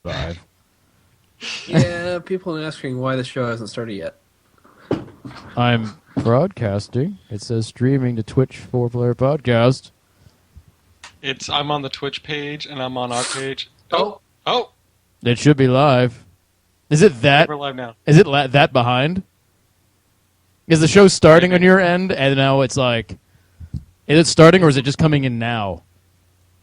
5. Yeah, people are asking why the show hasn't started yet. I'm broadcasting. It says streaming to Twitch 4-player podcast. I'm on the Twitch page, and I'm on our page. Oh! It should be live. Is it that? We're live now. Is it that behind? Is the show starting on your end, and now it's like... Is it starting, or is it just coming in now?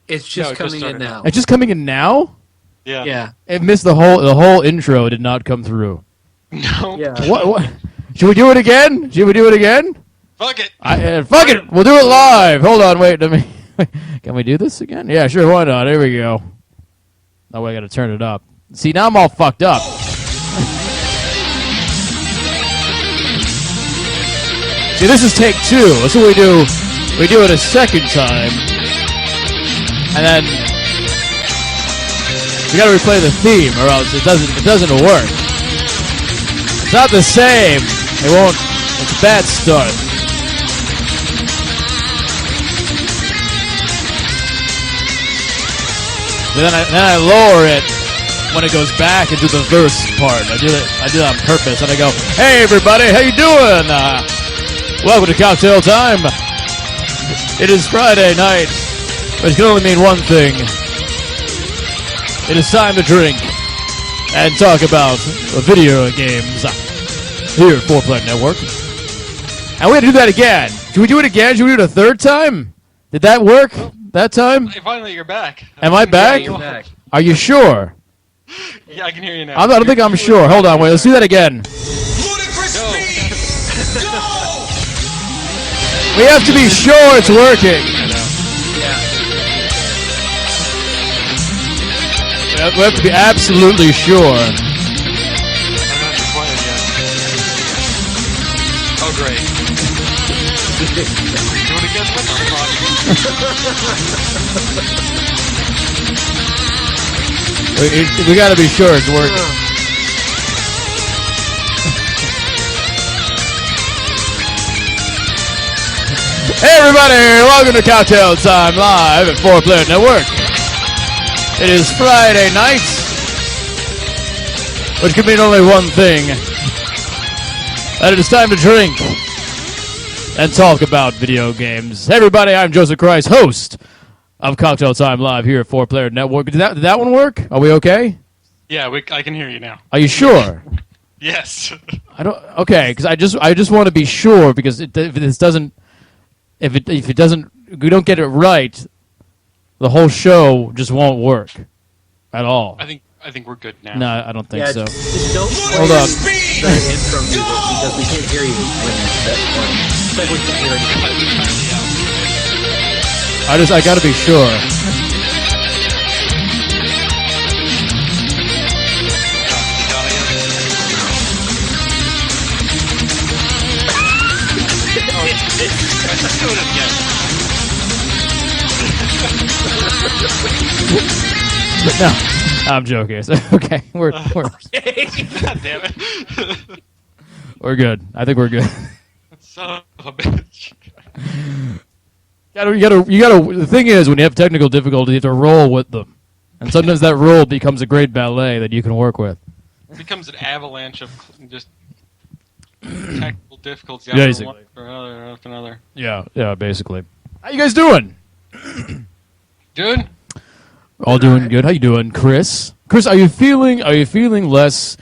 It's just coming in now. It's just coming in now? Yeah. It missed the whole intro. Did not come through. No. Yeah. What? Should we do it again? Fuck it. Fuck it. We'll do it live. Hold on. Wait. Can we do this again? Yeah, sure. Why not? Here we go. Oh, wait, I got to turn it up. See, now I'm all fucked up. See, this is take 2. That's what we do. We do it a second time. And then we got to replay the theme, or else it doesn't work. It's not the same. It won't. It's a bad start. But then I lower it when it goes back into the verse part. I do that on purpose, and I go, "Hey everybody, how you doing? Welcome to Cocktail Time. It is Friday night, but it can only mean one thing. It is time to drink and talk about video games here at 4-Player Network." And we had to do that again. Should we do it again? Should we do it a third time? Did that work that time? Finally, you're back. Am I back? Yeah, you're back. Are you sure? Yeah, I can hear you now. I don't think I'm sure. Hold on, wait. Let's do that again. We have to be sure it's working. We have to be absolutely sure. I'm not disappointed yet. Oh, great. Do it again. We got to be sure it's working. Hey everybody, welcome to Cocktail Time live at 4-Player Network. It is Friday night, which can mean only one thing. That it is time to drink and talk about video games. Hey everybody, I'm Joseph Christ, host of Cocktail Time live here at 4-Player Network. Did that one work? Are we okay? Yeah, I can hear you now. Are you sure? Yes. Okay, because I just want to be sure, because if it doesn't, we don't get it right, the whole show just won't work at all. I think we're good now. No, I don't think so. Just don't play Hold up. the intro music because we can't hear you when that's playing. It's like we can't hear anything. I gotta be sure. No, I'm joking. Okay, we're God damn it. we're good. I think we're good. Son of a bitch. You gotta. The thing is, when you have technical difficulties, you have to roll with them, and sometimes that roll becomes a great ballet that you can work with. It becomes an avalanche of just technical difficulties. Basically. One after another. Yeah, basically. How you guys doing? Good. All doing good. How you doing, Chris? Chris, are you feeling less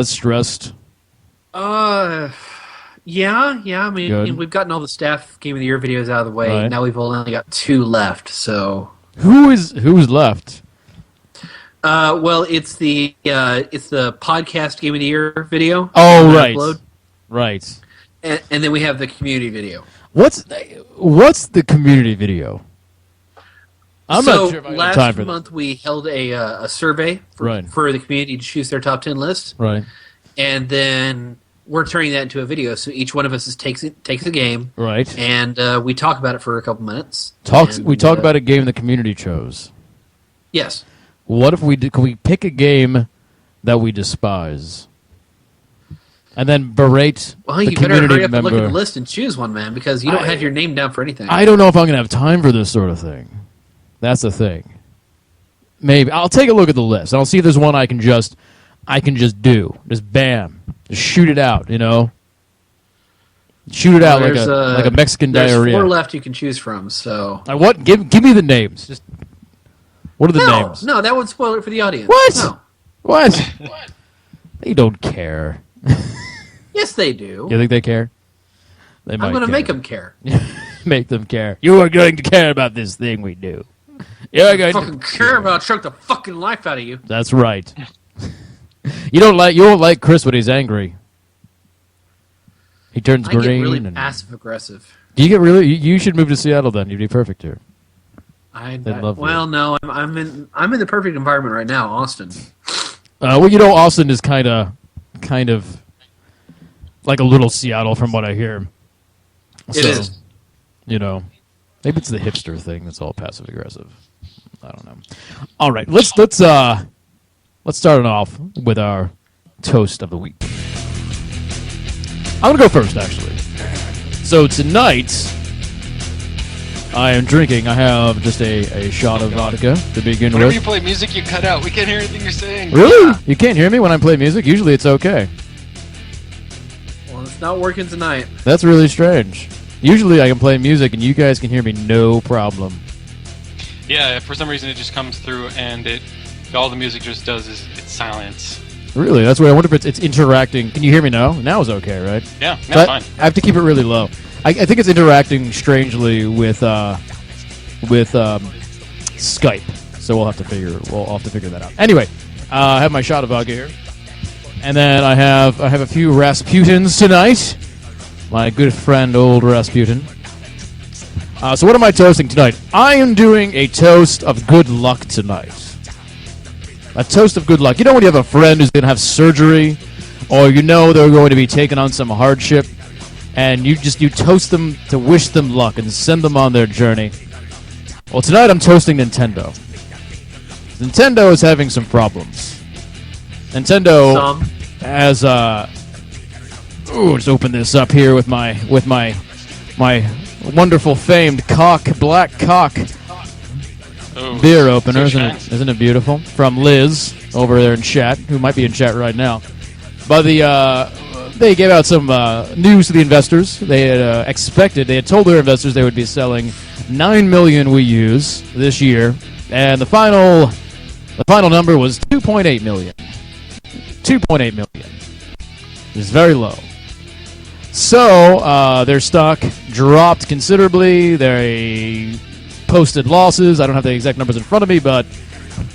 stressed? Yeah. I mean, Good. we've gotten all the staff Game of the Year videos out of the way. Right. Now we've only got 2 left. So Who's left? well, it's the podcast Game of the Year video. Oh, that we right. upload. Right. And then we have the community video. What's the community video? I'm not sure if I have time for last month we held a survey Right. for the community to choose their top 10 list, Right. and then we're turning that into a video. So each one of us takes a game, Right. and we talk about it for a couple minutes. We talk about a game the community chose. Yes. What if can we pick a game that we despise? And then berate Well, the you better community hurry up member. and look at the list and choose one, man, because you don't have your name down for anything. I don't know if I'm going to have time for this sort of thing. That's the thing. Maybe I'll take a look at the list. I'll see if there's one I can just do. Just bam, just shoot it out. Shoot it out like a Mexican diarrhea. There's 4 left you can choose from. So what? Give me the names. Just what are the names? No, that would spoil it for the audience. What? No. What? They don't care. Yes, they do. You think they care? They might. I'm going to make them care. Make them care. You are going to care about this thing we do. You're going fucking to care about choke the fucking life out of you. That's right. You won't like Chris when he's angry. He turns green. I get really and passive aggressive. Do you get really? You should move to Seattle then. You'd be perfect here. Well, no, I'm in the perfect environment right now, Austin. Well, Austin is kind of like a little Seattle from what I hear. It is. Maybe it's the hipster thing that's all passive aggressive. I don't know. All right, let's start it off with our toast of the week. I'm gonna go first, actually. So tonight, I am drinking. I have just a shot of vodka to begin Whenever with. you play music, you cut out. We can't hear anything you're saying. Really? Yeah. You can't hear me when I play music? Usually it's okay. Well, it's not working tonight. That's really strange. Usually I can play music and you guys can hear me no problem. Yeah, for some reason it just comes through and all the music just does is it's silence. Really? That's weird. I wonder if it's interacting. Can you hear me now? Now it's okay, right? Yeah, that's fine. I have to keep it really low. I think it's interacting strangely with Skype. So we'll have to figure that out. Anyway, I have my shot of vodka here. And then I have a few Rasputins tonight. My good friend, old Rasputin. So what am I toasting tonight? I am doing a toast of good luck tonight. A toast of good luck. You know when you have a friend who's going to have surgery, or they're going to be taking on some hardship, and you toast them to wish them luck and send them on their journey. Well, tonight I'm toasting Nintendo. Nintendo is having some problems. Nintendo has let's open this up here with my wonderful famed black cock beer opener. Isn't it beautiful? From Liz over there in chat, who might be in chat right now. But they gave out some news to the investors. They had told their investors they would be selling 9 million Wii U's this year, and the final number was 2.8 million. 2.8 million. It's very low. So their stock dropped considerably. They posted losses. I don't have the exact numbers in front of me, but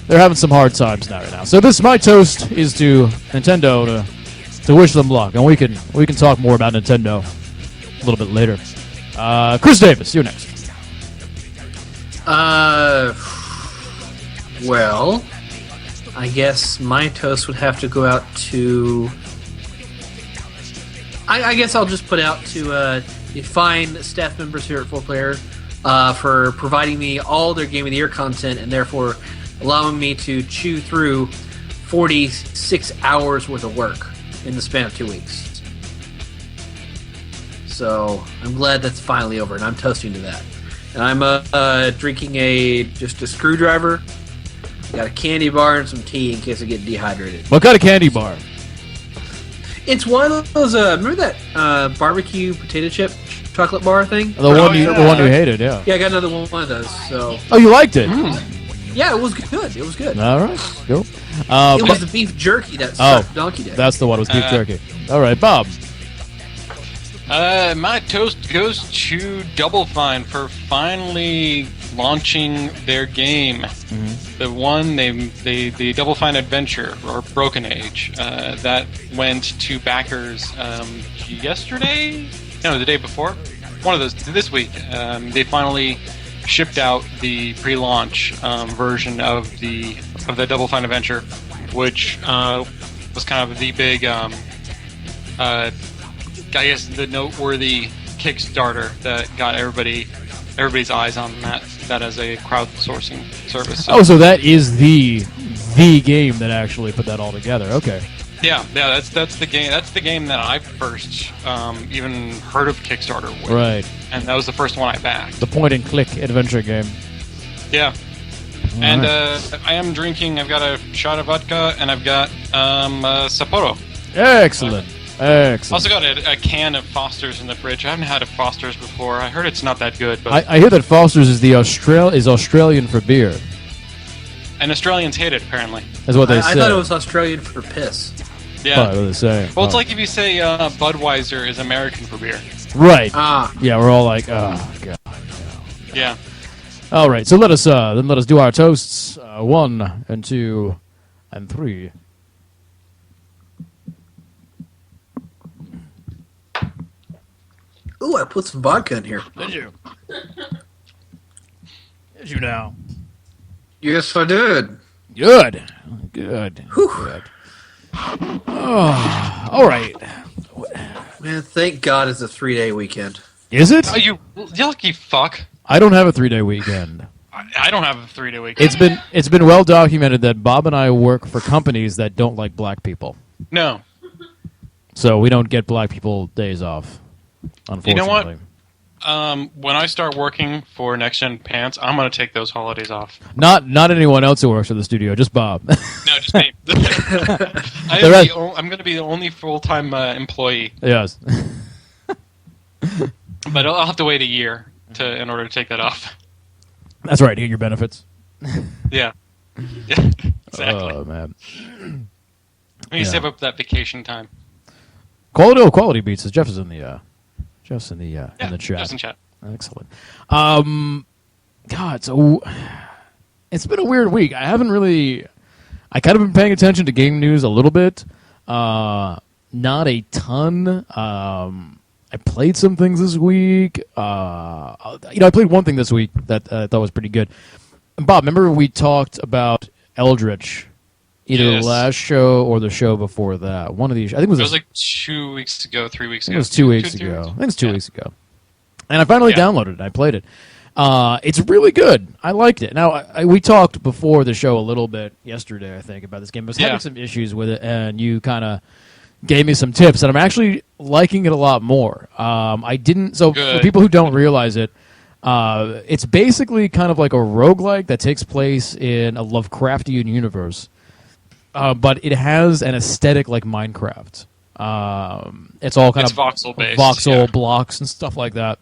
they're having some hard times right now. So my toast is to Nintendo to wish them luck, and we can talk more about Nintendo a little bit later. Chris Davis, you're next. Well, I guess my toast would have to go out to... I guess I'll just put out to the fine staff members here at 4Player for providing me all their Game of the Year content and therefore allowing me to chew through 46 hours worth of work in the span of 2 weeks. So I'm glad that's finally over, and I'm toasting to that. And I'm drinking just a screwdriver, got a candy bar, and some tea in case I get dehydrated. What kind of candy bar? It's one of those. Remember that barbecue potato chip chocolate bar thing? The one you hated, yeah. Yeah, I got another one of those. So. Oh, you liked it? Yeah, it was good. It was good. All right, cool. It was the beef jerky that sucked Donkey Day. That's the one. It was beef jerky. All right, Bob. My toast goes to Double Fine for finally launching their game. Mm-hmm. The one the Double Fine Adventure or Broken Age that went to backers yesterday. No, the day before. One of those this week. They finally shipped out the pre-launch version of the Double Fine Adventure, which was kind of the big. I guess the noteworthy Kickstarter that got everybody's eyes on that as a crowdsourcing service. So that is the game that actually put that all together. Okay. Yeah, that's the game. That's the game that I first even heard of Kickstarter with. Right. And that was the first one I backed. The point and click adventure game. Yeah. And I am drinking. I've got a shot of vodka, and I've got Sapporo. Excellent. Excellent. Also got a can of Foster's in the fridge. I haven't had a Foster's before. I heard it's not that good. But I hear that Foster's is Australian for beer. And Australians hate it, apparently. That's what they say. I thought it was Australian for piss. Yeah. What they say. Well, it's like if you say Budweiser is American for beer. Right. Ah. Yeah, we're all like, oh god. Yeah. All right, so let us do our toasts. 1 and 2 and 3. Ooh, I put some vodka in here. Did you? Did you now? Yes, I did. Good. Good. Good. Oh, all right. Man, thank God it's a 3-day weekend. Is it? Oh, you lucky fuck. I don't have a 3-day weekend. I don't have a 3-day weekend. It's been well documented that Bob and I work for companies that don't like black people. No. So we don't get black people days off, unfortunately. You know what? When I start working for Next Gen Pants, I'm going to take those holidays off. Not anyone else who works at the studio, just Bob. No, just me. I'm going to be the only full-time employee. Yes. But I'll have to wait a year in order to take that off. That's right, you get your benefits. Yeah. Yeah, exactly. Oh, man. I need to save up that vacation time. Quality beats us. Jeff is in the in the chat. Jeff's in chat. Excellent. God, so it's been a weird week. I kind of been paying attention to game news a little bit. Not a ton. I played some things this week. I played one thing this week that I thought was pretty good. And Bob, remember we talked about Eldritch, either the last show or the show before that. One of these, I think it was like 2 weeks ago, 3 weeks ago. It was 2 weeks ago. I think it was 2 weeks ago. And I finally downloaded it. I played it. It's really good. I liked it. Now, we talked before the show a little bit yesterday, I think, about this game. I was having some issues with it, and you kind of gave me some tips, and I'm actually liking it a lot more. For people who don't realize it, it's basically kind of like a roguelike that takes place in a Lovecraftian universe, but it has an aesthetic like Minecraft. It's all kind of voxel-based, voxel blocks and stuff like that.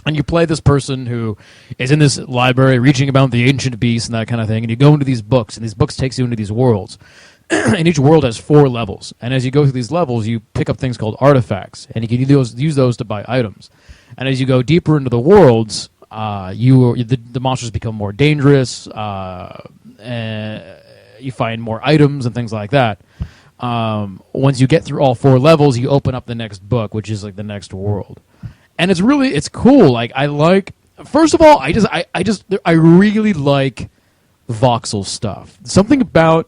And you play this person who is in this library reaching about the ancient beasts and that kind of thing, and you go into these books, and these books takes you into these worlds. And each world has 4 levels. And as you go through these levels, you pick up things called artifacts, and you can use those to buy items. And as you go deeper into the worlds, the monsters become more dangerous, and you find more items and things like that. Once you get through all 4 levels, you open up the next book, which is like the next world. And it's cool. First of all, I really like voxel stuff. Something about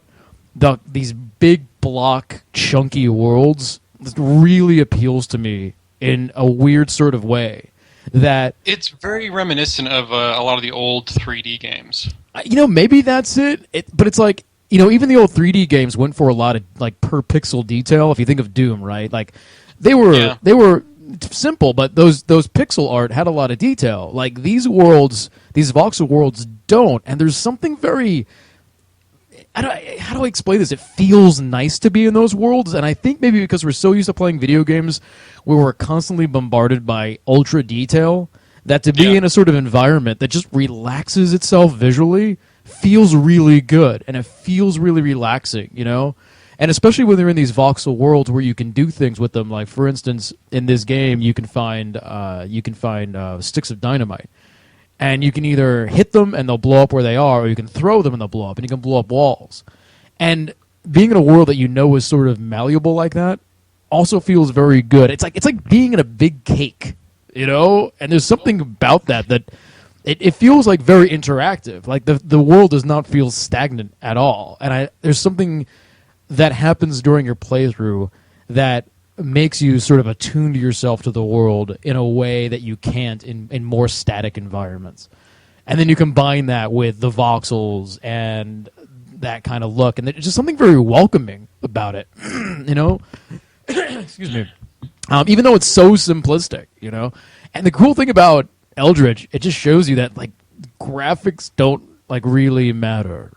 these big block chunky worlds really appeals to me in a weird sort of way. That it's very reminiscent of a lot of the old 3D games. Maybe that's it. But it's like, even the old 3D games went for a lot of like per pixel detail. If you think of Doom, right? Like they were simple, but those pixel art had a lot of detail. Like these voxel worlds don't, and there's something very. How do I explain this? It feels nice to be in those worlds, and I think maybe because we're so used to playing video games where we're constantly bombarded by ultra detail, that to be in a sort of environment that just relaxes itself visually feels really good, and it feels really relaxing, And especially when they're in these voxel worlds where you can do things with them, like for instance, in this game you can find sticks of dynamite. And you can either hit them and they'll blow up where they are, or you can throw them and they'll blow up, and you can blow up walls. And being in a world that is sort of malleable like that also feels very good. It's like being in a big cake, And there's something about that it feels like very interactive. Like the world does not feel stagnant at all. And there's something that happens during your playthrough that makes you sort of attune to yourself to the world in a way that you can't in more static environments. And then you combine that with the voxels and that kind of look, and there's just something very welcoming about it, Excuse me. Even though it's so simplistic, And the cool thing about Eldritch, it just shows you that like graphics don't like really matter.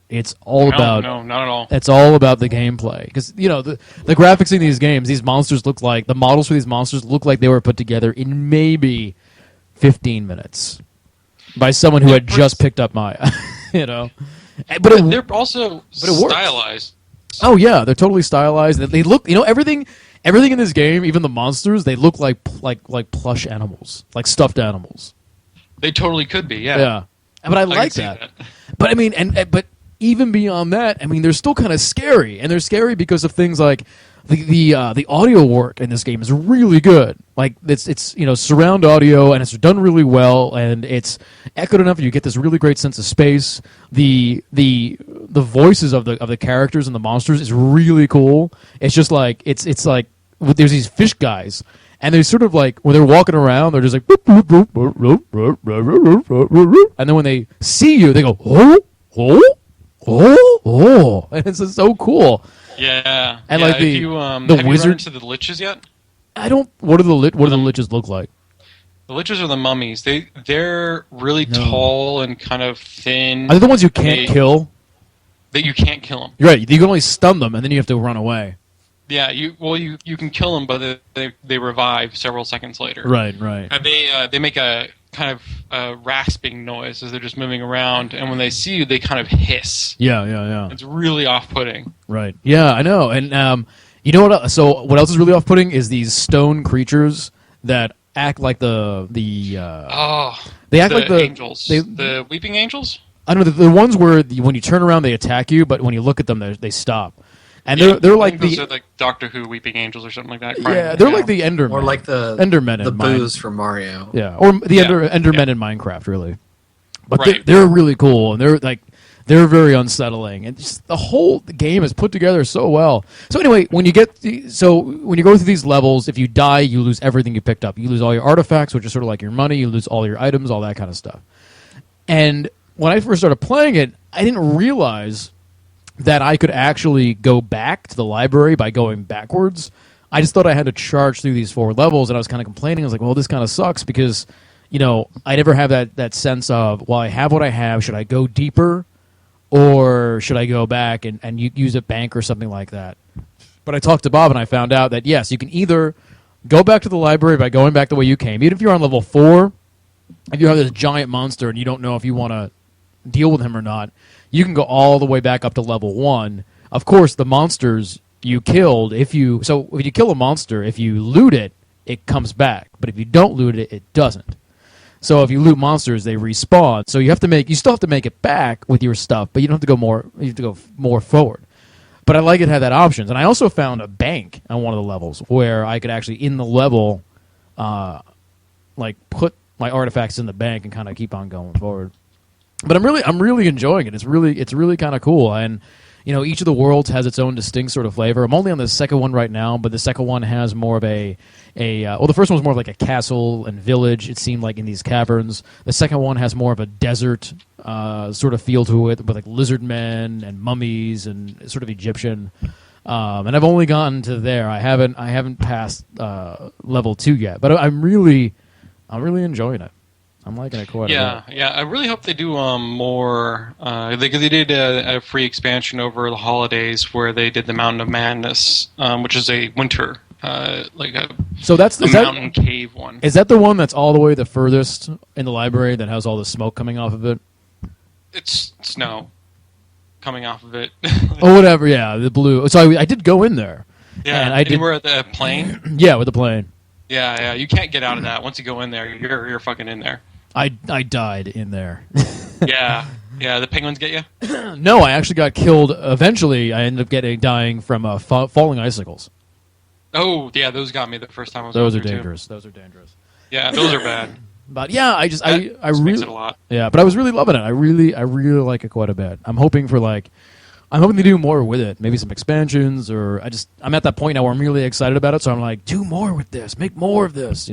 It's all about no, not at all. It's all about the gameplay because the graphics in these games, these monsters look like the models for these monsters look like they were put together in maybe 15 minutes by someone who had just picked up Maya. But they're also stylized. Oh yeah, they're totally stylized. They look, everything in this game, even the monsters, they look like plush animals, like stuffed animals. They totally could be, yeah. Yeah, but I like that. But I mean, but even beyond that, I mean, they're still kind of scary, and they're scary because of things like the audio work in this game is really good. Like it's surround audio, and it's done really well, and it's echoed enough. You get this really great sense of space. The voices of the characters and the monsters is really cool. It's just like it's like there's these fish guys. And they're sort of like, when they're walking around, they're just like, and then when they see you, they go, oh, and it's just so cool. Yeah. And like have you run into the liches yet? What do the liches look like? The liches are the mummies. They're really tall and kind of thin. Are they the ones you can't kill? That you can't kill them. You're right. You can only stun them, and then you have to run away. Yeah, you can kill them, but they revive several seconds later. Right. And they make a kind of rasping noise as they're just moving around, and when they see you, they kind of hiss. Yeah. It's really off-putting. Right. Yeah, I know. And you know what? So what else is really off-putting is these stone creatures that act like they act like the angels, the weeping angels. I don't know the ones where when you turn around they attack you, but when you look at them they stop. And they're like those are like Doctor Who weeping angels or something like that. Yeah, they're like the Endermen. Or like the Endermen the boos from Mario. Yeah, or the Endermen in Minecraft, really. But right. they're really cool, and they're very unsettling, and just the whole game is put together so well. So anyway, when you go through these levels, if you die, you lose everything you picked up. You lose all your artifacts, which is sort of like your money. You lose all your items, all that kind of stuff. And when I first started playing it, I didn't realize that I could actually go back to the library by going backwards. I just thought I had to charge through these 4 levels, and I was kind of complaining. I was like, well, this kind of sucks because, I never have that sense of, well, I have what I have. Should I go deeper, or should I go back and use a bank or something like that? But I talked to Bob, and I found out that, yes, you can either go back to the library by going back the way you came. Even if you're on level 4, if you have this giant monster and you don't know if you want to deal with him or not, you can go all the way back up to level 1. Of course, the monsters you killed, if you kill a monster, if you loot it, it comes back. But if you don't loot it, it doesn't. So if you loot monsters, they respawn. So you still have to make it back with your stuff, but you don't have to go more. You have to go more forward. But I like it had that option. And I also found a bank on one of the levels where I could actually in the level, put my artifacts in the bank and kind of keep on going forward. But I'm really enjoying it. It's really kind of cool, and each of the worlds has its own distinct sort of flavor. I'm only on the second one right now, but the second one has more of the first one was more of like a castle and village. It seemed like in these caverns. The second one has more of a desert sort of feel to it, with like lizard men and mummies and sort of Egyptian. And I've only gotten to there. I haven't passed level 2 yet, but I'm really enjoying it. I'm liking it quite a bit. Yeah. I really hope they do more. They did a free expansion over the holidays where they did the Mountain of Madness, which is a winter, mountain cave one. Is that the one that's all the way the furthest in the library that has all the smoke coming off of it? It's snow coming off of it. Oh, whatever. Yeah, the blue. So I did go in there. Yeah, and you were at the plane. Yeah, with the plane. Yeah. You can't get out of that. Once you go in there, you're fucking in there. I died in there. Yeah. The penguins get you? No, I actually got killed. Eventually, I ended up dying from falling icicles. Oh, yeah, those got me the first time I was Those are dangerous. Those are dangerous. Yeah, those are bad. But yeah, I really makes it a lot. Yeah, but I was really loving it. I really like it quite a bit. I'm hoping to do more with it. Maybe some expansions, or I'm at that point now where I'm really excited about it. So I'm like, do more with this, make more of this,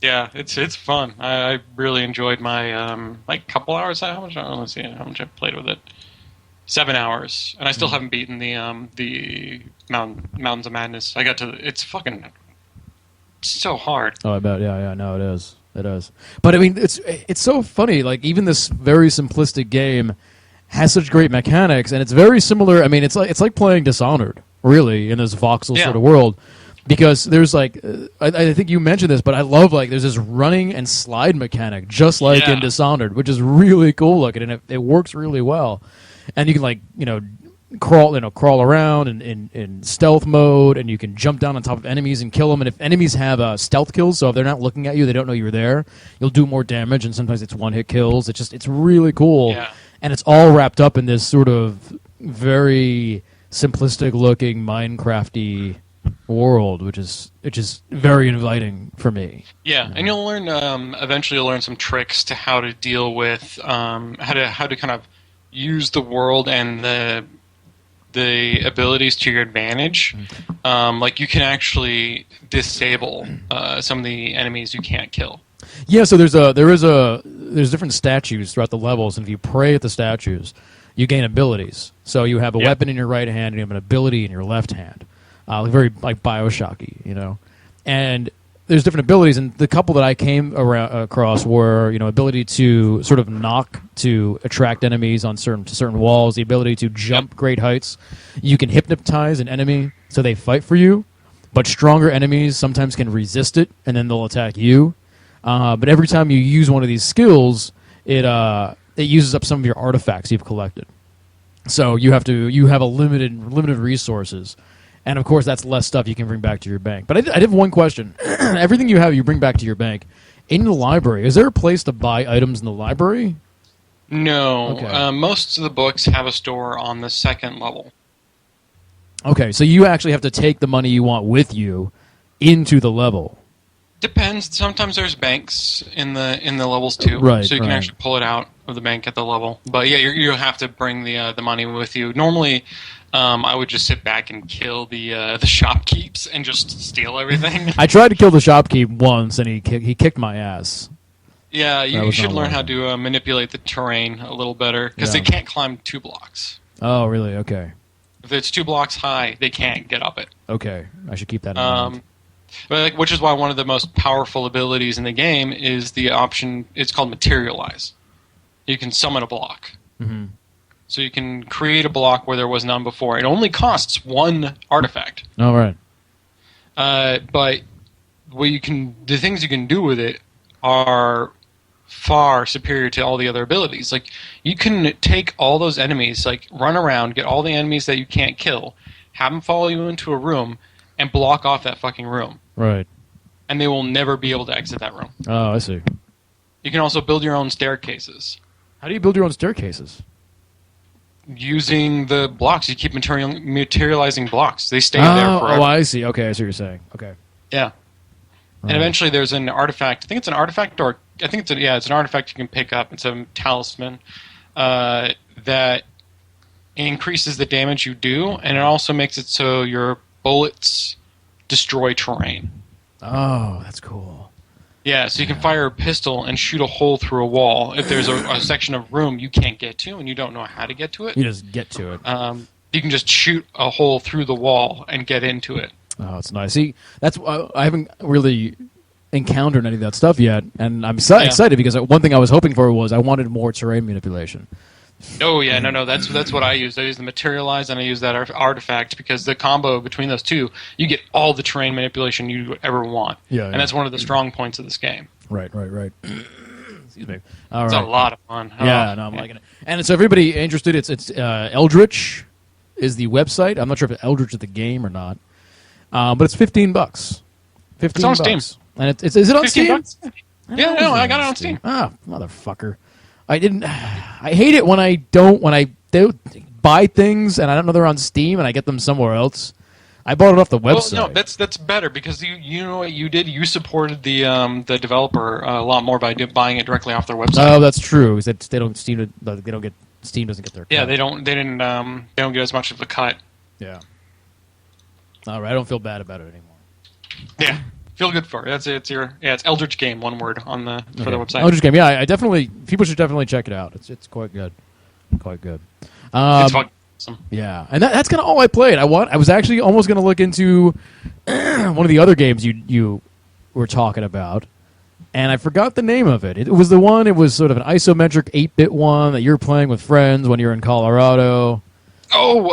Yeah, it's fun. I really enjoyed my couple hours. Let's see how much I played with it. 7 hours, and I still haven't beaten the Mountains of Madness. It's fucking so hard. Oh, I bet. Yeah, no, it is. It does. But I mean, it's so funny. Like even this very simplistic game has such great mechanics, and it's very similar. I mean, it's like playing Dishonored, really, in this voxel sort of world. Because there's like, I think you mentioned this, but I love like there's this running and slide mechanic, just like in Dishonored, which is really cool looking, and it works really well. And you can like crawl around in stealth mode, and you can jump down on top of enemies and kill them. And if enemies have stealth kills, so if they're not looking at you, they don't know you're there, you'll do more damage. And sometimes it's one-hit kills. It's really cool, and it's all wrapped up in this sort of very simplistic looking Minecrafty world, which is very inviting for me. Yeah, and you'll learn eventually. You'll learn some tricks to how to deal with how to kind of use the world and the abilities to your advantage. Like you can actually disable some of the enemies you can't kill. Yeah, so there's different statues throughout the levels, and if you pray at the statues, you gain abilities. So you have a weapon in your right hand, and you have an ability in your left hand. Very like Bioshocky, and there's different abilities, and the couple that I came across were ability to sort of knock to attract enemies on certain walls, the ability to jump great heights. You can hypnotize an enemy so they fight for you, but stronger enemies sometimes can resist it, and then they'll attack you. But every time you use one of these skills, it uses up some of your artifacts you've collected. So you have a limited resources. And, of course, that's less stuff you can bring back to your bank. But I did have one question. Everything you have, you bring back to your bank. In the library, is there a place to buy items in the library? No. Okay. Most of the books have a store on the second level. Okay, so you actually have to take the money you want with you into the level. Depends. Sometimes there's banks in the levels, too. Right, so you can actually pull it out of the bank at the level. But, yeah, you have to bring the money with you. Normally... I would just sit back and kill the shopkeeps and just steal everything. I tried to kill the shopkeep once, and he kicked my ass. Yeah, you should learn how to manipulate the terrain a little better, because they can't climb 2 blocks. Oh, really? Okay. If it's 2 blocks high, they can't get up it. Okay, I should keep that in mind. But which is why one of the most powerful abilities in the game is the option, it's called Materialize. You can summon a block. Mm-hmm. So you can create a block where there was none before. It only costs 1 artifact. All right. But the things you can do with it are far superior to all the other abilities. Like you can take all those enemies, like run around, get all the enemies that you can't kill, have them follow you into a room, and block off that fucking room. Right. And they will never be able to exit that room. Oh, I see. You can also build your own staircases. How do you build your own staircases? Using the blocks. You keep materializing blocks. They stay there forever. Oh, I see. Okay, I see what you're saying. Okay. Yeah. And eventually there's an artifact. I think it's an artifact, or I think it's an artifact you can pick up. It's a talisman that increases the damage you do, and it also makes it so your bullets destroy terrain. Oh, that's cool. Yeah, so you can fire a pistol and shoot a hole through a wall if there's a section of room you can't get to and you don't know how to get to it. You just get to it. You can just shoot a hole through the wall and get into it. Oh, it's nice. See, that's I haven't really encountered any of that stuff yet, and I'm excited because one thing I was hoping for was I wanted more terrain manipulation. Oh yeah, no, that's what I use. I use the Materialize and I use that artifact because the combo between those two, you get all the terrain manipulation you ever want. Yeah, and that's one of the strong points of this game. Right. Excuse me. It's a lot of fun. Yeah, no, I'm liking it. And so everybody interested, it's Eldritch is the website. I'm not sure if Eldritch is the game or not, but it's $15. $15. It's on Steam. And is it on Steam? $15? Yeah, no, I got it on Steam. Ah, motherfucker. I hate it when I buy things and I don't know they're on Steam and I get them somewhere else. I bought it off the website. Well, no, that's better because you know what you did. You supported the developer a lot more by buying it directly off their website. Oh, that's true. They don't Steam doesn't get their cut. Yeah, they don't get as much of a cut. Yeah. All right, I don't feel bad about it anymore. Yeah. Feel good for it. It's Eldritch Game, one word for the website. Eldritch Game, yeah. People should definitely check it out. It's quite good, quite good. It's fucking awesome. Yeah, and that's kind of all I played. I was actually almost going to look into one of the other games you were talking about, and I forgot the name of it. It was the one. It was sort of an isometric 8-bit one that you were playing with friends when you were in Colorado. Oh,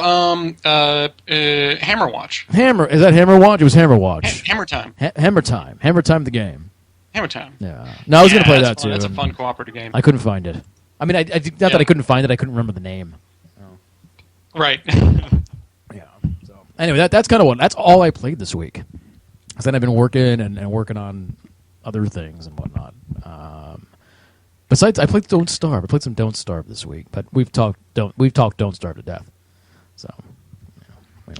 Hammerwatch. Is that Hammerwatch? It was Hammerwatch. Hammer Time. Hammer Time. Hammer Time the game. Hammer Time. Yeah. No, I was going to play that fun. too. That's a fun cooperative game. I couldn't find it. I mean, not that I couldn't find it. I couldn't remember the name. Right. Yeah. So anyway, that's kind of what. That's all I played this week. Because then I've been working and working on other things and whatnot. Besides, I played Don't Starve. I played some Don't Starve this week, but we've talked Don't Starve to death. So.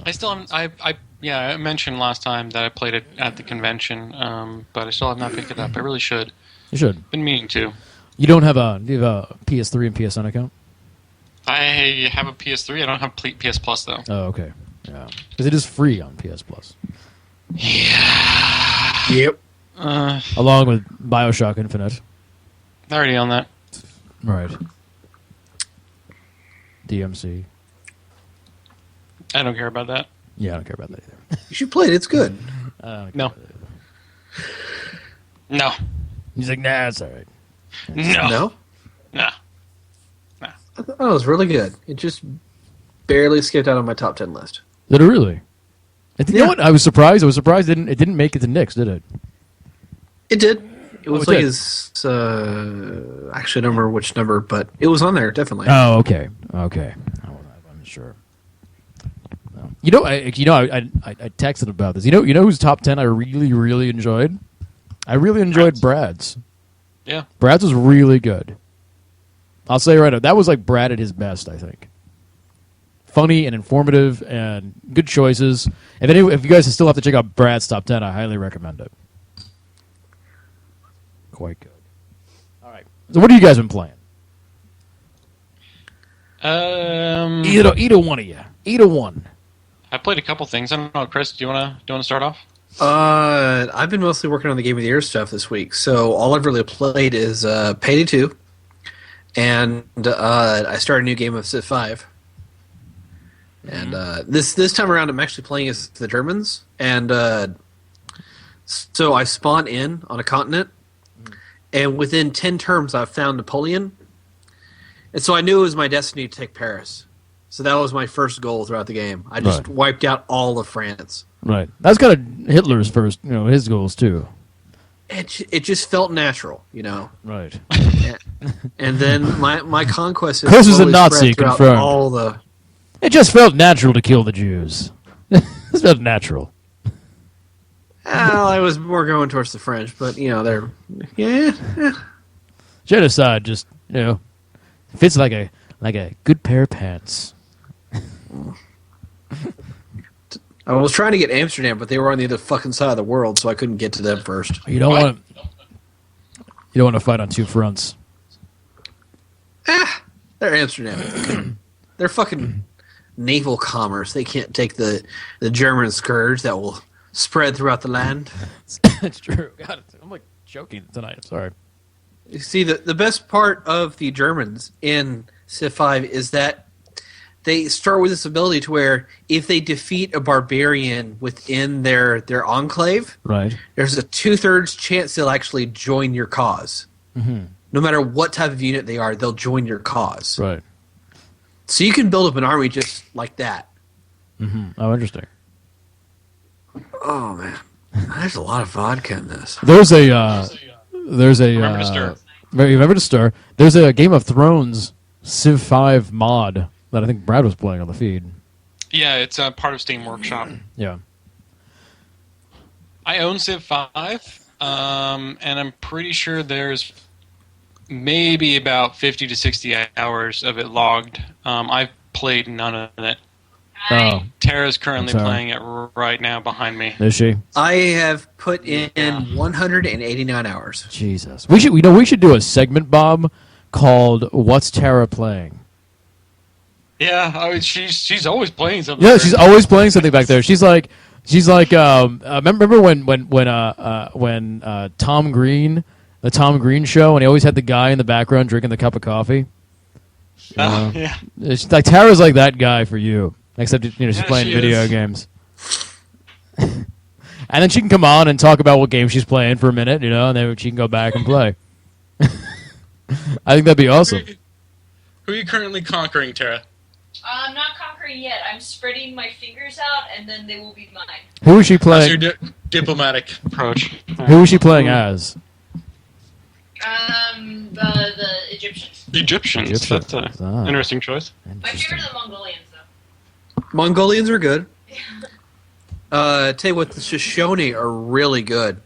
I still haven't. I mentioned last time that I played it at the convention, but I still have not picked it up. I really should. You should. Been meaning to. You don't have a PS3 and PSN account? I have a PS3. I don't have PS Plus though. Oh, okay. Yeah, because it is free on PS Plus. Yeah. Yep. Along with BioShock Infinite. Already on that. Right. DMC. I don't care about that. Yeah, I don't care about that either. You should play it. It's good. No. No. He's like, nah, it's all right. No. No? Nah. I thought it was really good. It just barely skipped out on my top 10 list. Did it really? You know what? I was surprised. It didn't make it to Nick's, did it? It did. It was it like did? his... actually, I don't remember which number, but it was on there, definitely. Oh, okay. Okay. I'm sure. No. I texted about this. You know whose top 10 I really, really enjoyed? I really enjoyed Brad's. Yeah. Brad's was really good. I'll say right now, that was like Brad at his best, I think. Funny and informative and good choices. If you guys still have to check out Brad's top 10, I highly recommend it. Quite good. All right. So what have you guys been playing? Either one of you. Either one. I played a couple things. I don't know, Chris. Do you wanna start off? I've been mostly working on the Game of the Year stuff this week, so all I've really played is Payday 2, and I started a new game of Civ 5. And this time around, I'm actually playing as the Germans, and so I spawn in on a continent, and within 10 turns, I've found Napoleon, and so I knew it was my destiny to take Paris. So that was my first goal throughout the game. I just wiped out all of France. Right. That's kind of Hitler's first, his goals too. It just felt natural, Right. And then my conquest is Chris is a slowly Nazi, spread throughout confirmed. all the. It just felt natural to kill the Jews. It felt natural. Well, I was more going towards the French, but they're Genocide just fits like a good pair of pants. I was trying to get Amsterdam, but they were on the other fucking side of the world, so I couldn't get to them first. You don't want to fight on two fronts. They're Amsterdam. They're fucking naval commerce. They can't take the German scourge that will spread throughout the land. It's true. God, I'm like joking tonight. I'm sorry. You see, the best part of the Germans in Civ 5 is that they start with this ability to where if they defeat a barbarian within their enclave, right, there's a 2/3 chance they'll actually join your cause. Mm-hmm. No matter what type of unit they are, they'll join your cause. Right. So you can build up an army just like that. Mm-hmm. Oh, interesting. Oh man, there's a lot of vodka in this. There's a Remember to stir. Remember to stir. There's a Game of Thrones Civ 5 mod that I think Brad was playing on the feed. Yeah, it's a part of Steam Workshop. Yeah. I own Civ 5, and I'm pretty sure there's maybe about 50 to 60 hours of it logged. I've played none of it. Oh. Tara's currently Tara. playing it right now behind me. Is she? I have put in 189 hours. Jesus. We should do a segment, Bob, called "What's Tara Playing?" Yeah, I mean, she's always playing something. Yeah, she's always playing something back there. She's like, remember when Tom Green, the Tom Green show, and he always had the guy in the background drinking the cup of coffee. Yeah. It's like Tara's like that guy for you, except she's Yeah, playing she video is. games. And then she can come on and talk about what game she's playing for a minute, and then she can go back and play. I think that'd be awesome. Who are you currently conquering, Tara? I'm not conquering yet. I'm spreading my fingers out, and then they will be mine. Who is she playing? That's your diplomatic approach. Who is she playing as? The Egyptians. Egyptians. That's an interesting choice. My favorite are the Mongolians, though. Mongolians are good. Tell you what, the Shoshone are really good.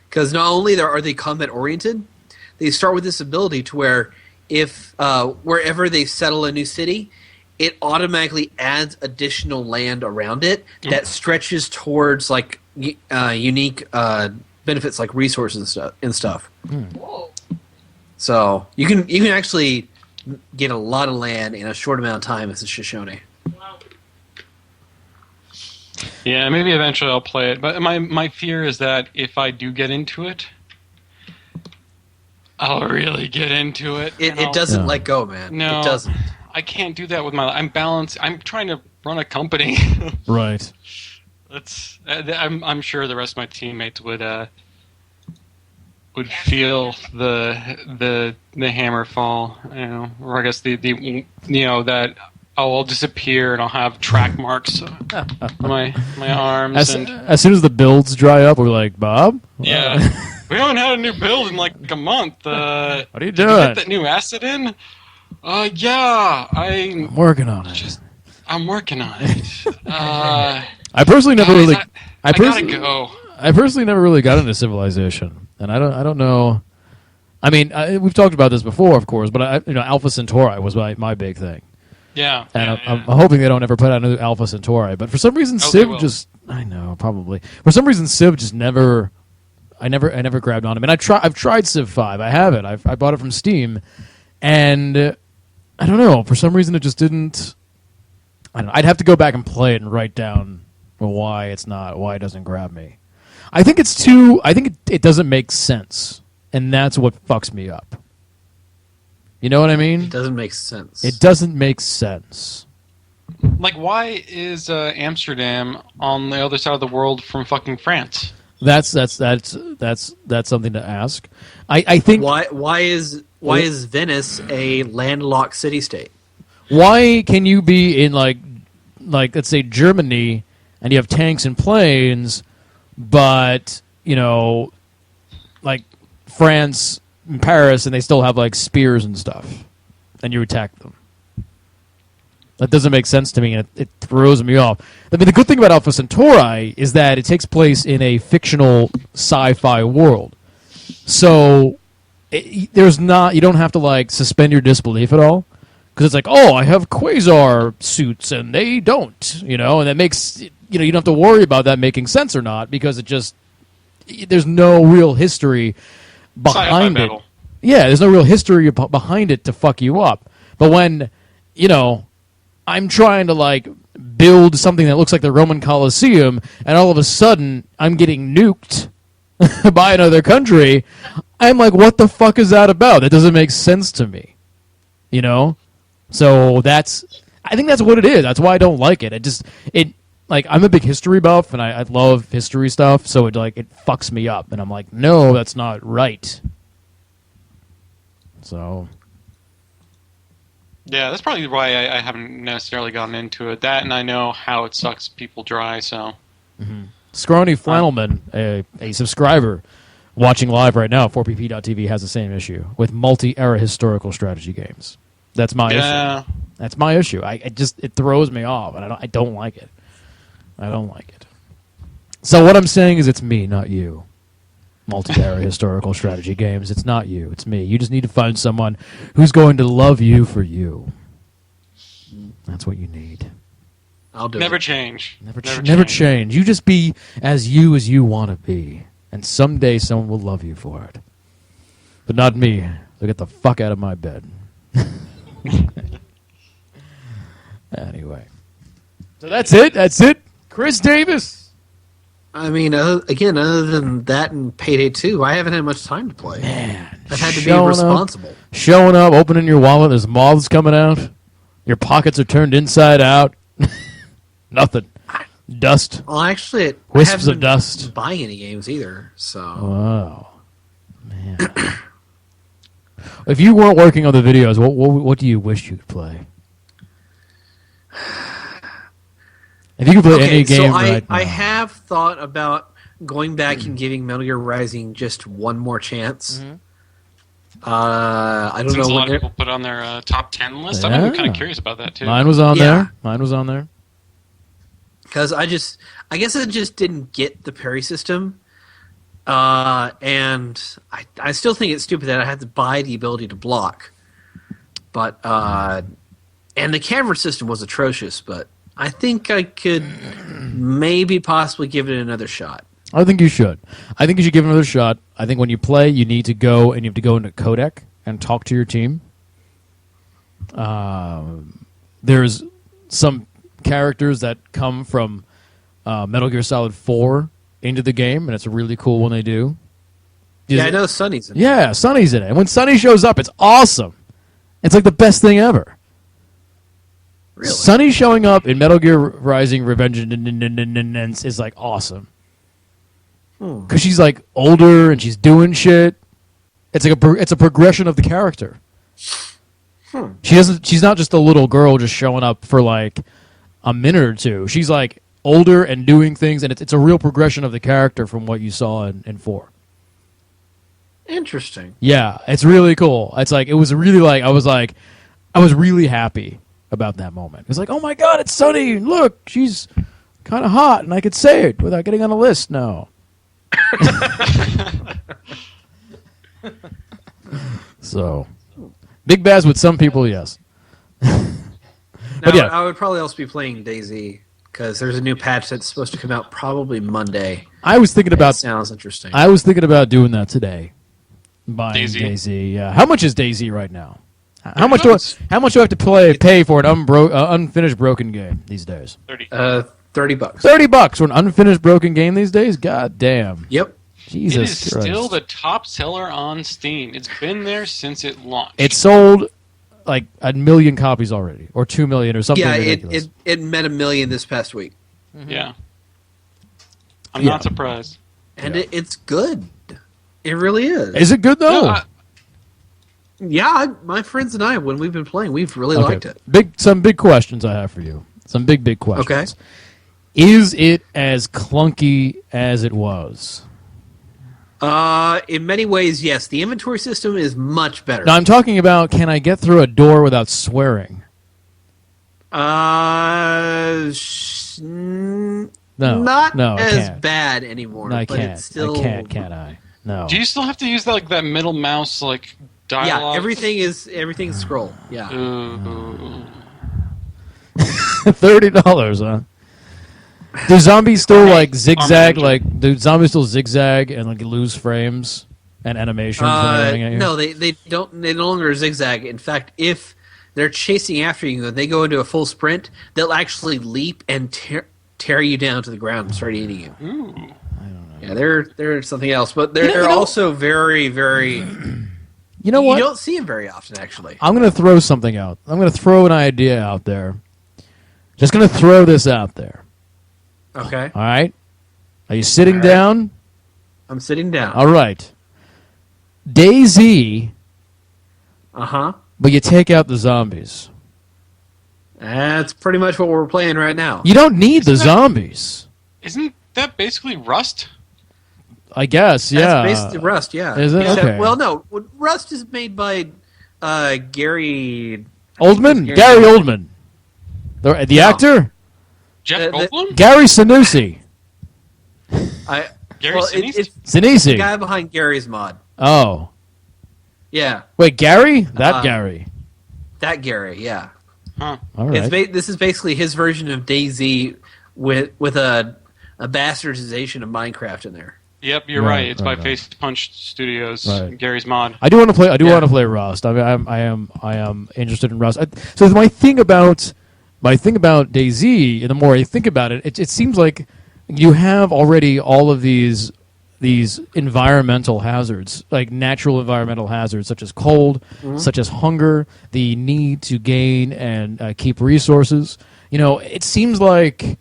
Because not only are they combat-oriented, they start with this ability to where if wherever they settle a new city, it automatically adds additional land around it that stretches towards like unique benefits like resources and stuff. Whoa. So you can actually get a lot of land in a short amount of time as a Shoshone. Wow. Yeah, maybe eventually I'll play it. But my fear is that if I do get into it, I'll really get into it. It doesn't let go, man. No, it doesn't. I can't do that with my. I'm balanced. I'm trying to run a company. Right. I'm sure the rest of my teammates would feel the hammer fall. Or I guess the that I'll disappear and I'll have track marks on my arms. As soon as the builds dry up, we're like, Bob? Yeah. We haven't had a new build in like a month. What are you did doing? you get that new acid in? Yeah, I'm working on it. I'm working on it. I personally never guys, really. I gotta go. I personally never really got into Civilization, and I don't know. I mean, we've talked about this before, of course, but Alpha Centauri was my big thing. Yeah, and I'm hoping they don't ever put out a new Alpha Centauri. But for some reason, Civ just. I know, probably. For some reason, Civ just never. I never grabbed on him. And I've tried Civ 5. I have it. I bought it from Steam, and I don't know. For some reason, it just didn't. I don't know. I'd have to go back and play it and write down why it doesn't grab me. I think it's too. I think it doesn't make sense, and that's what fucks me up. You know what I mean? It doesn't make sense. It doesn't make sense. Like, why is Amsterdam on the other side of the world from fucking France? That's something to ask. I think why is Venice a landlocked city-state? Why can you be in like let's say Germany and you have tanks and planes, but like France and Paris and they still have like spears and stuff, and you attack them? That doesn't make sense to me, and it throws me off. I mean, the good thing about Alpha Centauri is that it takes place in a fictional sci-fi world. So you don't have to like suspend your disbelief at all, because it's like, oh, I have quasar suits and they don't, and that makes you don't have to worry about that making sense or not, because there's no real history behind it. Yeah, there's no real history behind it to fuck you up. But when I'm trying to like build something that looks like the Roman Colosseum, and all of a sudden I'm getting nuked by another country, I'm like, what the fuck is that about? That doesn't make sense to me. So I think that's what it is. That's why I don't like it. I'm a big history buff, and I love history stuff, so it fucks me up, and I'm like, no, that's not right. So. Yeah, that's probably why I haven't necessarily gotten into it. That, and I know how it sucks people dry, so. Mm-hmm. Scrawny Flannelman, a subscriber watching live right now, 4pp.tv, has the same issue with multi-era historical strategy games. That's my issue. That's my issue. It throws me off, and I don't like it. I don't like it. So what I'm saying is it's me, not you. Multi-era historical strategy games. It's not you. It's me. You just need to find someone who's going to love you for you. That's what you need. I'll do Never it. change. Never change. You just be as you want to be. And someday someone will love you for it. But not me. So get the fuck out of my bed. Anyway. So that's it. Chris Davis. I mean, other than that and Payday 2, I haven't had much time to play. Man, I've had to be responsible. Showing up, opening your wallet, there's moths coming out. Your pockets are turned inside out. Nothing. Dust. Well, actually, Wisps I haven't of dust. been buying any games either. So. Wow, man. If you weren't working on the videos, what do you wish you could play? If you could play any game right now. I have thought about going back and giving Metal Gear Rising just one more chance. Mm-hmm. I don't Since know a lot what of people put on their top 10 list, Yeah. I'm kind of curious about that too. Mine was on Yeah. there. because I guess I just didn't get the parry system, and I still think it's stupid that I had to buy the ability to block, but and the camera system was atrocious, but I think I could maybe possibly give it another shot. I think you should. I think you should give it another shot. I think when you play, you need to go and you have to go into codec and talk to your team. There's some characters that come from Metal Gear Solid 4 into the game, and it's really cool when they do. Yeah, I know Sonny's in it. Yeah, Sonny's in it. And when Sonny shows up, it's awesome. It's like the best thing ever. Really? Sonny showing up in Metal Gear Rising Revenge is like awesome. Because she's like older and she's doing shit. It's like it's a progression of the character. She's not just a little girl just showing up for like a minute or two. She's like older and doing things, and it's a real progression of the character from what you saw in 4. Interesting. Yeah, it's really cool. It's like it was really like I was really happy about that moment. It's like, oh my god, it's Sunny! Look, she's kind of hot, and I could say it without getting on a list now. So, Big Baz with some people, yes. But yeah, I would probably also be playing DayZ because there's a new patch that's supposed to come out probably Monday. I was thinking about Sounds interesting. I was thinking about doing that today. Buying DayZ? DayZ. Yeah. How much is DayZ right now? How much do I have to pay for an unfinished broken game these days? 30. $30. $30 for an unfinished broken game these days? God damn. Yep. Jesus It is Christ. still the top seller on Steam. It's been there since it launched. It sold like 1 million copies already, or 2 million, or something Yeah, ridiculous. it met 1 million this past week, Yeah. I'm Yeah. not surprised. and Yeah. it's good. It really is. Is it good though? No, Yeah, my friends and I, when we've been playing, we've really liked it. Some big questions I have for you. Some big questions. Okay. Is it as clunky as it was? In many ways, yes. The inventory system is much better. Now I'm talking about, can I get through a door without swearing? No, not I as can't. bad anymore. No, I but can't. It's still, I can't I? No. do you still have to use that middle mouse dialogue? Yeah, everything's scroll. Yeah. Ooh. $30, huh? Do zombies still like zigzag? Armageddon. Do zombies still zigzag and like lose frames and animations and everything at you? No, they don't. They no longer zigzag. In fact, if they're chasing after you and they go into a full sprint, they'll actually leap and tear you down to the ground and start eating you. Ooh. Yeah, they're something else, but they're You know- also very, very. You know what? You don't see them very often, actually. I'm going to throw something out. I'm going to throw an idea out there. Just going to throw this out there. Okay, All right? Are you sitting All right. down? I'm sitting down. All right. DayZ, Uh-huh. but you take out the zombies. That's pretty much what we're playing right now. You don't need the zombies. Isn't that basically Rust? I guess, yeah. That's basically Rust, yeah. Is it? Okay. Well, no. Rust is made by Gary... Oldman? Gary Oldman. The actor? Jeff The- Goldblum? Gary Sinise. Gary Sinise? It's the guy Sinise. behind Gary's Mod. Oh. Yeah, Wait, Gary? That Gary. that Gary, yeah. Huh. All right. This is basically his version of DayZ with a bastardization of Minecraft in there. Yep, you're Right, right. It's by right. Face Punch Studios, Right. Gary's Mod. I do want to play. Yeah. Want to play Rust. I am interested in Rust. So my thing about DayZ, and the more I think about it, it seems like you have already all of these environmental hazards, like natural environmental hazards, such as cold, such as hunger, the need to gain and keep resources. You know, it seems like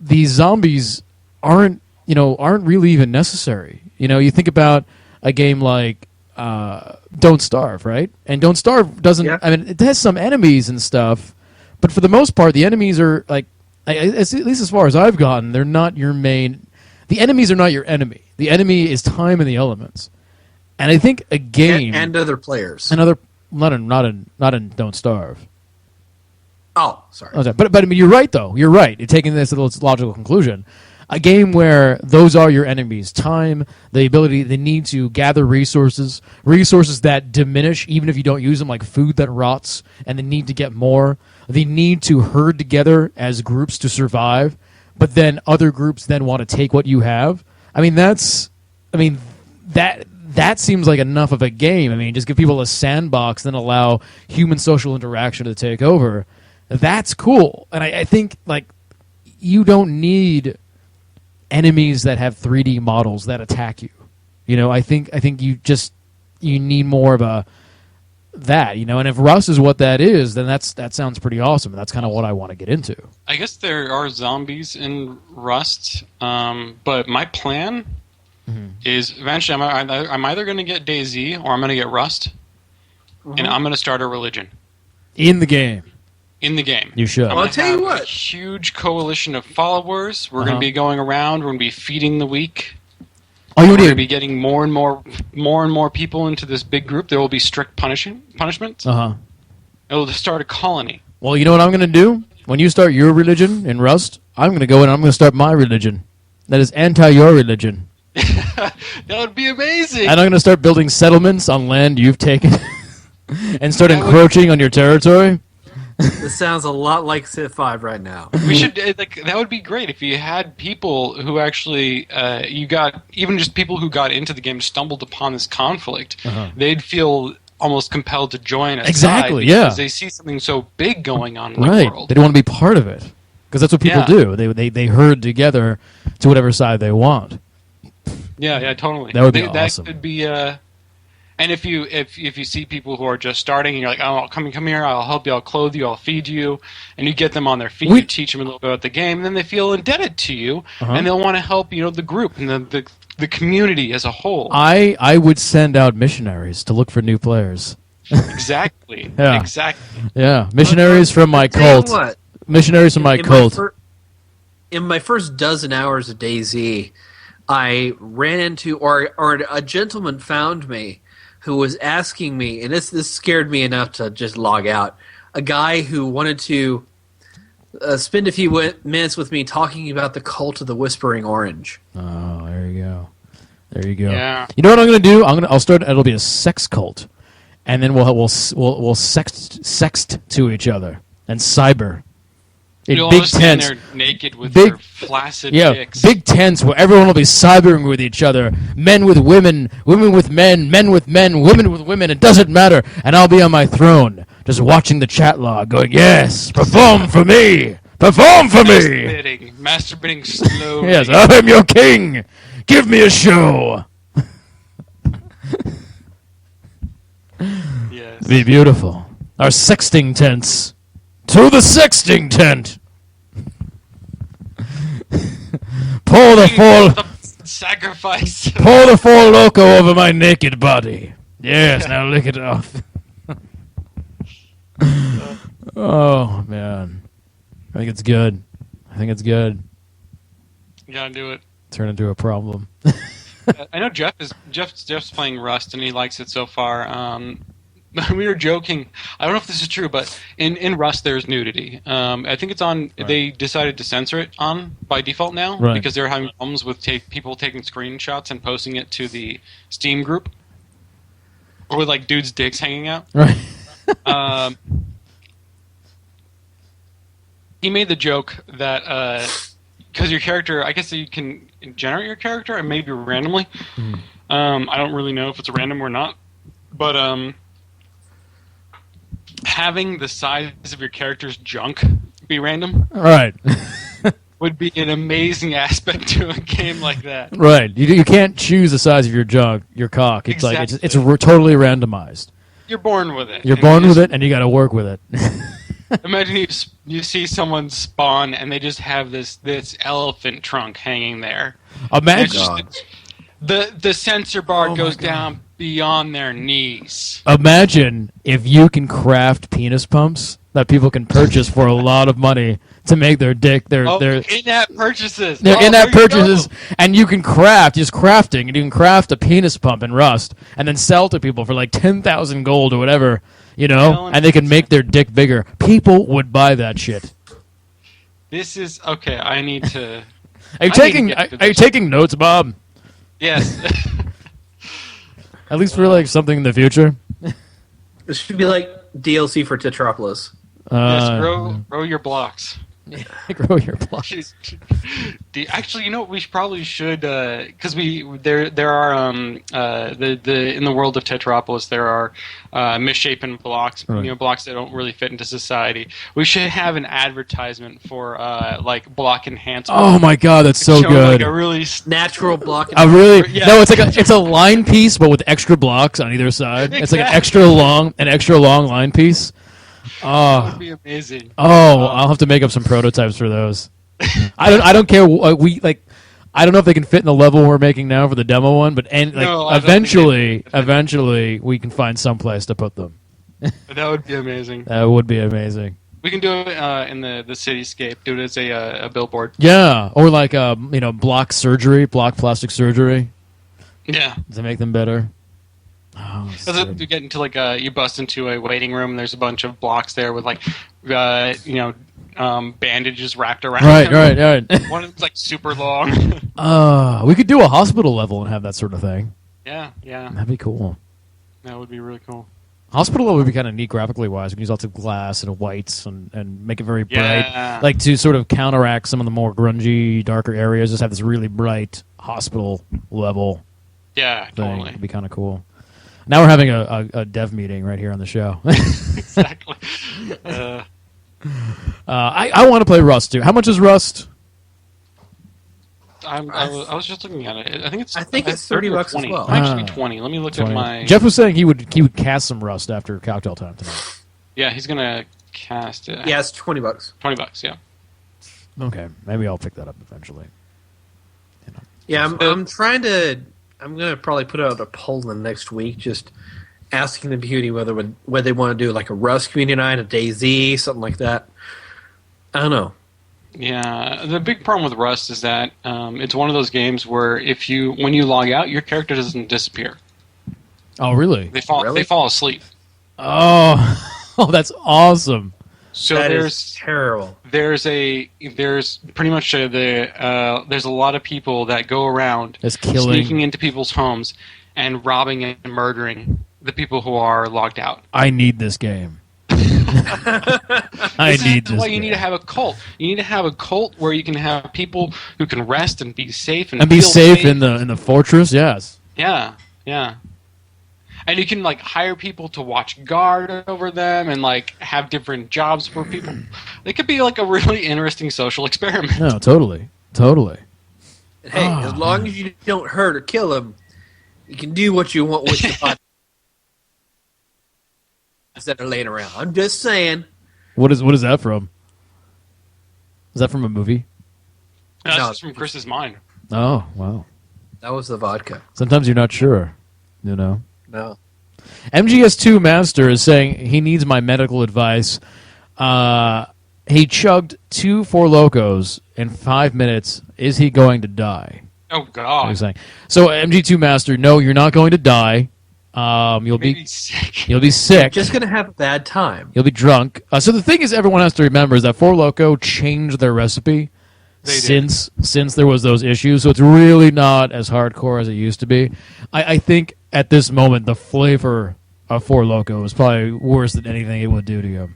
these zombies aren't really even necessary. You think about a game like Don't Starve, right? And Don't Starve doesn't. Yeah. I mean, it has some enemies and stuff, but for the most part, the enemies are like, at least as far as I've gotten, they're not your main. The enemies are not your enemy. The enemy is time and the elements. And I think a game and other players. Not in Don't Starve. Oh, sorry. But I mean, you're right though. You're right. You're taking this to its logical conclusion. A game where those are your enemies: time, the need to gather resources that diminish even if you don't use them, like food that rots, and the need to get more. The need to herd together as groups to survive, but then other groups then want to take what you have. That seems like enough of a game. I mean, just give people a sandbox, then allow human social interaction to take over. That's cool. And I think, like, you don't need enemies that have 3D models that attack you. I think you need more of that. And if Rust is what that is, then that sounds pretty awesome. And that's kind of what I want to get into. I guess there are zombies in Rust, but my plan is eventually I'm either going to get DayZ or I'm going to get Rust, and I'm going to start a religion. In the game. You should. I'll tell you what. A huge coalition of followers. We're going to be going around. We're going to be feeding the weak. We're going to be getting more and more people into this big group. There will be strict punishments. It will start a colony. Well, you know what I'm going to do? When you start your religion in Rust, I'm going to go in and I'm going to start my religion. That is anti-your religion. That would be amazing. And I'm going to start building settlements on land you've taken and start encroaching on your territory. This sounds a lot like Civ 5 right now. We should that would be great if you had people who actually even just people who got into the game stumbled upon this conflict. They'd feel almost compelled to join us. Exactly, because they see something so big going on in the world. They don't want to be part of it because that's what people do. They herd together to whatever side they want. Yeah, totally. That would be awesome. That could be. And if you see people who are just starting and you're like, oh, come here, I'll help you, I'll clothe you, I'll feed you, and you get them on their feet, you teach them a little bit about the game, and then they feel indebted to you, and they'll want to help the group and the community as a whole. I would send out missionaries to look for new players. Exactly. Yeah. Exactly. Yeah, missionaries from my cult. What? Missionaries from my cult. In my first dozen hours of DayZ, I ran into, or a gentleman found me who was asking me, and this scared me enough to just log out, a guy who wanted to spend a few minutes with me talking about the cult of the Whispering Orange. Oh, there you go. There you go. Yeah. You know what I'm going to do? I'll start. It'll be a sex cult, and then we'll sext to each other and cyber. You'll big all stand tents. there naked with your flaccid dicks. Big tents where everyone will be cybering with each other. Men with women, women with men, men with men, women with women. It doesn't matter. And I'll be on my throne, just watching the chat log, going, "Yes, perform for me, perform for me." Masturbating slowly. Yes, I am your king. Give me a show. Yes. Be beautiful. Our sexting tents. To the sexting tent. Pour the sacrifice. Pour the Four Loco over my naked body. Yes, now lick it off. Oh man, I think it's good. You gotta do it. Turn into a problem. I know Jeff's playing Rust and he likes it so far. We were joking. I don't know if this is true, but in Rust there's nudity. I think it's on. Right. They decided to censor it on by default now because they're having problems with people taking screenshots and posting it to the Steam group, or with like dudes' dicks hanging out. Right. He made the joke that because your character, I guess you can generate your character and maybe randomly. I don't really know if it's random or not, but having the size of your character's junk be random, right, would be an amazing aspect to a game like that. Right, you can't choose the size of your junk, your cock. It's exactly. Like it's totally randomized. You're born with it. You're born with it, and you got to work with it. Imagine you see someone spawn and they just have this elephant trunk hanging there. Imagine, the sensor bar Oh goes my God. down beyond their knees. imagine if you can craft penis pumps that people can purchase for a lot of money to make their dick their In-app purchases. They're Oh, in-app there you purchases, go. and you can craft, just crafting, and you can craft a penis pump in Rust, and then sell to people for like 10,000 gold or whatever, and they can make their dick bigger. People would buy that shit. This is okay. I need to. Are you I taking? need to get to Are you this. taking notes, Bob? Yes. At least for like something in the future. This should be like DLC for Tetropolis. Yes. Grow your blocks. grow your blocks. Actually, we probably should because there are the in the world of Tetropolis there are misshapen blocks, Right. blocks that don't really fit into society. We should have an advertisement for like block enhancement. Oh my god, that's so Show, good. Like a really Natural block. I really Yeah. no. It's a line piece, but with extra blocks on either side. It's like an extra long line piece. that would be amazing. Oh, I'll have to make up some prototypes for those. I don't care. I don't know if they can fit in the level we're making now for the demo one, but No, I don't think eventually we can find some place to put them. That would be amazing. That would be amazing. We can do it in the cityscape. Do it as a billboard. Yeah, or like block plastic surgery Yeah. to make them better. Oh, Because sick. you get into you bust into a waiting room and there's a bunch of blocks there with bandages wrapped around them. Right. One of them's like super long. We could do a hospital level and have that sort of thing. yeah, That'd be cool. that would be really cool. Hospital level would be kind of neat graphically wise. We can use lots of glass and whites and make it very bright. Yeah. Like to sort of counteract some of the more grungy, darker areas, just have this really bright hospital level Yeah, thing. totally. It'd be kind of cool. Now we're having a dev meeting right here on the show. Exactly. I want to play Rust too. How much is Rust? I was just looking at it. I think it's $30 or as 20. well. It might actually be 20. Let me look at my. Jeff was saying he would cast some Rust after cocktail time tonight. Yeah, he's gonna cast it. Yeah, it's $20. $20. Yeah. Okay, maybe I'll pick that up eventually. Yeah, I'm trying to. I'm gonna probably put out a poll in the next week, just asking the community whether they want to do like a Rust community night, a DayZ, something like that. I don't know. Yeah, the big problem with Rust is that it's one of those games where when you log out, your character doesn't disappear. Oh, really? They fall Really? they fall asleep. Oh, that's awesome. So That there's is terrible. there's pretty much there's a lot of people that go around That's killing. sneaking into people's homes and robbing and murdering the people who are logged out. I need this game. I need this. That's why you game. need to have a cult. You need to have a cult where you can have people who can rest and be safe and be feel safe in the fortress. Yes. Yeah. And you can hire people to watch guard over them and have different jobs for people. It could be a really interesting social experiment. No, totally. And hey, Oh, as long as you don't hurt or kill them, you can do what you want with your body that are laying around. I'm just saying. What is that from? Is that from a movie? That's No. just from Chris's mind. Oh, wow. That was the vodka. Sometimes you're not sure. No. MGS2 Master is saying he needs my medical advice. He chugged 2 Four Locos in 5 minutes. Is he going to die? Oh What God! he's saying. So MG2 Master, no, you're not going to die. You'll Maybe be sick. you'll be sick. Just gonna have a bad time. You'll be drunk. So the thing is, everyone has to remember is that Four Loko changed their recipe They did. since there was those issues. So it's really not as hardcore as it used to be. I think at this moment the flavor of Four Loko is probably worse than anything it would do to you.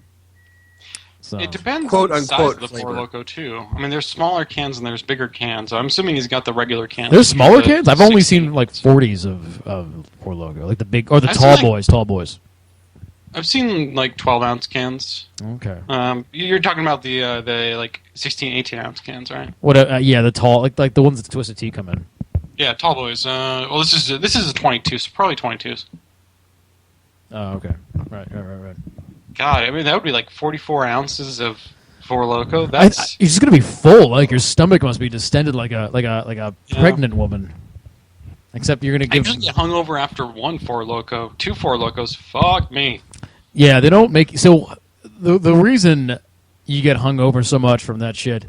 So It depends Quote, on the size unquote, of the flavor. Four Loko too. I mean, there's smaller cans and there's bigger cans. I'm assuming he's got the regular cans. there's smaller The cans. I've only 16. seen 40s of Four Loko, like the big or the I've tall seen, boys. Tall boys. I've seen 12-ounce cans. Okay. You're talking about the 16, 18-ounce cans, right? What? Yeah, the tall like the ones that Twisted Tea come in. Yeah, tall boys. Well, this is a 22, so probably 22s. Oh, okay. Right. God, I mean, that would be like 44 ounces of Four Loko. You're just gonna be full. Like your stomach must be distended like a pregnant woman. Except you're gonna I give. usually get hungover after one Four Loko. 2 Four Lokos. Fuck me. Yeah, they don't make so. The reason you get hungover so much from that shit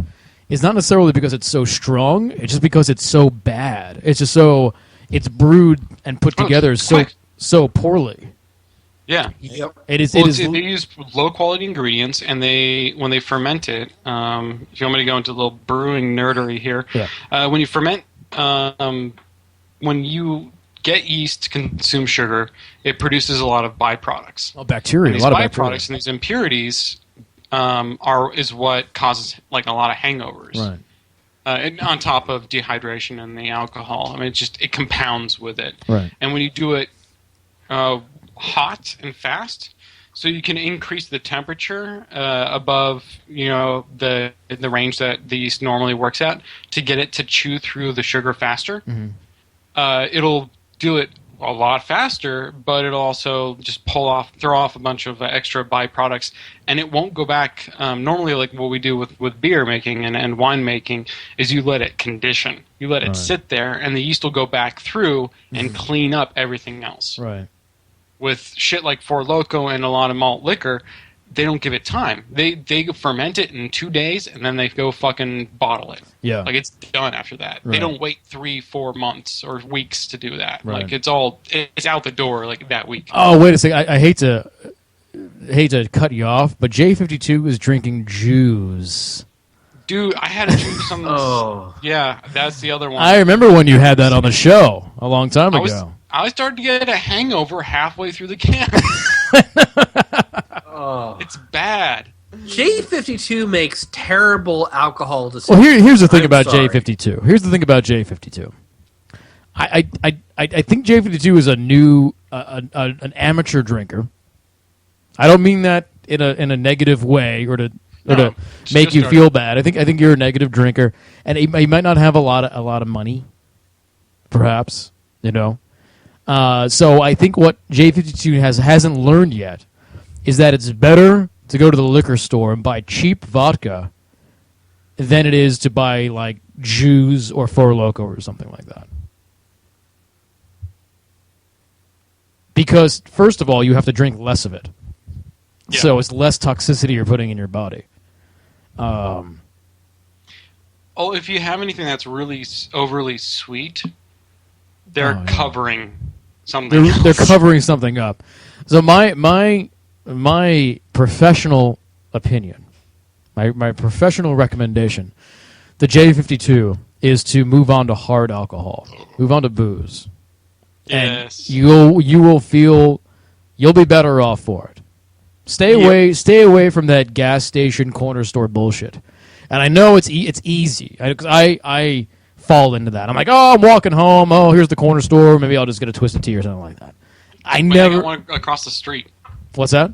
is not necessarily because it's so strong. It's just because it's so bad. It's just so it's brewed and put together so poorly. Yeah. Yep. It is. Well, It is. they use low quality ingredients, and when they ferment it, if you want me to go into a little brewing nerdery here, when you ferment, when you get yeast to consume sugar, it produces a lot of byproducts. Oh, bacteria. And these a lot of byproducts bacteria. and these impurities is what causes like a lot of hangovers. Right. And on top of dehydration and the alcohol, I mean, it compounds with it. Right. And when you do it hot and fast, so you can increase the temperature above the range that the yeast normally works at to get it to chew through the sugar faster. Mm-hmm. It'll do it a lot faster, but it'll also just throw off a bunch of extra byproducts, and it won't go back. Normally, like what we do with beer making and wine making, is you let it condition. You let it sit there, and the yeast will go back through and clean up everything else. Right. With shit like Four Loko and a lot of malt liquor, they don't give it time. They ferment it in 2 days, and then they go fucking bottle it. Yeah. Like, it's done after that. Right. They don't wait 3-4 months or weeks to do that. Right. Like, it's out the door like that week. Oh, wait a second. I hate to cut you off, but J52 is drinking Jews. Dude, I had a juice on this. Oh. Yeah, that's the other one. I remember when you had that on the show a long time ago. I started to get a hangover halfway through the can. Oh. It's bad. J52 makes terrible alcohol decisions. Well, here's the thing I'm about sorry. J52. Here's the thing about J52. I think J52 is an amateur drinker. I don't mean that in a negative way or to make you feel bad. I think you're a negative drinker, and he might not have a lot of money, perhaps, So I think what J52 hasn't learned yet is that it's better to go to the liquor store and buy cheap vodka than it is to buy like Jews or Four Loko or something like that. Because first of all, you have to drink less of it, so it's less toxicity you're putting in your body. If you have anything that's really overly sweet, they're covering something. They're covering something up. So my professional opinion, my professional recommendation, the J52 is to move on to hard alcohol, move on to booze, Yes. and you'll be better off for it. Stay away from that gas station corner store bullshit. And I know it's easy because I fall into that. I'm like, I'm walking home. Oh, here's the corner store. Maybe I'll just get a twisted tea or something like that. I can walk across the street. What's that?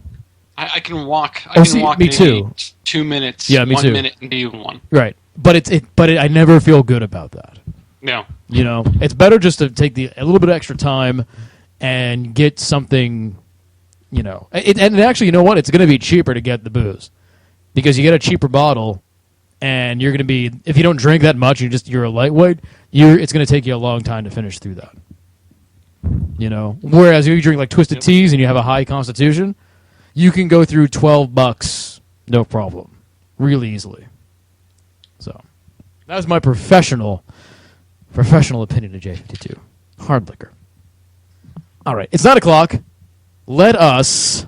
I can walk. I can walk me maybe too. 2 minutes. Yeah, me 1 too. minute and be one. Right, but I never feel good about that. No. It's better just to take a little bit of extra time and get something. And actually, you know what? It's going to be cheaper to get the booze because you get a cheaper bottle, and you're going to be, if you don't drink that much, you're a lightweight. It's going to take you a long time to finish through that. Whereas if you drink like twisted teas and you have a high constitution, you can go through $12 no problem, really easily. So that was my professional opinion of J52 hard liquor. All right, it's 9 o'clock. Let us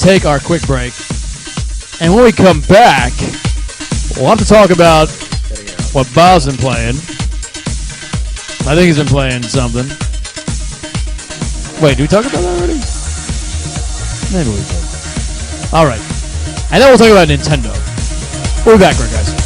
take our quick break, and when we come back, we'll have to talk about what Bob's been playing. I think he's been playing something. Wait, did we talk about that already? Maybe we did. All right, and then we'll talk about Nintendo. We'll be back, right, guys.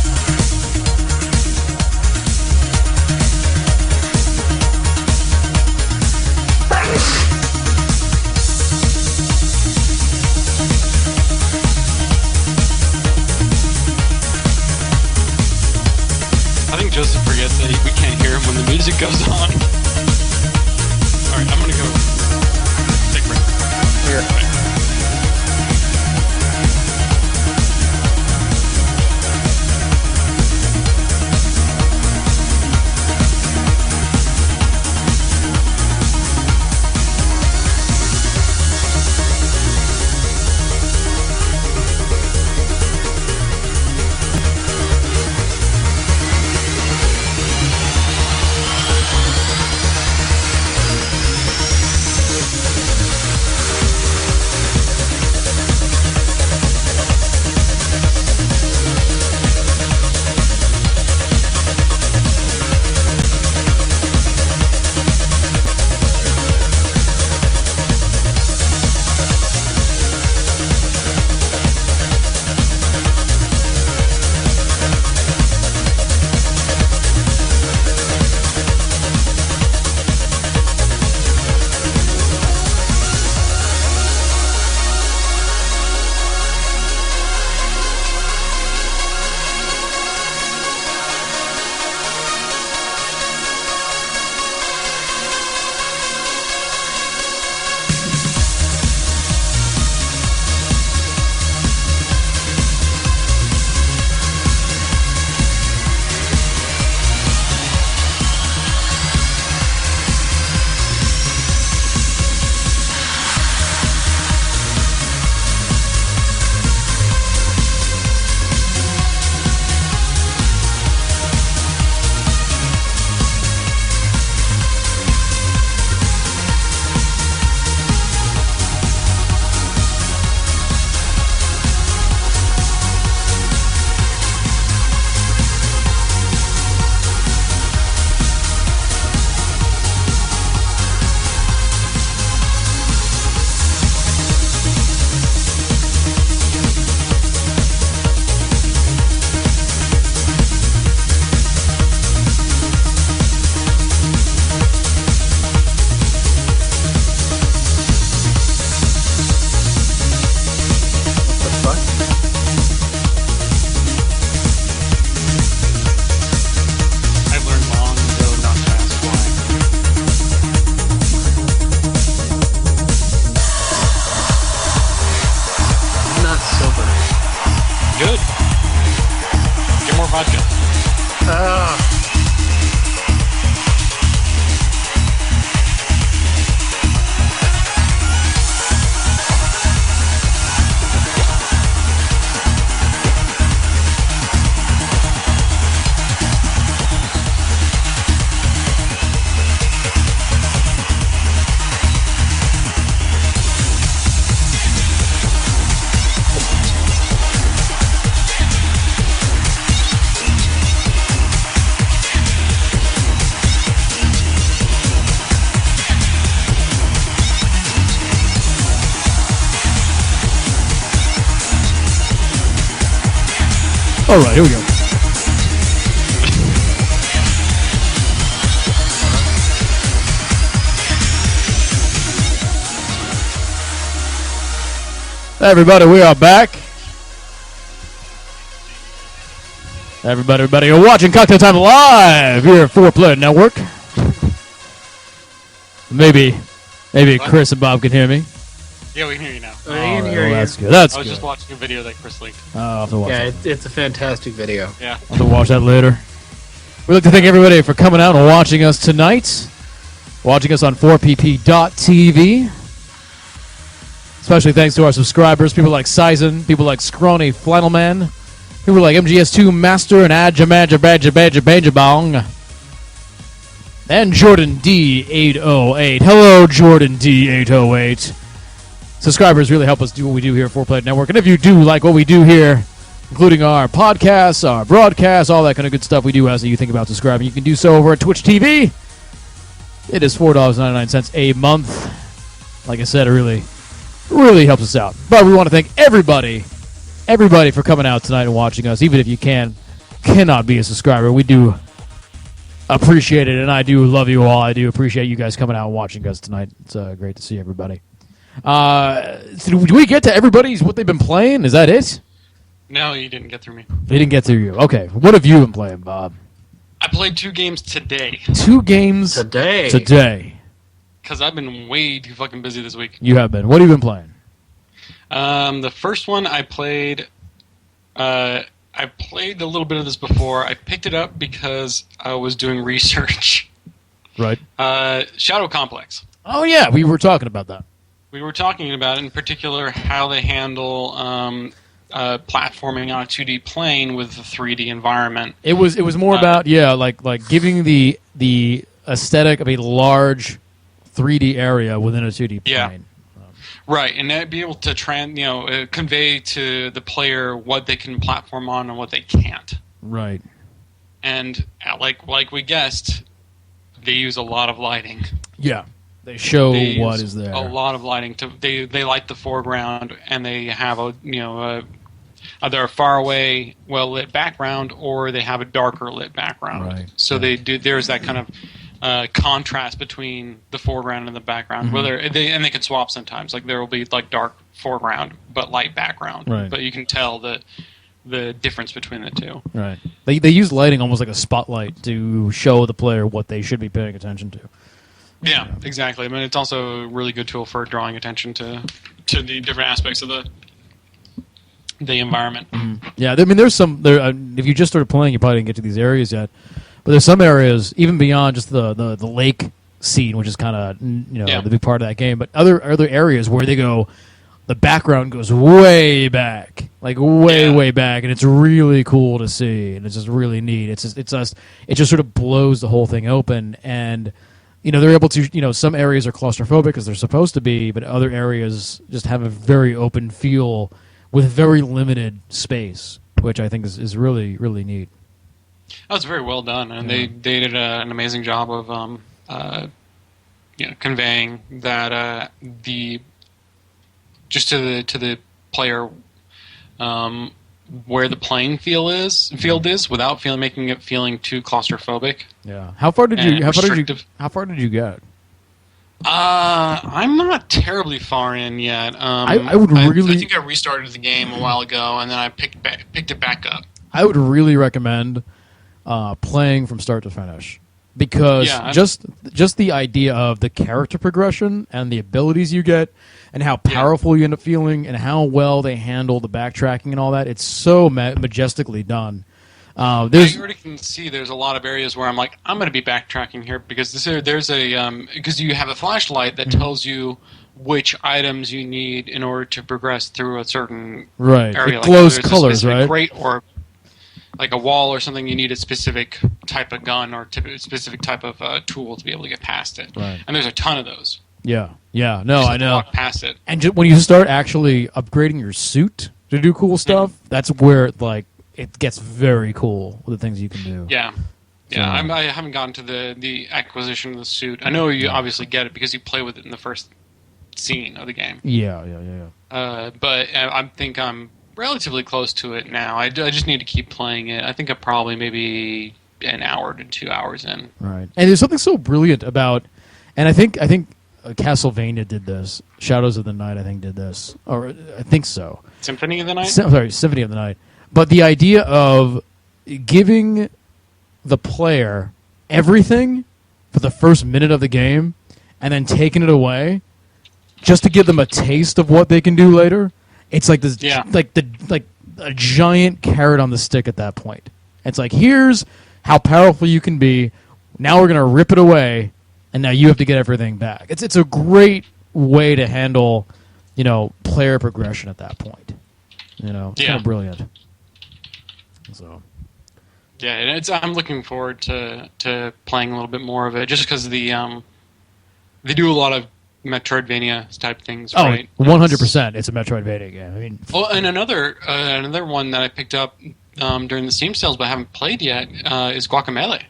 I think Joseph forgets that we can't hear him when the music goes on. Alright, I'm gonna go take a break. Here. vodka. All right, here we go. Hey, everybody, we are back. Everybody, you're watching Cocktail Time Live here at 4Player Network. Maybe Chris and Bob can hear me. Yeah, we can hear you now. I can hear you. That's good. That's I was good. just watching a video that Chris linked. I'll have to watch Yeah, that. it's a fantastic video. Yeah. I'll have to watch that later. We'd like to thank everybody for coming out and watching us tonight. Watching us on 4pp.tv. Especially thanks to our subscribers, people like Sizen, people like Scrawny Flannelman, people like MGS2 Master and Adja and Jordan D808. Hello, Jordan D808. Subscribers really help us do what we do here at 4Player Network. And if you do like what we do here, including our podcasts, our broadcasts, all that kind of good stuff we do as you think about subscribing, you can do so over at Twitch TV. It is $4.99 a month. Like I said, it really helps us out. But we want to thank everybody for coming out tonight and watching us. Even if you cannot be a subscriber, we do appreciate it, and I do love you all. I do appreciate you guys coming out and watching us tonight. It's great to see everybody. So do we get to everybody's what they've been playing? Is that it? No, you didn't get through me. They didn't get through you. Okay. What have you been playing, Bob? I played 2 games today. 2 games today. Because I've been way too fucking busy this week. You have been. What have you been playing? The first one I played... I played a little bit of this before. I picked it up because I was doing research. Right. Shadow Complex. Oh, yeah. We were talking about that. We were talking about, in particular, how they handle platforming on a 2D plane with a 3D environment. It was more about like giving the aesthetic of a large 3D area within a 2D plane. Yeah. Right, and that'd be able to convey to the player what they can platform on and what they can't. Right. And like we guessed, they use a lot of lighting. Yeah. They show what is there. A lot of lighting. They light the foreground, and they have either a far away, well lit background, or they have a darker lit background. Right. So they do. There's that kind of contrast between the foreground and the background. Mm-hmm. They can swap sometimes. Like there will be like dark foreground but light background. Right. But you can tell the difference between the two. Right. They use lighting almost like a spotlight to show the player what they should be paying attention to. Yeah, exactly. I mean, it's also a really good tool for drawing attention to the different aspects of the environment. Mm-hmm. Yeah, I mean, there's some there. If you just started playing, you probably didn't get to these areas yet. But there's some areas, even beyond just the lake scene, which is kind of the big part of that game. But other areas where they go, the background goes way back, like way back, and it's really cool to see, and it's just really neat. It just sort of blows the whole thing open, and they're able to, some areas are claustrophobic because they're supposed to be, but other areas just have a very open feel with very limited space, which I think is really, really neat. Oh, it's very well done, and they did an amazing job of conveying that just to the player where the playing field is without making it feeling too claustrophobic. Yeah. How far did you get? I'm not terribly far in yet. I would really. I think I restarted the game a while ago, and then I picked it back up. I would really recommend playing from start to finish because just the idea of the character progression and the abilities you get and how powerful you end up feeling and how well they handle the backtracking and all that. It's so majestically done. I There's already can see there's a lot of areas where I'm like, I'm going to be backtracking here because there's a because you have a flashlight that tells you which items you need in order to progress through a certain right. area. It glows there's a colors, specific right? Grate or like a wall or something, you need a specific type of gun or specific type of tool to be able to get past it. Right. And there's a ton of those. Yeah. Yeah. No, Just I have to know. walk past it. And when you start actually upgrading your suit to do cool stuff, that's where like it gets very cool with the things you can do. Yeah. Yeah, I haven't gotten to the acquisition of the suit. I know you obviously get it because you play with it in the first scene of the game. Yeah. But I think I'm relatively close to it now. I just need to keep playing it. I think I'm probably maybe an hour to 2 hours in. Right. And there's something so brilliant about, and I think Castlevania did this. Shadows of the Night, I think, did this, or I think so. Symphony of the Night. Symphony of the Night. But the idea of giving the player everything for the first minute of the game, and then taking it away, just to give them a taste of what they can do later. It's like this, like a giant carrot on the stick at that point. It's like, here's how powerful you can be. Now we're gonna rip it away, and now you have to get everything back. It's a great way to handle, player progression at that point. It's kind of brilliant. So. Yeah, and I'm looking forward to playing a little bit more of it, just because they do a lot of Metroidvania type things, right? 100%. It's a Metroidvania game. I mean, and another one that I picked up during the Steam sales, but I haven't played yet, is Guacamelee.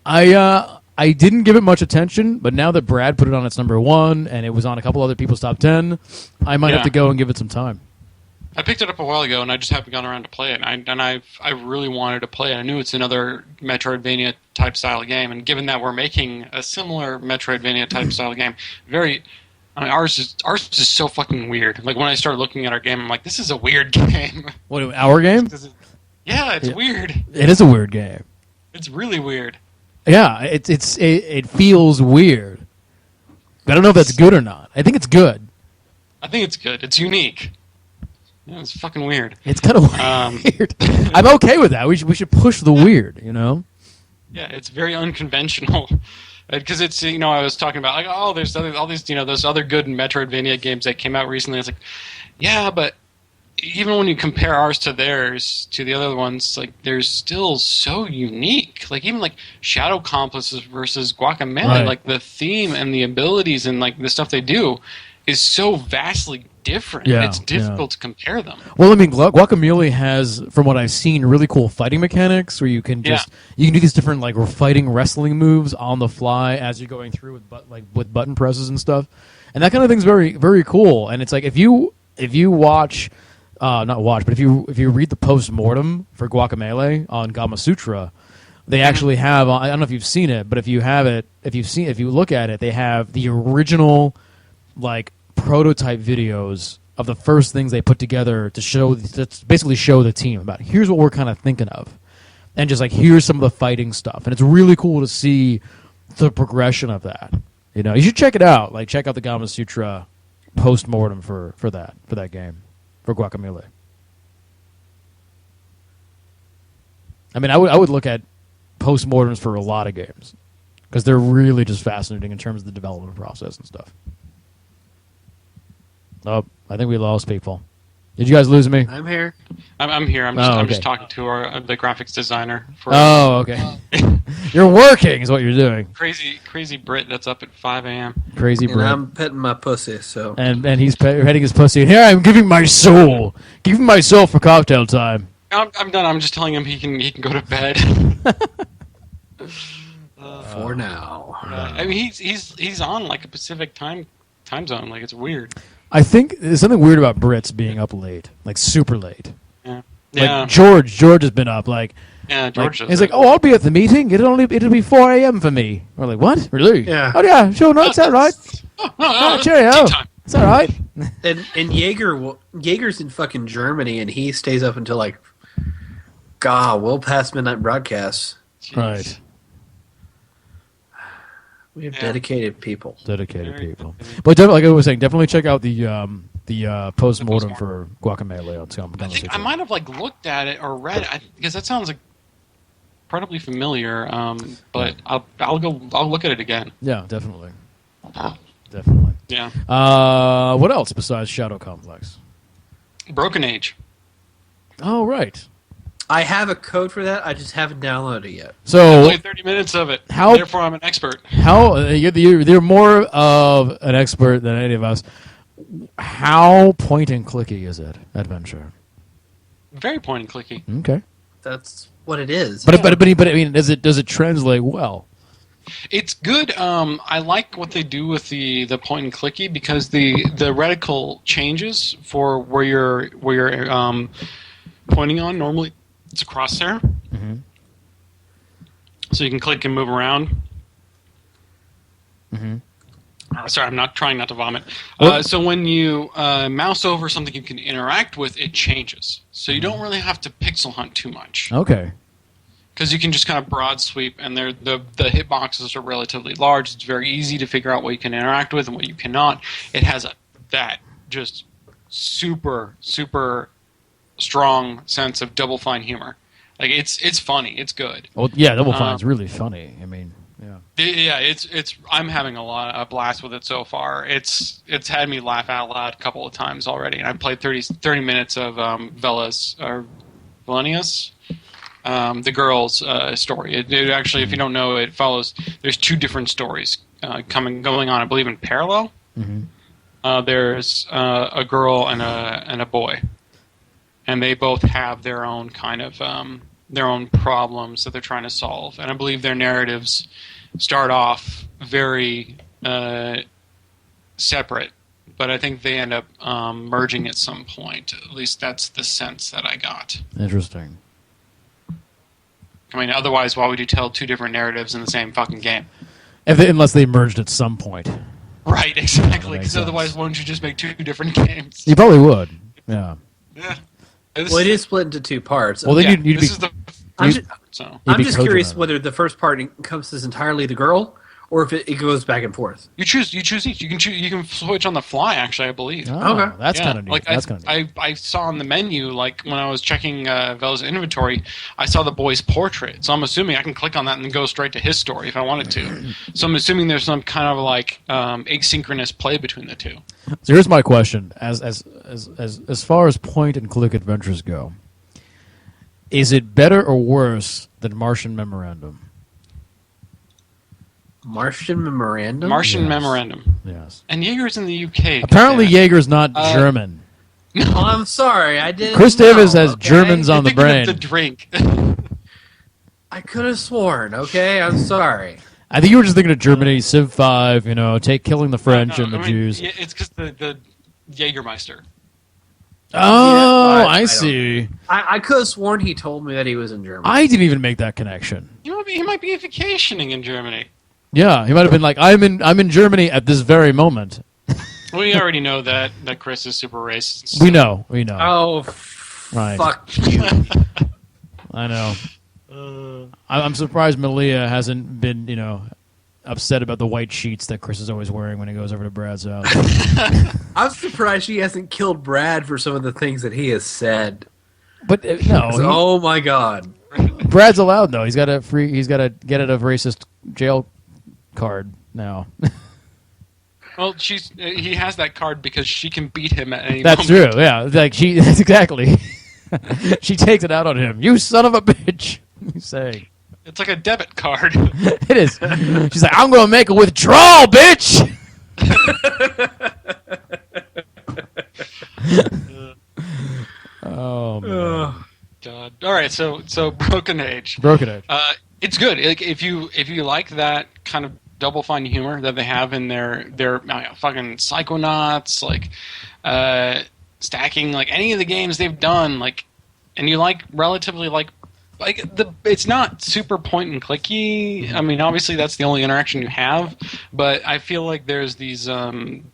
I didn't give it much attention, but now that Brad put it on its number 1 and it was on a couple other people's top 10, I might have to go and give it some time. I picked it up a while ago, and I just haven't gotten around to play it. I really wanted to play it. I knew it's another Metroidvania type style game, and given that we're making a similar Metroidvania type style game, ours is so fucking weird. Like when I started looking at our game, I'm like, this is a weird game. What, our game? Yeah, it's weird. It is a weird game. It's really weird. Yeah, it feels weird. I don't know if that's good or not. I think it's good. I think it's good. It's unique. Yeah, it's fucking weird. It's kind of weird. I'm okay with that. We should push the weird, Yeah, it's very unconventional. Because it's, I was talking about, like, there's all these, those other good Metroidvania games that came out recently. It's like, yeah, but even when you compare ours to theirs, to the other ones, like, they're still so unique. Like, even, like, Shadow Complexes versus Guacamelee, right. Like, the theme and the abilities and, like, the stuff they do is so vastly different. Yeah, it's difficult to compare them. Well, I mean, Guacamelee has, from what I've seen, really cool fighting mechanics where you can just you can do these different like fighting wrestling moves on the fly as you're going through with button presses and stuff, and that kind of thing's very very cool. And it's like if you watch, not watch, but if you read the post-mortem for Guacamelee on Gama Sutra, they actually have. I don't know if you've seen it, but if you look at it, they have the original like prototype videos of the first things they put together to basically show the team about here's what we're kind of thinking of, and just like here's some of the fighting stuff, and it's really cool to see the progression of that. You should check it out. Like check out the Gama Sutra post-mortem for that game for Guacamelee. I mean, I would look at post-mortems for a lot of games because they're really just fascinating in terms of the development process and stuff. Oh, I think we lost people. Did you guys lose me? I'm here. I'm here. I'm just talking to the graphics designer. Okay. You're working, is what you're doing. Crazy Brit that's up at 5 a.m. Crazy Brit. And I'm petting my pussy, so. And he's petting his pussy. And here I'm giving my soul for cocktail time. I'm done. I'm just telling him he can go to bed. For now. I mean, he's on like a Pacific time zone. Like it's weird. I think there's something weird about Brits being up late, like super late. Yeah. Like George has been up like. Yeah, George. He's like, I'll be at the meeting. It'll be 4 a.m. for me. We're like, what? Really? Yeah. Oh yeah, sure. No, it's all right. Cheerio. It's all right. And Jaeger's in fucking Germany, and he stays up until like, well past midnight broadcasts. Jeez. Right. We have dedicated people. Dedicated people. But like I was saying, definitely check out the the post-mortem for Guacamelee. I think I might have looked at it or read it because that sounds incredibly familiar. But I'll look at it again. Yeah, definitely. Definitely. Yeah. What else besides Shadow Complex? Broken Age. Oh, right. I have a code for that. I just haven't downloaded it yet. So I played 30 minutes of it. Therefore, I'm an expert. You're more of an expert than any of us. How point and clicky is it? Adventure. Very point and clicky. Okay. That's what it is. But I mean, does it translate well? It's good. I like what they do with the point and clicky because the reticle changes for where you're pointing on. Normally, it's a crosshair, so you can click and move around. Sorry, I'm not trying not to vomit. So when you mouse over something you can interact with, it changes. So you don't really have to pixel hunt too much. Okay. Because you can just kind of broad sweep, and the hitboxes are relatively large. It's very easy to figure out what you can interact with and what you cannot. It has that just super, super strong sense of Double Fine humor. Like it's funny. It's good. Well, yeah, Double Fine's really funny. I mean, yeah. Yeah, it's. I'm having a blast with it so far. It's had me laugh out loud a couple of times already, and I played 30 minutes of Velenius. The girl's story. It actually, if you don't know, it follows. There's two different stories going on. I believe in parallel. There's a girl and a boy, and they both have their own kind of their own problems that they're trying to solve. And I believe their narratives start off very separate, but I think they end up merging at some point. At least that's the sense that I got. Interesting. I mean, otherwise, why would you tell two different narratives in the same fucking game? Unless they merged at some point. Right, exactly. Because otherwise, why wouldn't you just make two different games? You probably would. Yeah. Yeah. Well, it is split into two parts. Well, then you'd this be. is the I'm just curious Kojima. whether the first part encompasses entirely the girl, or if it goes back and forth. You choose each. You can switch on the fly. Actually, I believe. Oh, Okay. That's Yeah, kind of neat. like That's kind of neat. I saw on the menu, like when I was checking Vel's inventory, I saw the boy's portrait. So I'm assuming I can click on that and go straight to his story if I wanted to. So I'm assuming there's some kind of asynchronous play between the two. So here's my question: as far as point and click adventures go, is it better or worse than Martian Memorandum? Martian Memorandum? Martian Memorandum. Yes. And Jaeger's in the UK. Apparently, goddammit. Jaeger's not German. Oh, I'm sorry. I didn't Chris know, Davis has okay? Germans on the Thinking of brain. the drink. I could have sworn, okay? I'm sorry. I think you were just thinking of Germany, Civ 5, killing the French and the Jews. Yeah, it's because the Jägermeister. Oh, Yeah, I see. I could have sworn he told me that he was in Germany. I didn't even make that connection. He might be vacationing in Germany. Yeah, he might have been like, I'm in Germany at this very moment. We already know that Chris is super racist. We know. Oh, Right. fuck you. I know. I'm surprised Malia hasn't been, upset about the white sheets that Chris is always wearing when he goes over to Brad's house. I'm surprised she hasn't killed Brad for some of the things that he has said. But no, Oh my god. Brad's allowed though. He's got to get out of racist jail card now. Well, he has that card because she can beat him at any That's moment. true. Yeah, that's exactly. She takes it out on him. You son of a bitch. He's saying. It's like a debit card. It is. She's like, I'm going to make a withdrawal, bitch. Oh man. God. All right, so Broken Age. Broken Age. It's good. Like if you like that kind of Double Fine humor that they have in their fucking Psychonauts, stacking, like any of the games they've done, and you relatively it's not super point and clicky. I mean, obviously that's the only interaction you have, but I feel like there's these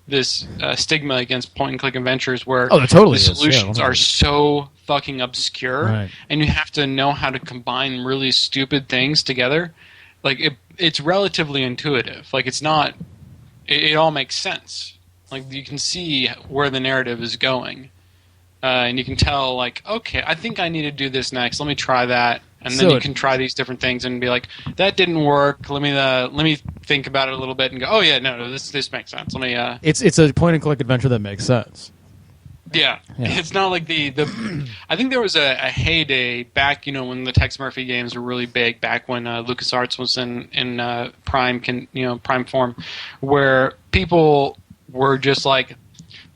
this stigma against point and click adventures where there totally the is. solutions Yeah, are so fucking obscure, right. and you have to know how to combine really stupid things together. It's relatively intuitive. It's not. It all makes sense. Like you can see where the narrative is going, and you can tell like, okay, I think I need to do this next. Let me try that, and then you can try these different things and be like, that didn't work. Let me think about it a little bit and go, oh yeah, no, this makes sense. Let me. It's a point and click adventure that makes sense. Yeah, it's not like the. I think there was a heyday back, when the Tex Murphy games were really big, back when LucasArts was in prime form, where people were just like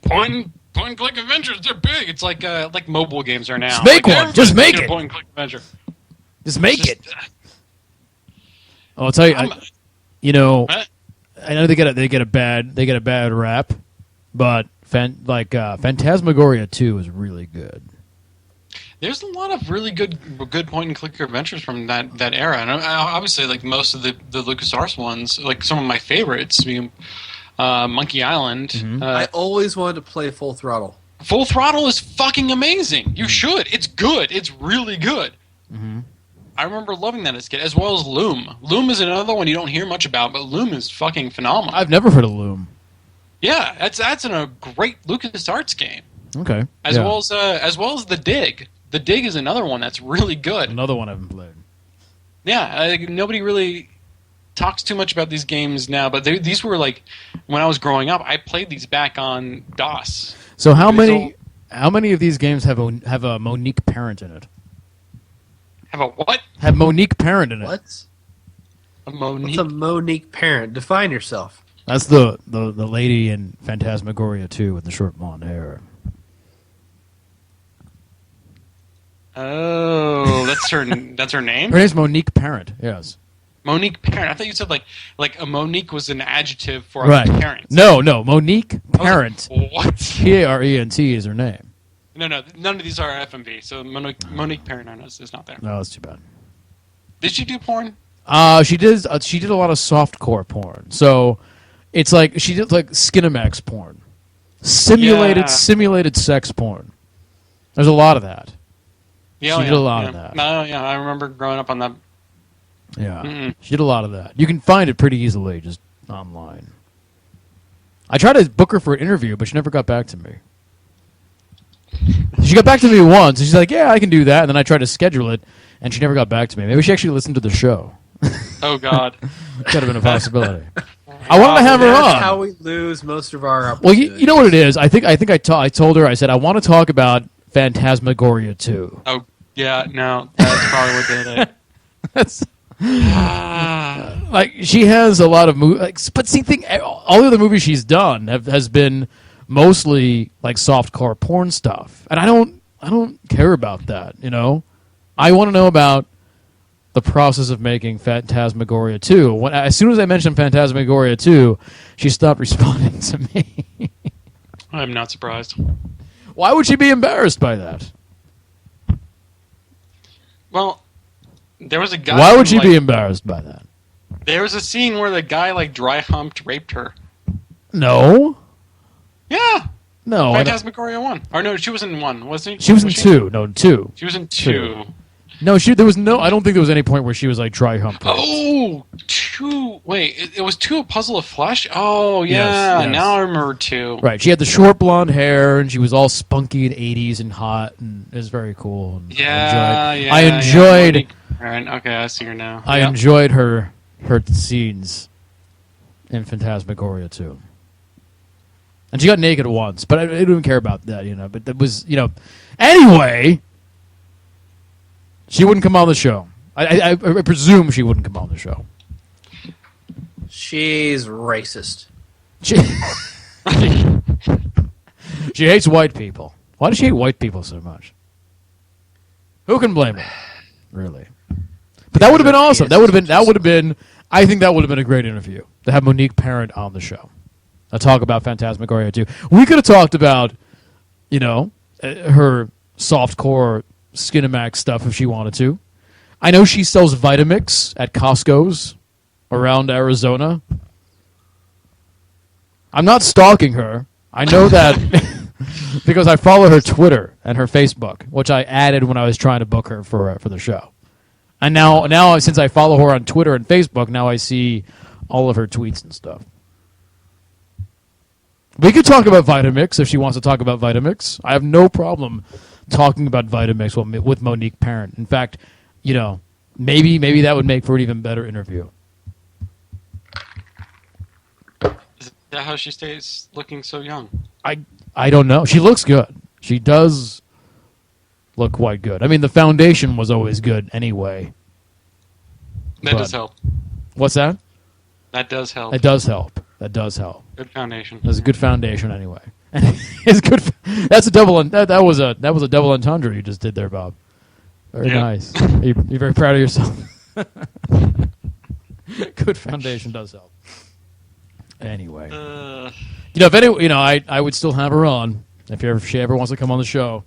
point and click adventures. They're big. It's like mobile games are now. Just make one. Just make it. Point and click adventure. Just make it. I'll tell you. I know they get a bad rap, but. Phantasmagoria 2 is really good. There's a lot of really good point and click adventures from that era, and obviously, like most of the LucasArts ones, like some of my favorites, Monkey Island. Mm-hmm. I always wanted to play Full Throttle. Full Throttle is fucking amazing. You should. It's good. It's really good. Mm-hmm. I remember loving that as a kid, as well as Loom. Loom is another one you don't hear much about, but Loom is fucking phenomenal. I've never heard of Loom. Yeah, that's a great LucasArts game. Okay. As well as The Dig. The Dig is another one that's really good. Another one I haven't played. Yeah, nobody really talks too much about these games now, but these were like when I was growing up. I played these back on DOS. So how many of these games have a Monique Parent in it? Have a what? Have Monique Parent in it? What? What's a Monique Parent? Define yourself. That's the lady in Phantasmagoria 2 with the short blonde hair. Oh, that's her name? Her name's Monique Parent, yes. Monique Parent. I thought you said like a Monique was an adjective for right. a parent. No, Monique Parent. Like, what? Parent is her name. No, none of these are FMV, so Monique Parent is not there. No, that's too bad. Did she do porn? She did a lot of softcore porn. So it's like she did like Skinamax porn. Simulated sex porn. There's a lot of that. Yeah, she did a lot of that. No, I remember growing up on that. Yeah. Mm-mm. She did a lot of that. You can find it pretty easily just online. I tried to book her for an interview, but she never got back to me. She got back to me once, and she's like, yeah, I can do that. And then I tried to schedule it, and she never got back to me. Maybe she actually listened to the show. Oh, God. Could have been a possibility. I wanted to have her on. That's how we lose most of our opportunities. Well, you know what it is? I told her, I said, I want to talk about Phantasmagoria 2. Oh, yeah, no. That's probably what did it. That's... like, she has a lot of movies. But see, all the other movies she's done has been mostly like softcore porn stuff. And I don't care about that, I want to know about the process of making Phantasmagoria 2. As soon as I mentioned Phantasmagoria 2, she stopped responding to me. I'm not surprised. Why would she be embarrassed by that? Well, there was a guy... Why would she be embarrassed by that? There was a scene where the guy, dry-humped, raped her. No. Yeah. No. Phantasmagoria 1. Or no, she was in 1, wasn't she? She was in 2. No, 2. She was in 2. No, there was no... I don't think there was any point where she was, dry-humped. Oh! 2... Wait, it was 2 A Puzzle of Flesh? Oh, yeah. Yes. Now I remember 2. Right. She had the short blonde hair, and she was all spunky and 80s and hot, and it was very cool. And I enjoyed... Yeah. Okay, I see her now. I enjoyed her scenes in Phantasmagoria 2. And she got naked once, but I didn't even care about that, But that was, Anyway, she wouldn't come on the show. I presume she wouldn't come on the show. She's racist. She hates white people. Why does she hate white people so much? Who can blame her? Really. But that would have been awesome. That would have been. I think that would have been a great interview to have Monique Parent on the show. A talk about Phantasmagoria 2. We could have talked about, her softcore Skinamax stuff if she wanted to. I know she sells Vitamix at Costco's around Arizona. I'm not stalking her. I know that because I follow her Twitter and her Facebook, which I added when I was trying to book her for the show. And now, since I follow her on Twitter and Facebook, now I see all of her tweets and stuff. We could talk about Vitamix if she wants to talk about Vitamix. I have no problem talking about Vitamix with Monique Parent. In fact, maybe that would make for an even better interview. Is that how she stays looking so young? I don't know. She looks good. She does look quite good. I mean, the foundation was always good anyway. That does help. What's that? That does help. It does help. That does help. Good foundation. That's a good foundation anyway. It's good. That's a double. That was a double entendre you just did there, Bob. Very nice. You're very proud of yourself. Good foundation does help. Anyway, if I would still have her on if she ever wants to come on the show.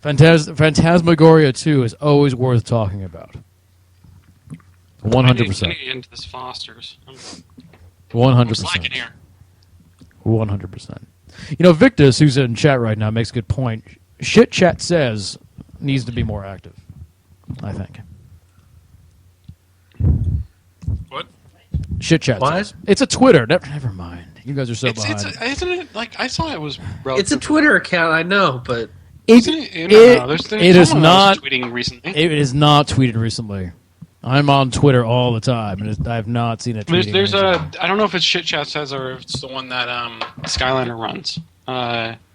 Phantasmagoria 2 is always worth talking about. 100%. Into this Foster's. 100%. Slacking here. 100%. Victus, who's in chat right now, makes a good point. Shit Chat Says needs to be more active, I think. What? Shit Chat What? Says. It's a Twitter. Never mind. You guys are so behind. Isn't it like I saw it was relative. It's a Twitter account, I know, but It is not tweeting recently. It is not tweeted recently. I'm on Twitter all the time, and I have not seen it. There's I don't know if it's Shit Chat Says or if it's the one that Skyliner runs.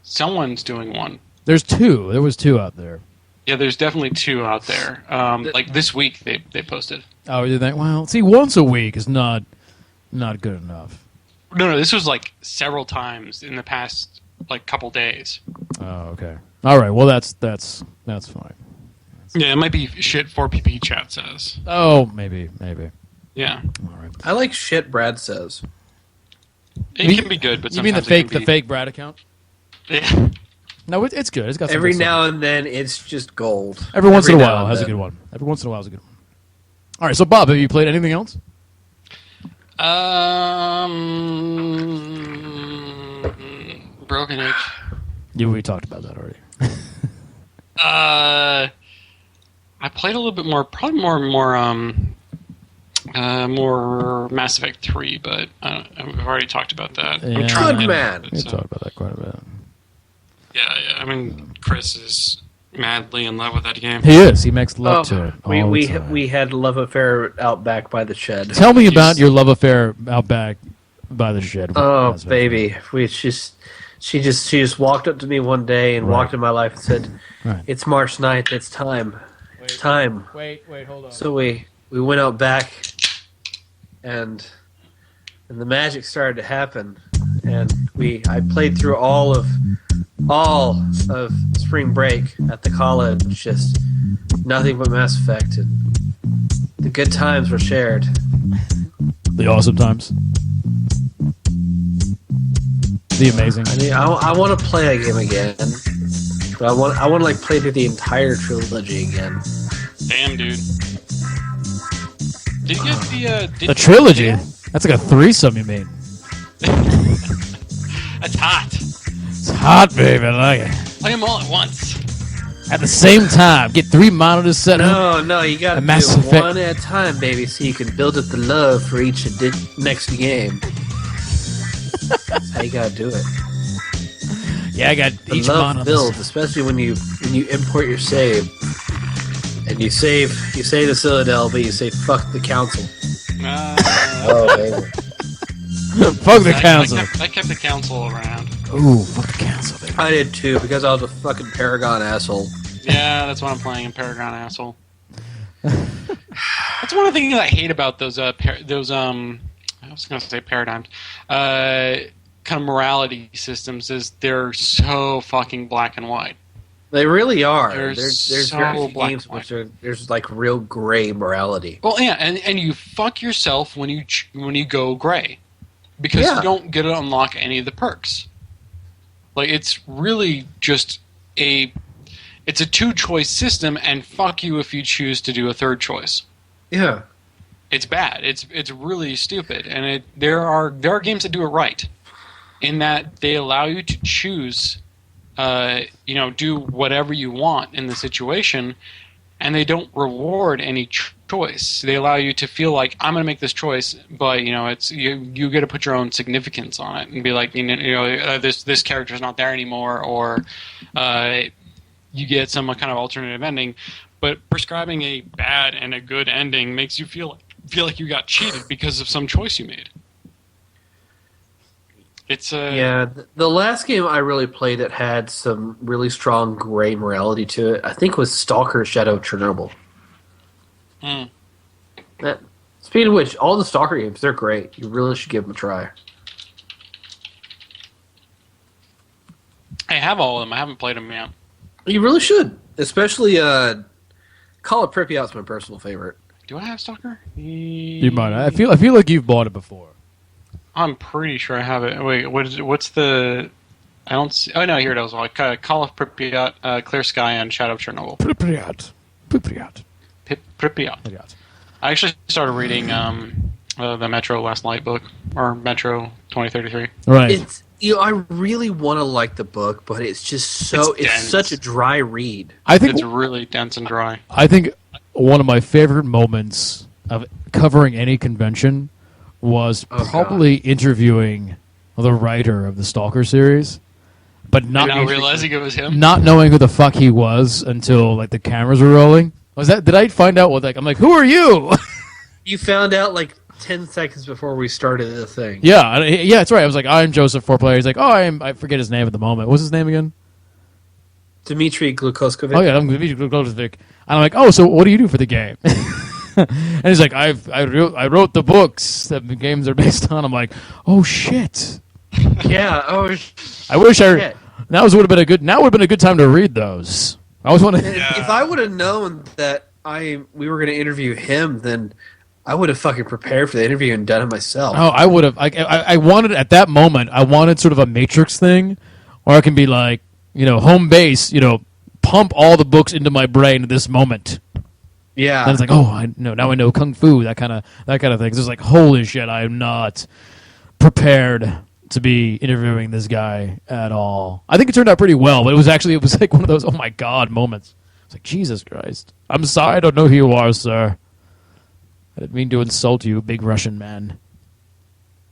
Someone's doing one. There's two. There was two out there. Yeah, there's definitely two out there. Like this week, they posted. Oh, did they? Well, see, once a week is not good enough. No, this was like several times in the past couple days. Oh, okay. All right. Well, that's fine. Yeah, it might be Shit 4PP Chat Says. Oh, maybe. Yeah. All right. I like shit Brad says. It can be good, but you mean the fake Brad account? Yeah. No, it's good. It's got some Every good stuff. now and then, it's just gold. Every once in a while has a good one. Every once in a while has a good one. All right. So, Bob, have you played anything else? Broken Age. Yeah, we talked about that already. I played a little bit more, probably more Mass Effect 3, but I've already talked about that. Yeah. I'm trying to Good get man. into it, We so. talked about that quite a bit. Yeah. I mean, Chris is madly in love with that game. He is. He makes love to it. all We the time. we had a love affair out back by the shed. Tell me about your love affair out back by the shed. Oh, That's baby, she just walked up to me one day and walked in my life and said, Right. "It's March 9th. It's time. Time." Wait, hold on. So we went out back, and the magic started to happen, and I played through all of spring break at the college, just nothing but Mass Effect, and the good times were shared. The awesome times. The amazing. I mean, I want to play that game again, but I want to play through the entire trilogy again. Damn, dude. Did you get The trilogy? That's like a threesome, you mean? That's hot. It's hot, baby. I like it. Play them all at once. At the same time, get 3 monitors set up. No, you gotta A do Mass it Effect. one at a time, baby, so you can build up the love for each next game. That's how you gotta do it. Yeah, I got The each love monitor. builds, especially when you import your save, and you save the Citadel, but you say fuck the council. Oh, baby. Fuck the council. I kept the council around. Ooh, fuck the council, baby. I did too, because I was a fucking Paragon asshole. Yeah, that's what I'm playing in Paragon Asshole. That's one of the things I hate about those I was gonna say paradigms, kind of morality systems is they're so fucking black and white. They really are. They're There's so very few black games and white. which there's like real gray morality. Well, yeah, and you fuck yourself when you go gray, because you don't get to unlock any of the perks. Like, it's really just it's a 2-choice system, and fuck you if you choose to do a third choice. Yeah. It's bad. It's really stupid, and there are games that do it right, in that they allow you to choose, do whatever you want in the situation, and they don't reward any choice. They allow you to feel like I'm going to make this choice, but it's you get to put your own significance on it and be like, this character's not there anymore, or you get some kind of alternative ending. But prescribing a bad and a good ending makes you feel like you got cheated because of some choice you made. It's the last game I really played that had some really strong gray morality to it, I think, was Stalker: Shadow of Chernobyl. Speaking of which, all the Stalker games, they're great. You really should give them a try. I have all of them. I haven't played them yet. You really should, especially Call of Pripyat's my personal favorite. Do I have Stalker? You might. I feel like you've bought it before. I'm pretty sure I have it. Wait, what's the... I don't see... Oh, no, here it is. Call of Pripyat, Clear Sky, and Shadow of Chernobyl. Pripyat. Pripyat. I actually started reading the Metro Last Light book, or Metro 2033. Right. I really want to like the book, but it's just it's such a dry read. I think it's really dense and dry. I think one of my favorite moments of covering any convention was probably interviewing the writer of the Stalker series, but not realizing it was him, not knowing who the fuck he was until like the cameras were rolling. Did I find out I'm like, who are you? You found out like 10 seconds before we started the thing. Yeah, that's right. I was like, I'm Joseph, 4-player. He's like, I forget his name at the moment. What's his name again? Dmitry Glukoskovic. Oh yeah, I'm Dmitry Glukoskovic. And I'm like, oh, so what do you do for the game? And he's like, I wrote the books that the games are based on. I'm like, oh shit. Yeah. I wish now would have been a good time to read those. I always want to. If I would have known that we were going to interview him, then I would have fucking prepared for the interview and done it myself. Oh, I would have. I wanted at that moment. I wanted sort of a Matrix thing, or I can be like, home base. Pump all the books into my brain at this moment. Yeah. And it's like, now I know kung fu, that kind of thing. So it's like, holy shit, I am not prepared to be interviewing this guy at all. I think it turned out pretty well, but it was like one of those oh my god moments. It's like, Jesus Christ. I'm sorry, I don't know who you are, sir. I didn't mean to insult you, big Russian man.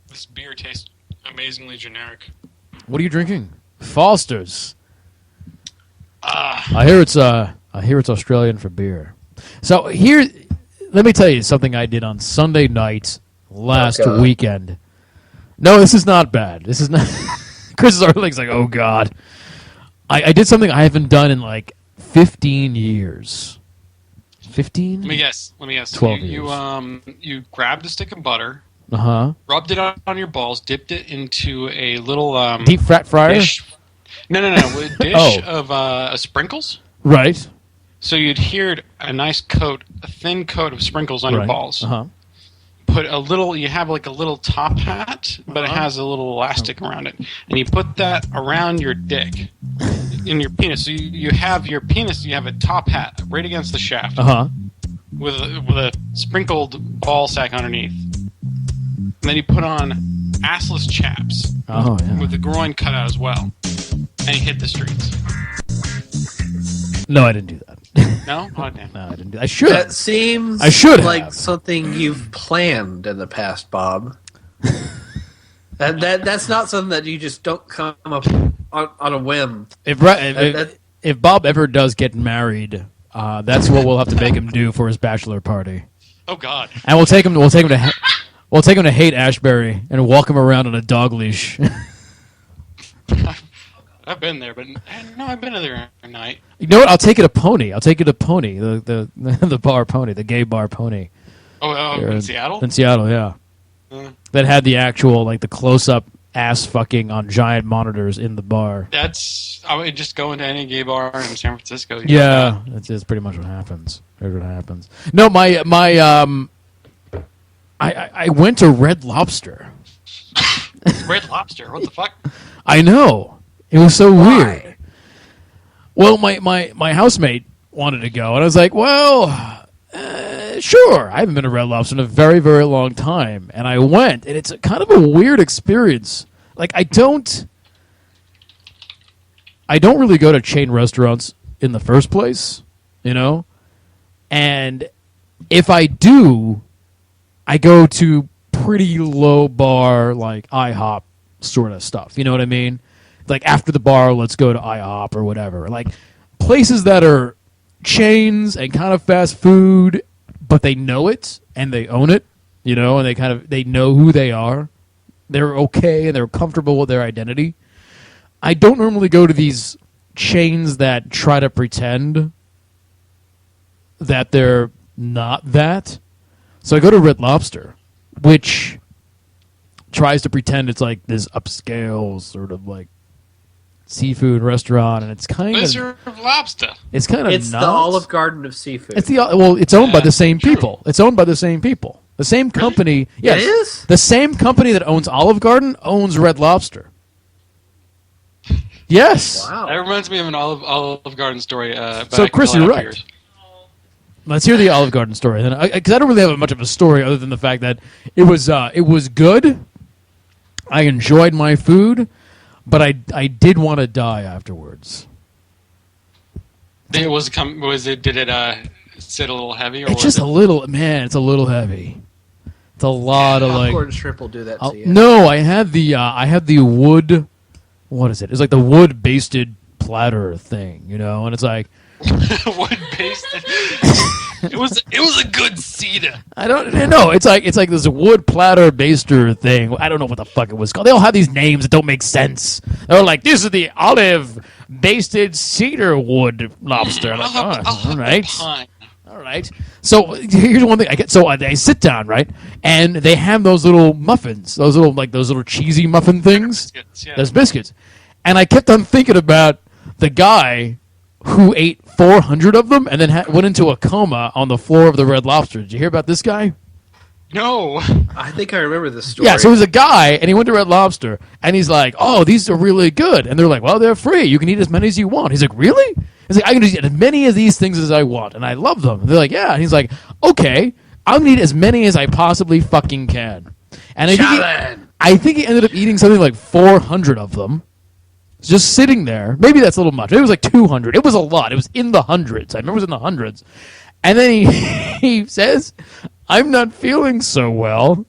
This beer tastes amazingly generic. What are you drinking? Foster's. I hear it's Australian for beer. So here, let me tell you something I did on Sunday night last weekend. No, this is not bad. This is not. Chris is already like, oh god. I did something I haven't done in like 15 years. 15? Let me guess. 12 years. You grabbed a stick of butter. Rubbed it on your balls. Dipped it into a little deep fat fryer. Dish. No. A dish of sprinkles. Right. So you adhered a thin coat of sprinkles on your balls. Put a little. You have like a little top hat, but it has a little elastic around it, and you put that around your dick, in your penis. So you have your penis. You have a top hat right against the shaft, with a sprinkled ball sack underneath. And then you put on assless chaps with the groin cut out as well, and you hit the streets. No, I didn't do that. No? Oh, damn. No, I didn't do that. I should. That seems like something you've planned in the past, Bob. That's not something that you just don't come up on a whim. If Bob ever does get married, that's what we'll have to make him do for his bachelor party. Oh God! And we'll take him to Haight-Ashbury and walk him around on a dog leash. I've been there, but no, I've been there a night. You know what? I'll take it a pony. The bar pony, the gay bar pony. Oh, in Seattle? In Seattle, yeah. That had the actual, like, the close-up ass fucking on giant monitors in the bar. I would just go into any gay bar in San Francisco. Yeah, that's pretty much what happens. Here's what happens. No, I went to Red Lobster. Red Lobster? What the fuck? I know. It was so weird. Well, my housemate wanted to go, and I was like, well, sure. I haven't been to Red Lobster in a very, very long time. And I went, and it's kind of a weird experience. Like, I don't really go to chain restaurants in the first place, And if I do, I go to pretty low bar, like IHOP sort of stuff. You know what I mean? Like after the bar, let's go to IHOP or whatever. Like places that are chains and kind of fast food, but they know it and they own it, you know, and they know who they are. They're okay and they're comfortable with their identity. I don't normally go to these chains that try to pretend that they're not that. So I go to Red Lobster, which tries to pretend it's like this upscale sort of like seafood restaurant, and it's kind They of serve lobster. it's kind of It's not. the Olive Garden of seafood. It's it's owned by Yeah, the same true. people. It's owned by the same people. The same company. Yes, It is? the same company that owns Olive Garden owns Red Lobster. Yes. Wow. That reminds me of an Olive Garden story. So, back Chris, the you're last right. years. Let's hear the Olive Garden story. Then, because I don't really have much of a story other than the fact that it was good. I enjoyed my food, but I did want to die afterwards. Did it sit a little heavy, or It's was just it? a little, man. It's a little heavy. It's a lot of like. Popcorn shrimp will do that to you. No, I had the wood. What is it? It's like the wood basted platter thing, you know, and it's like wood basted. It was a good cedar. I don't know. It's like this wood platter baster thing. I don't know what the fuck it was called. They all have these names that don't make sense. They're like, this is the olive basted cedar wood lobster. I'm like, all right. Pine. All right. So here's one thing I get. So I sit down, right, and they have those little muffins, those little cheesy muffin things. Biscuits, yeah. Those biscuits, and I kept on thinking about the guy who ate 400 of them and then went into a coma on the floor of the Red Lobster. Did you hear about this guy? No. I think I remember this story. Yeah, so he was a guy, and he went to Red Lobster, and he's like, oh, these are really good. And they're like, well, they're free. You can eat as many as you want. He's like, really? He's like, I can eat as many of these things as I want, and I love them. And they're like, yeah. And he's like, okay, I'm going to eat as many as I possibly fucking can. And I think he ended up eating something like 400 of them. Just sitting there. Maybe that's a little much. Maybe it was like 200. It was a lot. It was in the hundreds. I remember it was in the hundreds. And then he says, I'm not feeling so well.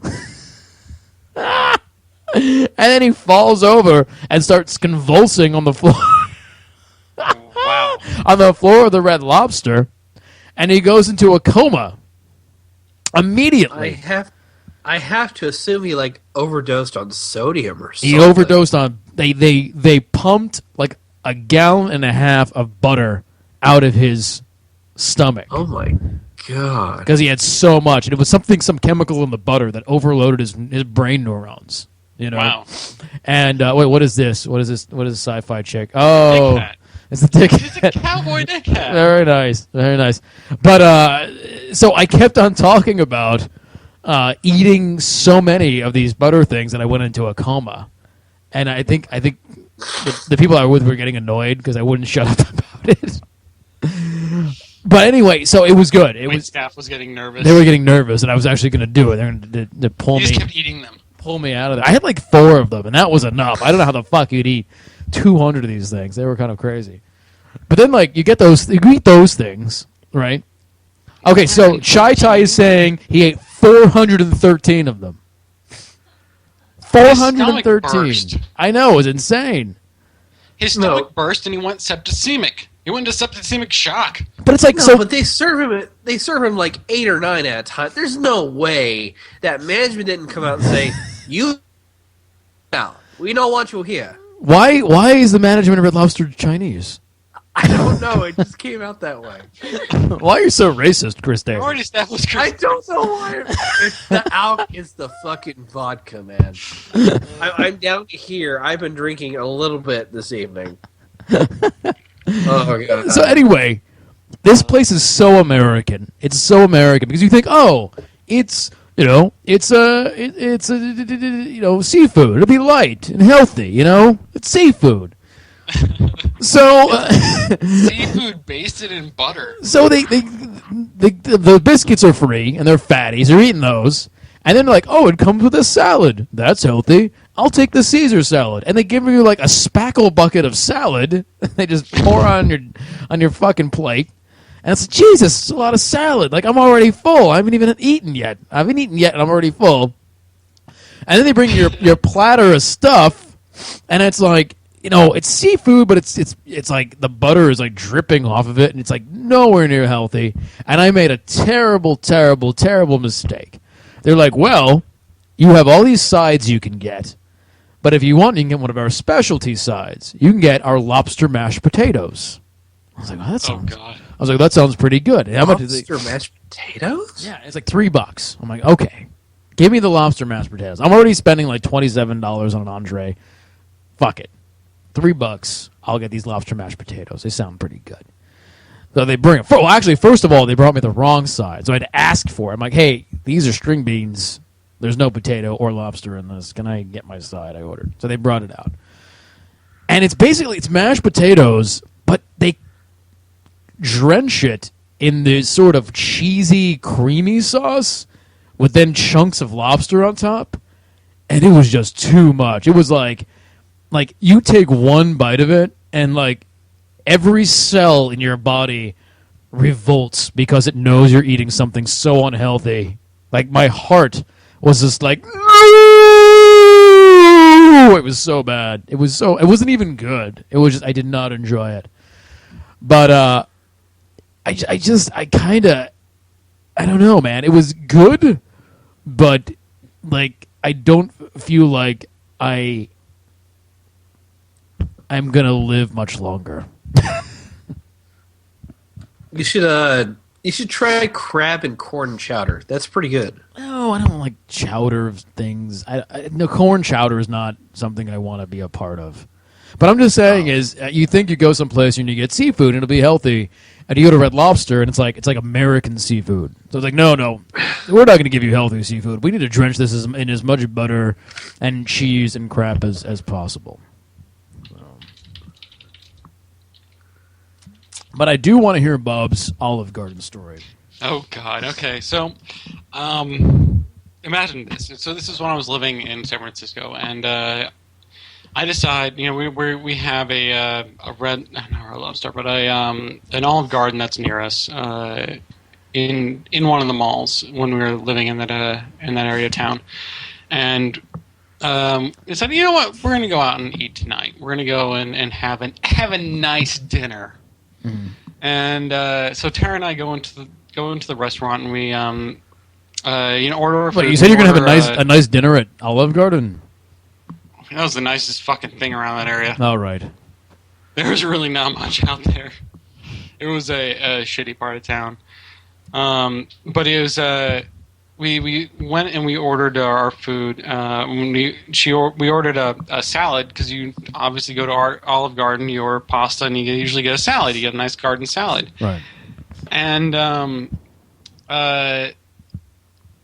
And then he falls over and starts convulsing on the floor. Wow. On the floor of the Red Lobster. And he goes into a coma. Immediately. I have to assume he like overdosed on sodium or something. He overdosed on they pumped like a gallon and a half of butter out of his stomach Oh my god. because he had so much, and it was some chemical in the butter that overloaded his brain neurons. You know. Wow. And wait, what is this? What is this? What is a sci-fi chick? Oh, Dick hat. it's the dick. It's a cowboy dick hat. Very nice, very nice. But so I kept on talking about eating so many of these butter things that I went into a coma, and I think the people I was with were getting annoyed because I wouldn't shut up about it. But anyway, so it was good. Staff was getting nervous. They were getting nervous, and I was actually going to do it. They're going to pull You just me. kept eating them. Pull me out of there. I had like 4 of them, and that was enough. I don't know how the fuck you'd eat 200 of these things. They were kind of crazy. But then, like, you eat those things, right? Okay, so Chai Tai is saying he ate 413 of them. His stomach 413. burst. I know, it was insane. His stomach burst and he went septicemic. He went into septicemic shock. But it's like, No, but they serve him like 8 or 9 at a time. There's no way that management didn't come out and say, "You out. We don't want you here." why is the management of Red Lobster Chinese? I don't know. It just came out that way. Why are you so racist, Chris Davis? Already established. I don't know why. It's the alk is the fucking vodka, man. I'm down to here. I've been drinking a little bit this evening. Oh god. So anyway, this place is so American. It's so American because you think, oh, it's it's seafood. It'll be light and healthy. It's seafood. So Seafood basted in butter. so the biscuits are free and they're fatty. So you're eating those, and then they're like, oh, it comes with a salad. That's healthy. I'll take the Caesar salad, and they give you like a spackle bucket of salad. They just pour on your fucking plate, And it's like, Jesus, it's a lot of salad. Like, I'm already full. I haven't even eaten yet. I haven't eaten yet, and I'm already full. And then they bring your platter of stuff, and it's like, it's seafood, but it's like the butter is like dripping off of it, and it's like nowhere near healthy. And I made a terrible, terrible, terrible mistake. They're like, well, you have all these sides you can get, but if you want, you can get one of our specialty sides. You can get our lobster mashed potatoes. I was like, that sounds pretty good. How much is it? Lobster mashed potatoes? Yeah, it's like $3. I'm like, okay, give me the lobster mashed potatoes. I'm already spending like $27 on an entree. Fuck it, $3. I'll get these lobster mashed potatoes. They sound pretty good. So they bring it. Well, actually, first of all, they brought me the wrong side, so I had to ask for it. I'm like, hey, these are string beans. There's no potato or lobster in this. Can I get my side? I ordered. So they brought it out. And it's mashed potatoes, but they drench it in this sort of cheesy, creamy sauce with then chunks of lobster on top. And it was just too much. It was like you take one bite of it and like every cell in your body revolts because it knows you're eating something so unhealthy. Like my heart was just like, no! It was so bad. It wasn't even good. It was just, I did not enjoy it. But I don't know, man. It was good, but like I don't feel like I'm gonna live much longer. You should try crab and corn chowder. That's pretty good. No, I don't like chowder things. No, corn chowder is not something I want to be a part of. But I'm just saying you think you go someplace and you get seafood and it'll be healthy, and you go to Red Lobster and it's like American seafood. So it's like, no, we're not going to give you healthy seafood. We need to drench this in as much butter and cheese and crap as possible. But I do want to hear Bob's Olive Garden story. Oh, God. Okay, so imagine this. So this is when I was living in San Francisco, and I decide, we have a red, not a Red Lobster, but an Olive Garden that's near us in one of the malls when we were living in that area of town, and decided, you know what, we're going to go out and eat tonight. We're going to go and have a nice dinner. Mm-hmm. And so Tara and I go into the restaurant and we order our food. Wait, you said you're gonna have a nice dinner at Olive Garden? That was the nicest fucking thing around that area. Oh, right. There was really not much out there. It was a shitty part of town. But it was we went and we ordered our food. We ordered a salad because you obviously go to our Olive Garden, you order pasta, and you usually get a salad. You get a nice garden salad, right? And we're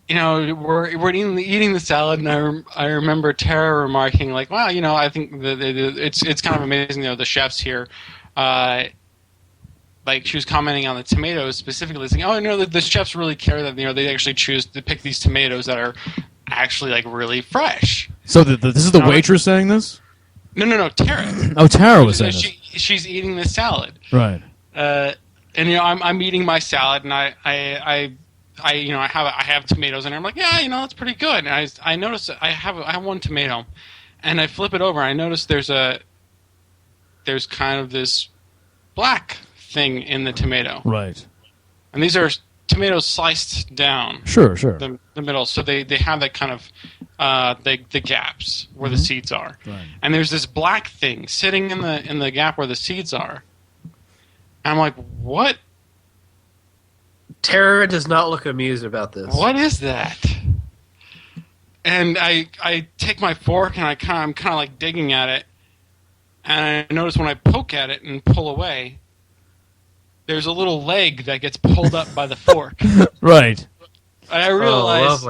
eating the salad, and I remember Tara remarking like, "Wow, I think it's kind of amazing, the chefs here." Like she was commenting on the tomatoes specifically, saying, "Oh, the chefs really care that they actually choose to pick these tomatoes that are actually like really fresh." So this is the waitress saying this? No, Tara. Oh, Tara was saying this. She's eating the salad, right? And I'm eating my salad, and I have tomatoes, and I'm like, yeah, that's pretty good. And I notice I have one tomato, and I flip it over, and I notice there's kind of this black thing in the tomato, right? And these are tomatoes sliced down, sure, the middle, so they have that kind of the gaps where the seeds are, right. And there's this black thing sitting in the gap where the seeds are, and I'm like, what? Tara does not look amused about this. What is that? And I take my fork and I'm kind of like digging at it, and I notice when I poke at it and pull away, there's a little leg that gets pulled up by the fork. Right. And I realize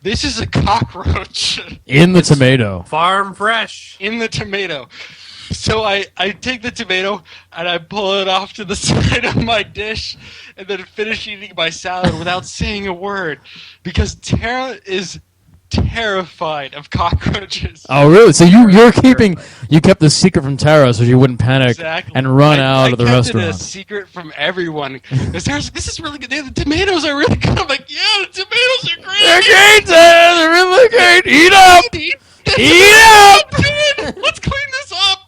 this is a cockroach. In the tomato. Farm fresh. In the tomato. So I take the tomato and I pull it off to the side of my dish and then finish eating my salad without saying a word. Because Tara is terrified of cockroaches. Oh, really? So you kept the secret from Tara so she wouldn't panic Exactly. and run out of the I kept restaurant. it a secret from everyone. Tara's like, this is really good. The tomatoes are really good. I'm like, yeah, the tomatoes are great. They're great, Tara. They're really great. Eat up. Eat up. Let's clean this up.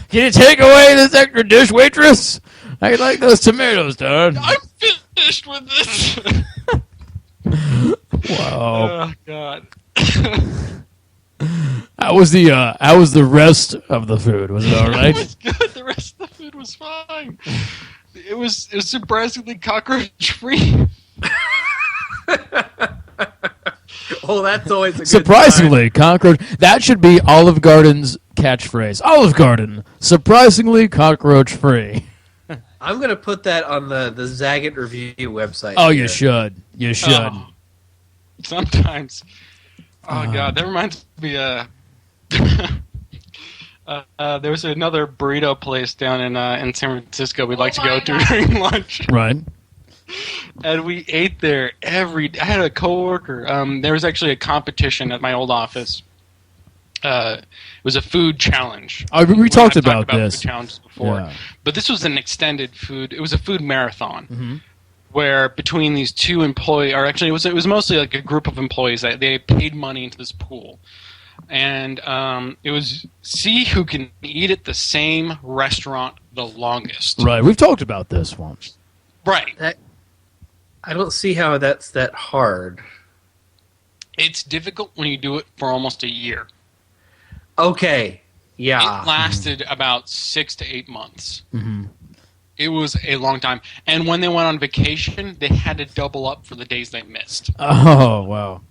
Can you take away this extra dish, waitress? I like those tomatoes, Tara. I'm finished with this. Wow. Oh God. How was the rest of the food? Was it all right? It was good. The rest of the food was fine. It was surprisingly cockroach free. Oh, that's always a good Surprisingly, cockroach. That should be Olive Garden's catchphrase. Olive Garden, surprisingly cockroach free. sign. I'm going to put that on the Zagat review website. Oh, here. you should. You should. Oh, sometimes. Oh God, that reminds me. There was another burrito place down in San Francisco we'd like to go to during lunch. Right. And we ate there I had a coworker. There was actually a competition at my old office. It was a food challenge. We talked about food this. challenges before, Yeah. but this was an extended food. It was a food marathon Mm-hmm. where between these two employees, or actually it was mostly like a group of employees that they paid money into this pool, and it was see who can eat at the same restaurant the longest. Right. We've talked about this once. Right. I don't see how that's that hard. It's difficult when you do it for almost a year. Okay. Yeah. It lasted about 6 to 8 months. Mm-hmm. It was a long time. And when they went on vacation, they had to double up for the days they missed. Oh, wow.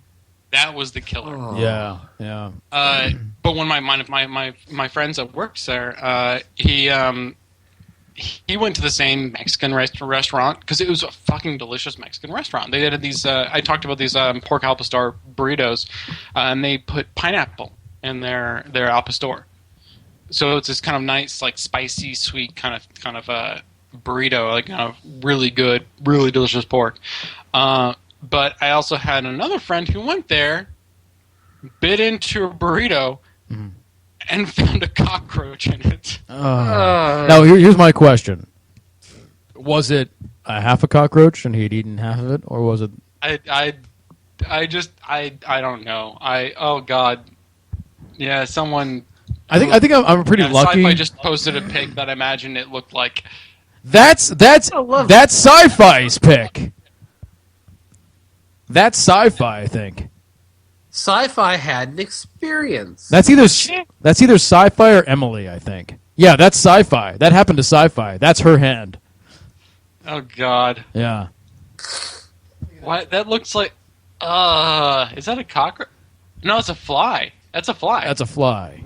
That was the killer. Oh. Yeah. Yeah. But when my friends that works there, he went to the same Mexican restaurant because it was a fucking delicious Mexican restaurant. They did these. I talked about these pork al pastor burritos, and they put pineapple in their al pastor. So it's this kind of nice, like spicy, sweet kind of burrito, like kind of really good, really delicious pork. But I also had another friend who went there, bit into a burrito, and found a cockroach in it. Now, here's my question. Was it a half a cockroach and he'd eaten half of it, or was it... I don't know. Oh God. Yeah, someone... I think I'm pretty lucky. Sci-Fi just posted a pic that I imagine it looked like. That's Sci-Fi's pick. That's Sci-Fi, I think. Sci-Fi had an experience. That's either Sci-Fi or Emily, I think. Yeah, that's Sci-Fi. That happened to Sci-Fi. That's her hand. Oh God. Yeah. What? That looks like. Is that a cockroach? No, it's a fly. That's a fly. That's a fly.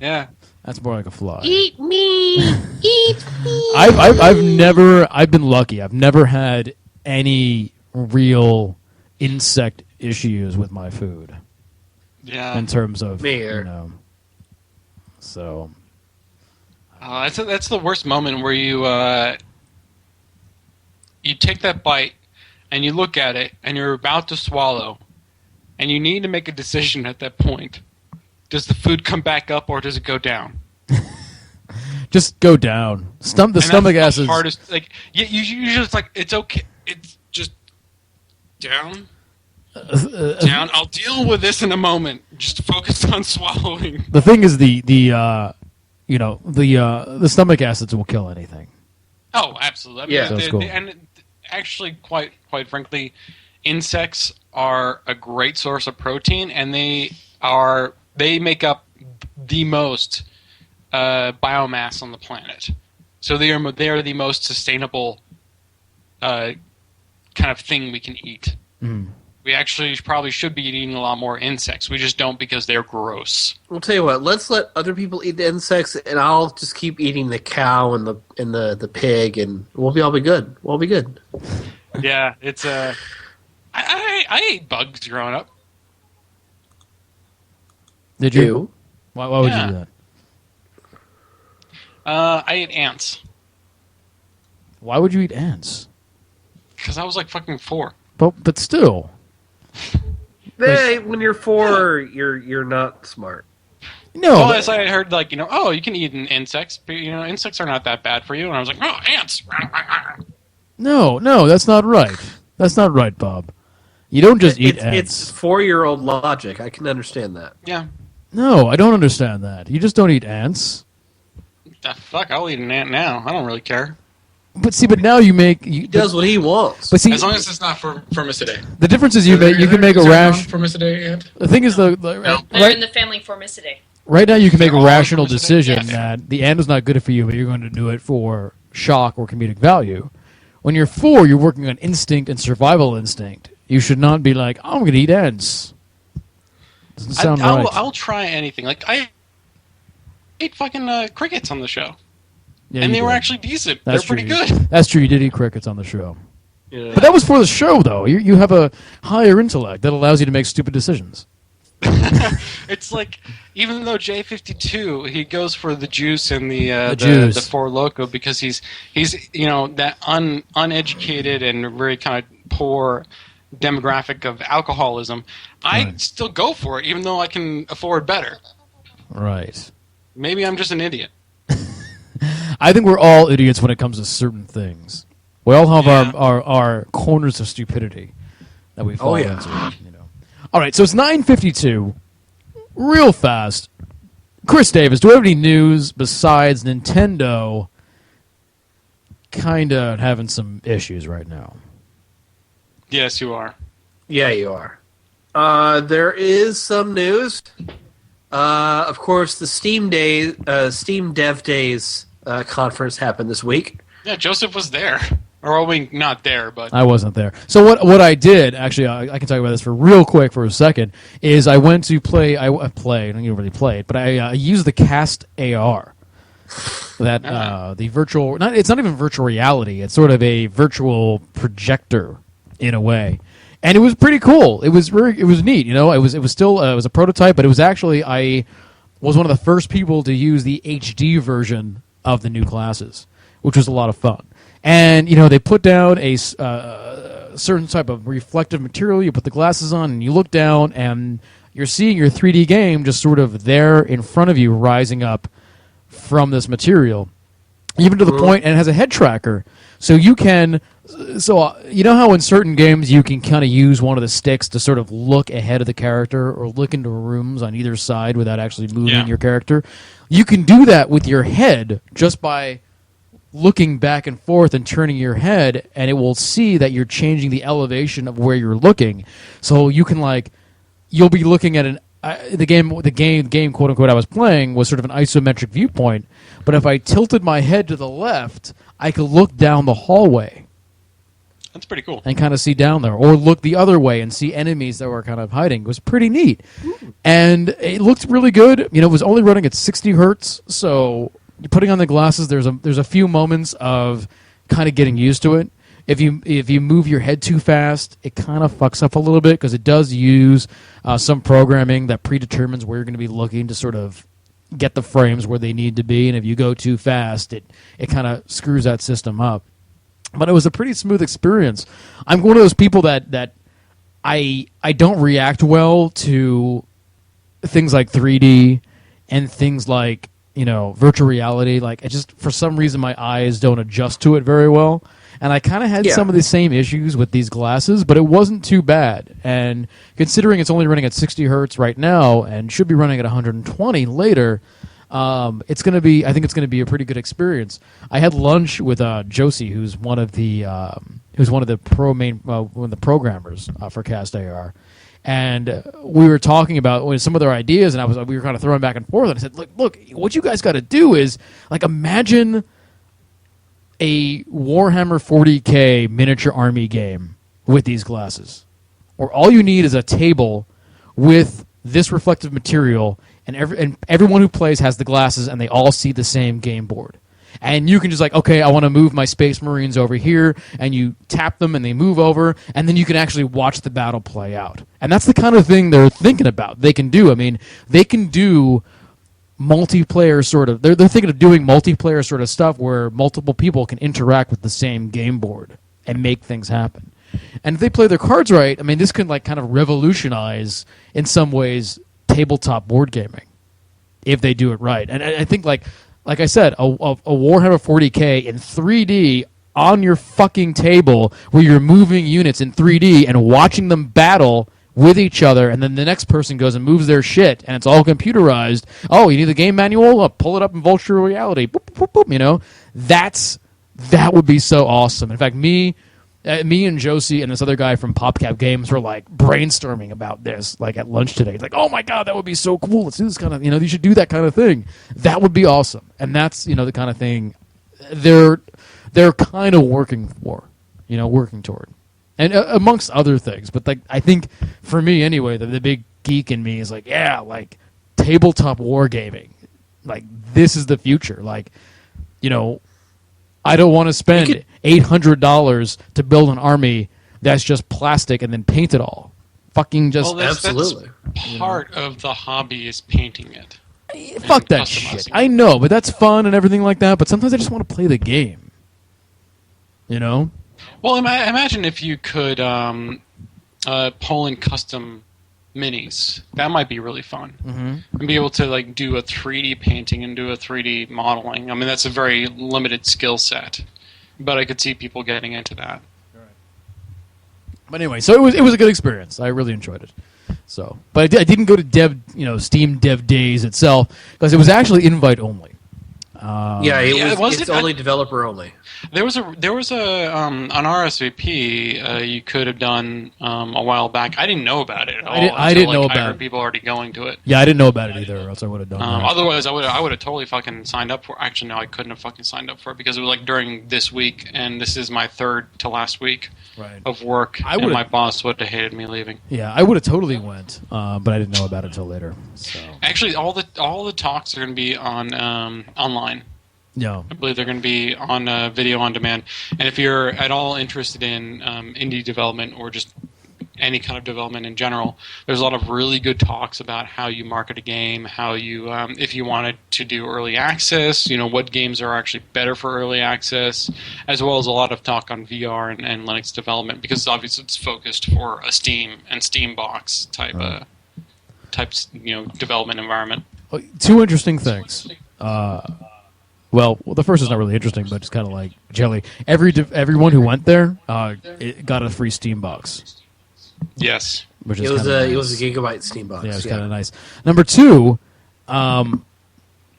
Yeah. That's more like a fly. Eat me! Eat me! I've been lucky. I've never had any real insect issues with my food. Yeah. In terms of, Me either. So. That's the worst moment where you take that bite and you look at it and you're about to swallow and you need to make a decision at that point. Does the food come back up or does it go down? Just go down. The stomach acid. Hardest. Like you just like it's okay. It's just down. Down. I'll deal with this in a moment. Just focus on swallowing. The thing is the stomach acids will kill anything. Oh, absolutely. I mean, Yeah. That's cool. And actually, quite frankly, insects are a great source of protein, and they make up the most biomass on the planet. So they are the most sustainable kind of thing we can eat. Mm. We actually probably should be eating a lot more insects. We just don't because they're gross. I'll tell you what. Let's let other people eat the insects, and I'll just keep eating the cow and the pig, and we'll all be good. We'll be good. Yeah, it's I ate bugs growing up. Did you? Why would you do that? I ate ants Why would you eat ants? because I was like fucking 4. But still. When you're 4, you're not smart. No. Well, as I heard, like, you can eat insects, but, insects are not that bad for you. And I was like, oh, ants! No, that's not right. That's not right, Bob. You don't just eat ants. It's 4-year-old logic. I can understand that. Yeah. No, I don't understand that. You just don't eat ants. Fuck, I'll eat an ant now. I don't really care. But now you make... He does what he wants. But see, as long as it's not for Formicidae. The difference is you can make a rash... Formicidae ant? The thing is, They're in the family Formicidae. Right now you can make a all rational Formicidae? decision Yes. that the ant is not good for you, but you're going to do it for shock or comedic value. When you're 4, you're working on instinct and survival instinct. You should not be like, I'm going to eat ants. Doesn't sound right. I'll try anything. Like, I ate fucking crickets on the show. Yeah, And you they were did. actually decent. That's They're true. pretty good. That's true. You did eat crickets on the show. Yeah. But that was for the show, though. You have a higher intellect that allows you to make stupid decisions. It's like, even though J52, he goes for the juice and the juice. Four Loko because he's that uneducated and very kind of poor demographic of alcoholism. I Right. still go for it, even though I can afford better. Right. Maybe I'm just an idiot. I think we're all idiots when it comes to certain things. We all have Yeah. our corners of stupidity that we fall yeah. into. All right, so it's 9:52. Real fast. Chris Davis, do we have any news besides Nintendo kind of having some issues right now? Yes, you are. Yeah, you are. There is some news. Of course, the Steam Dev Days conference happened this week. Yeah, Joseph was there. Or, I mean, not there, but... I wasn't there. So what I did, actually, I can talk about this for real quick for a second, is I went to play, I didn't really play it, but I used the Cast AR. That, the virtual, it's not even virtual reality, it's sort of a virtual projector, in a way. And it was pretty cool. It was neat, It was still, it was a prototype, but it was actually, I was one of the first people to use the HD version of the new classes, which was a lot of fun. And, they put down a certain type of reflective material. You put the glasses on, and you look down, and you're seeing your 3D game just sort of there in front of you, rising up from this material. Even to the point, and it has a head tracker. So you can... So, you know how in certain games you can kind of use one of the sticks to sort of look ahead of the character or look into rooms on either side without actually moving your character? You can do that with your head just by... looking back and forth and turning your head, and it will see that you're changing the elevation of where you're looking. So you can you'll be looking at the game quote unquote I was playing was sort of an isometric viewpoint. But if I tilted my head to the left, I could look down the hallway. That's pretty cool. And kind of see down there, or look the other way and see enemies that were kind of hiding. It was pretty neat, and it looked really good. It was only running at 60 hertz, so. Putting on the glasses, there's a few moments of kind of getting used to it. If you move your head too fast, it kind of fucks up a little bit because it does use some programming that predetermines where you're going to be looking to sort of get the frames where they need to be. And if you go too fast, it kind of screws that system up. But it was a pretty smooth experience. I'm one of those people that I don't react well to things like 3D and things like virtual reality. Like, for some reason, my eyes don't adjust to it very well. And I kind of had some of the same issues with these glasses, but it wasn't too bad. And considering it's only running at 60 hertz right now and should be running at 120 later, I think it's going to be a pretty good experience. I had lunch with Josie, who's one of the programmers for Cast AR. And we were talking about some of their ideas, and we were kind of throwing back and forth. And I said, look, what you guys got to do is imagine a Warhammer 40K miniature army game with these glasses, or all you need is a table with this reflective material, and everyone who plays has the glasses, and they all see the same game board. And you can just okay, I want to move my Space Marines over here, and you tap them and they move over, and then you can actually watch the battle play out. And that's the kind of thing they're thinking about. They can do. I mean, they can do multiplayer sort of. They're thinking of doing multiplayer sort of stuff where multiple people can interact with the same game board and make things happen. And if they play their cards right, I mean, this could like kind of revolutionize in some ways tabletop board gaming if they do it right. And I think like I said, a Warhammer 40K in 3D on your fucking table where you're moving units in 3D and watching them battle with each other, and then the next person goes and moves their shit, and it's all computerized. Oh, you need the game manual? Oh, pull it up in virtual reality. Boop, boop, boop, boop, you know, that would be so awesome. In fact, me and Josie and this other guy from PopCap Games were like brainstorming about this, like at lunch today. It's like, oh my god, that would be so cool. Let's do this kind of, you should do that kind of thing. That would be awesome. And that's, the kind of thing they're kind of working for, working toward. And amongst other things, but like I think for me anyway, the big geek in me is like, yeah, like tabletop wargaming, like this is the future. Like, I don't want to spend $800 to build an army that's just plastic and then paint it all. Fucking just absolutely. That's part of the hobby is painting it. Fuck that shit. I know, but that's fun and everything like that. But sometimes I just want to play the game. Well, imagine if you could pull in custom minis. That might be really fun. Mm-hmm. And be able to like do a 3D painting and do a 3D modeling. I mean, that's a very limited skill set, but I could see people getting into that. Right. But anyway, so it was a good experience. I really enjoyed it. So, but I didn't go to Steam Dev Days itself because it was actually invite only. It's only developer only. There was a an RSVP you could have done a while back. I didn't know about it at all. I didn't know about I heard it. people already going to it. Yeah, I didn't know about it either, or else I would have done it. Otherwise, I would have totally fucking signed up for it. Actually, no, I couldn't have fucking signed up for it because it was like during this week, and this is my third to last week of work, and my boss would have hated me leaving. Yeah, I would have totally went, but I didn't know about it until later. So. Actually, all the talks are going to be on online. Yeah, I believe they're going to be on video on demand. And if you're at all interested in indie development or just any kind of development in general, there's a lot of really good talks about how you market a game, how you, if you wanted to do early access, what games are actually better for early access, as well as a lot of talk on VR and Linux development, because obviously it's focused for a Steam and Steambox type development environment. Two interesting things. Well, the first is not really interesting, but it's kind of like jelly. Everyone who went there it got a free Steam box. Yes, which it is it was a gigabyte Steam box. Yeah, it was kind of nice. Number two,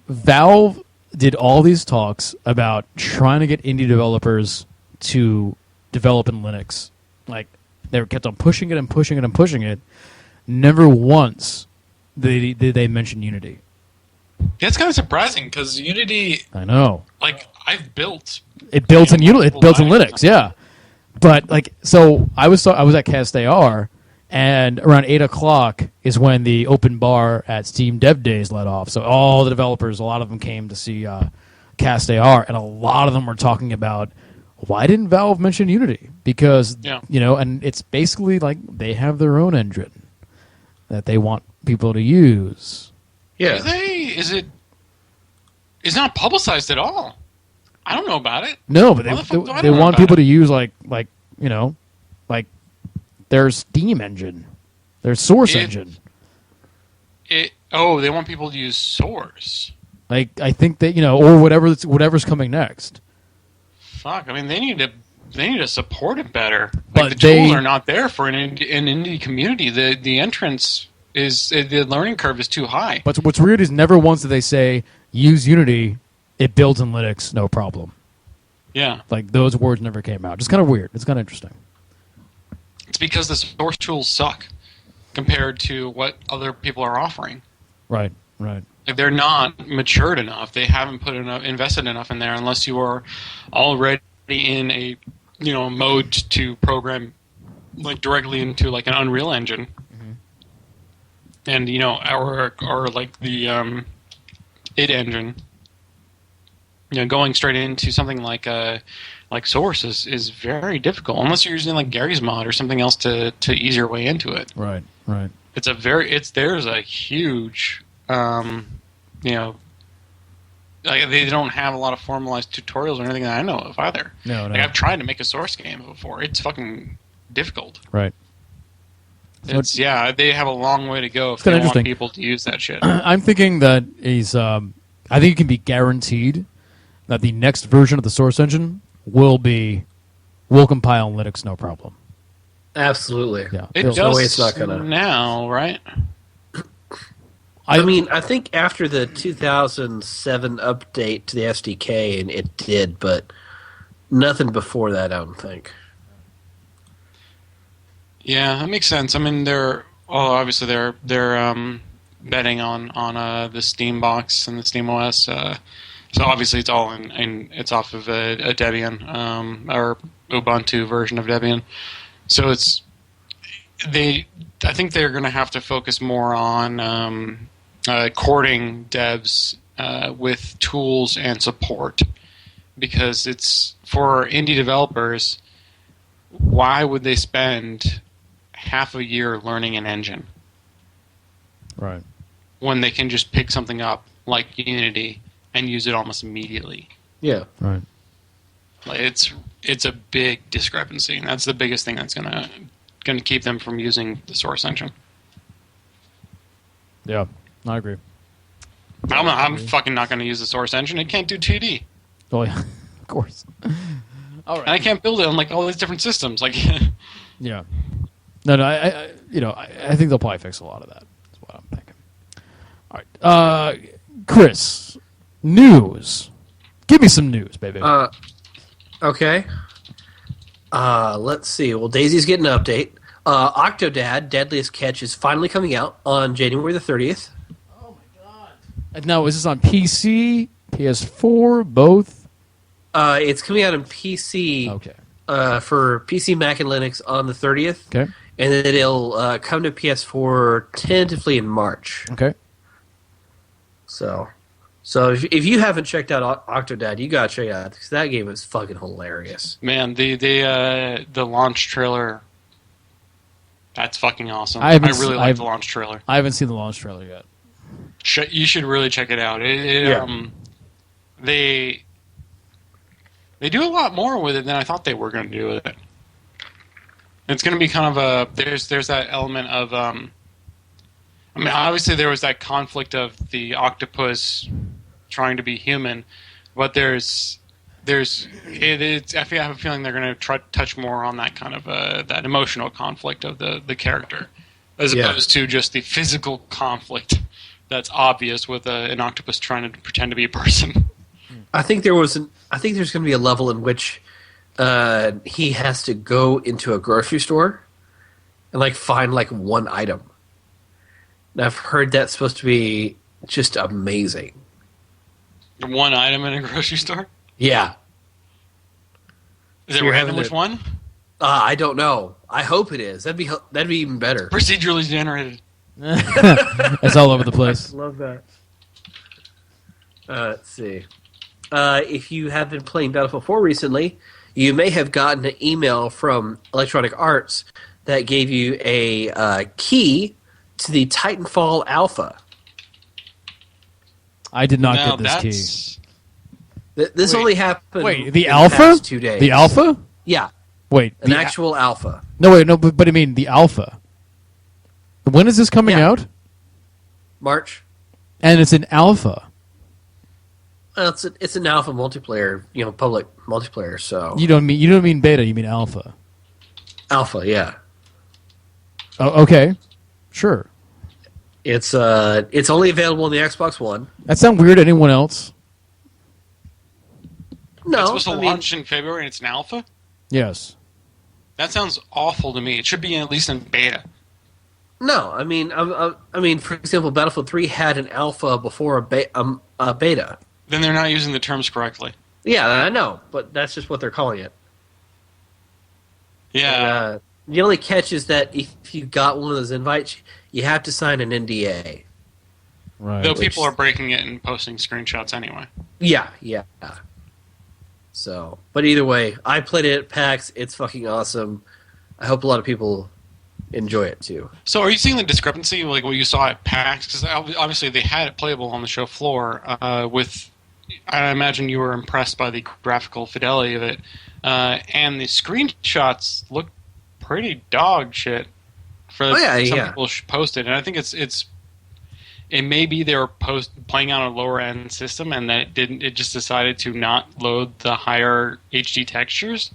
Valve did all these talks about trying to get indie developers to develop in Linux. Like they kept on pushing it and pushing it and pushing it. Never once did they mention Unity. Yeah, it's kind of surprising because Unity. I know. Like I've built. It built in Unity. It built in Linux. Yeah, but like so, I was at Cast AR, and around 8:00 is when the open bar at Steam Dev Days let off. So all the developers, a lot of them came to see Cast AR, and a lot of them were talking about why didn't Valve mention Unity? Because and it's basically like they have their own engine that they want people to use. Yeah. It's not publicized at all. I don't know about it. No, but they want people to use like their Steam engine, their Source engine. They want people to use Source. Like I think that or whatever's coming next. Fuck! I mean, they need to support it better. Like But the tools are not there for an indie community. The entrance. The learning curve is too high. But what's weird is never once did they say use Unity, it builds in Linux, no problem. Yeah, like those words never came out. It's kind of weird. It's kind of interesting. It's because the source tools suck compared to what other people are offering. Right. Like they're not matured enough. They haven't invested enough in there unless you are already in a mode to program like directly into like an Unreal Engine. And or like the id engine, going straight into something like Source is very difficult unless you're using like Gary's mod or something else to ease your way into it. Right. There's a huge like they don't have a lot of formalized tutorials or anything that I know of either. No. Like I've tried to make a Source game before. It's fucking difficult. Right. It's they have a long way to go if kinda they want interesting. people to use that shit. I'm thinking that he's. I think it can be guaranteed that the next version of the Source Engine will compile in Linux, no problem. Absolutely. Yeah, It Feels- no does way it's not gonna. now, right? I mean, I think after the 2007 update to the SDK, and it did, but nothing before that, I don't think. Yeah, that makes sense. I mean, obviously they're betting on the Steam box and the Steam OS. So obviously it's all it's off of a Debian or Ubuntu version of Debian. So I think they're going to have to focus more on courting devs with tools and support, because it's for indie developers. Why would they spend half a year learning an engine right. when they can just pick something up like Unity and use it almost immediately? Yeah. Right. Like it's a big discrepancy, and that's the biggest thing that's gonna keep them from using the Source Engine. Yeah, I agree. I'm fucking not gonna use the Source Engine. It can't do 2D, Oh yeah, of course. All right. and I can't build it on like all these different systems. Like, Yeah. No, I think they'll probably fix a lot of that. That's what I'm thinking. All right, Chris, news. Give me some news, baby. Okay. Let's see. Well, Daisy's getting an update. Octodad, Deadliest Catch, is finally coming out on January the 30th. Now, is this on PC, PS4, both? It's coming out on PC Okay. for PC, Mac, and Linux on the 30th. Okay. And then it'll come to PS4 tentatively in March. Okay. So if you haven't checked out Octodad, you gotta check it out, because that game is fucking hilarious. man, the launch trailer, that's fucking awesome. I I haven't really s- like I've- the launch trailer. I haven't seen the launch trailer yet. You should really check it out. They do a lot more with it than I thought they were going to do with it. It's going to be kind of there's that element of I mean, obviously there was that conflict of the octopus trying to be human, but I have a feeling they're going to try to touch more on that kind of that emotional conflict of the character, as opposed to just the physical conflict that's obvious with an octopus trying to pretend to be a person. I think there's going to be a level in which he has to go into a grocery store and like find like one item. And I've heard that's supposed to be just amazing. One item in a grocery store? Yeah. Is it you're random having which to- one? I don't know. I hope it is. That'd be even better. Procedurally generated. It's all over the place. Love that. Let's see. If you have been playing Battlefield 4 recently, you may have gotten an email from Electronic Arts that gave you a key to the Titanfall Alpha. I did not Now get this key. This Wait. only happened. Wait, the in alpha? past 2 days. The alpha? Yeah, Wait, an the actual alpha. no, wait, no, but I mean the alpha. When is this coming Yeah. out? March. And it's an alpha. It's an alpha multiplayer, public multiplayer. So You don't mean beta. You mean alpha. alpha, yeah. Oh, okay, sure. It's only available on the Xbox One. That sound weird to anyone else? No, It's supposed to I mean, launch in February and it's an alpha? Yes. That sounds awful to me. It should be at least in beta. no. I mean, for example, Battlefield 3 had an alpha before a beta. Then they're not using the terms correctly. Yeah, I know, but that's just what they're calling it. Yeah. And, the only catch is that if you got one of those invites, you have to sign an NDA. Right. Though people are breaking it and posting screenshots anyway. Yeah. So, but either way, I played it at PAX. It's fucking awesome. I hope a lot of people enjoy it too. So are you seeing the discrepancy, like what you saw at PAX? Because obviously they had it playable on the show floor with... I imagine you were impressed by the graphical fidelity of it. And the screenshots look pretty dog shit for some people posted, and I think it may be they were playing on a lower end system, and that it just decided to not load the higher HD textures.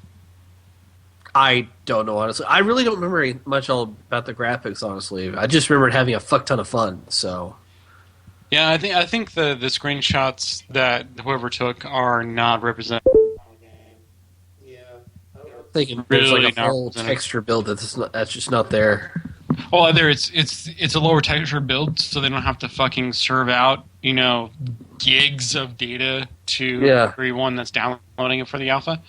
I don't know, honestly. I really don't remember much all about the graphics, honestly. I just remembered having a fuck ton of fun. So, yeah, I think the screenshots that whoever took are not representative. Yeah, I don't think there's like a full texture build that's just not there. Well, either it's a lower texture build, so they don't have to fucking serve out gigs of data to everyone that's downloading it for the alpha.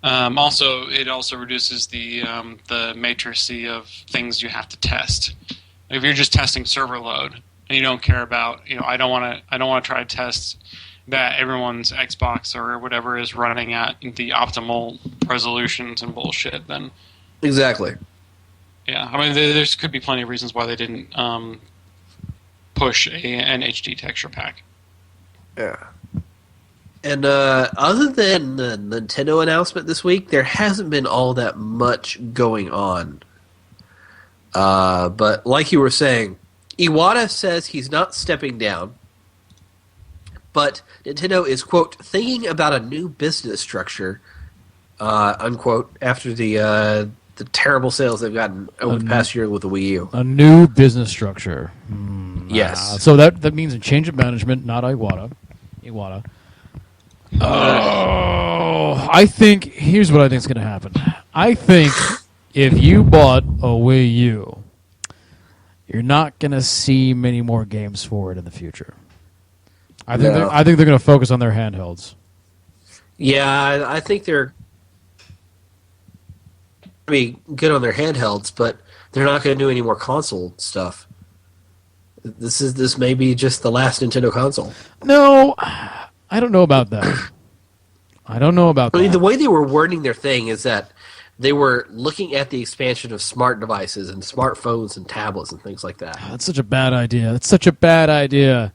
It also reduces the matrixy of things you have to test. If you're just testing server load and you don't care about, I don't want to try to test that everyone's Xbox or whatever is running at the optimal resolutions and bullshit. Then exactly. Yeah, I mean, there could be plenty of reasons why they didn't push an HD texture pack. Yeah. And other than the Nintendo announcement this week, there hasn't been all that much going on. But like you were saying, Iwata says he's not stepping down, but Nintendo is, quote, thinking about a new business structure, unquote, after the terrible sales they've gotten over the past year with the Wii U. A new business structure. Yes. So that means a change of management, not Iwata. I think here's what I think is going to happen. I think if you bought a Wii U, you're not going to see many more games for it in the future. I think they're going to focus on their handhelds. Yeah, I think they're be good on their handhelds, but they're not going to do any more console stuff. This may be just the last Nintendo console. No, I don't know about that. I mean, the way they were wording their thing is that they were looking at the expansion of smart devices and smartphones and tablets and things like that. That's such a bad idea. It's such a bad idea.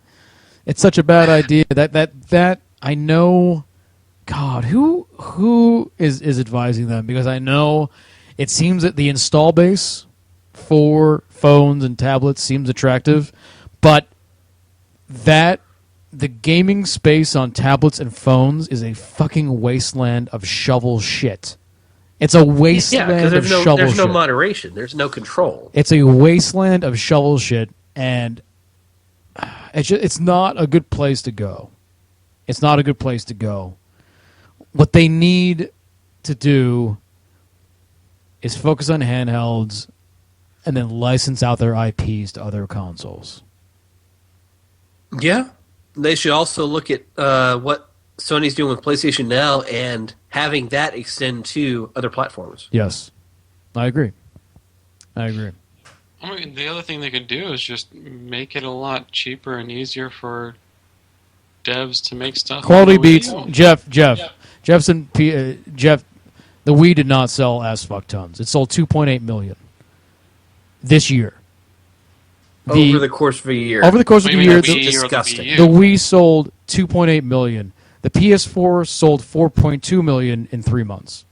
That I know. God, who is advising them? Because I know it seems that the install base for phones and tablets seems attractive, but that the gaming space on tablets and phones is a fucking wasteland of shovel shit. It's a wasteland of shovel shit. There's no moderation. There's no control. It's a wasteland of shovel shit, and it's not a good place to go. It's not a good place to go. What they need to do is focus on handhelds and then license out their IPs to other consoles. Yeah. They should also look at what Sony's doing with PlayStation Now and having that extend to other platforms. Yes. I agree. I mean, the other thing they could do is just make it a lot cheaper and easier for devs to make stuff. Quality beats. Jeff, the Wii did not sell as fuck tons. It sold 2.8 million this year. Over the course of a year. Over the course of a year, disgusting. The Wii sold 2.8 million. The PS4 sold 4.2 million in 3 months.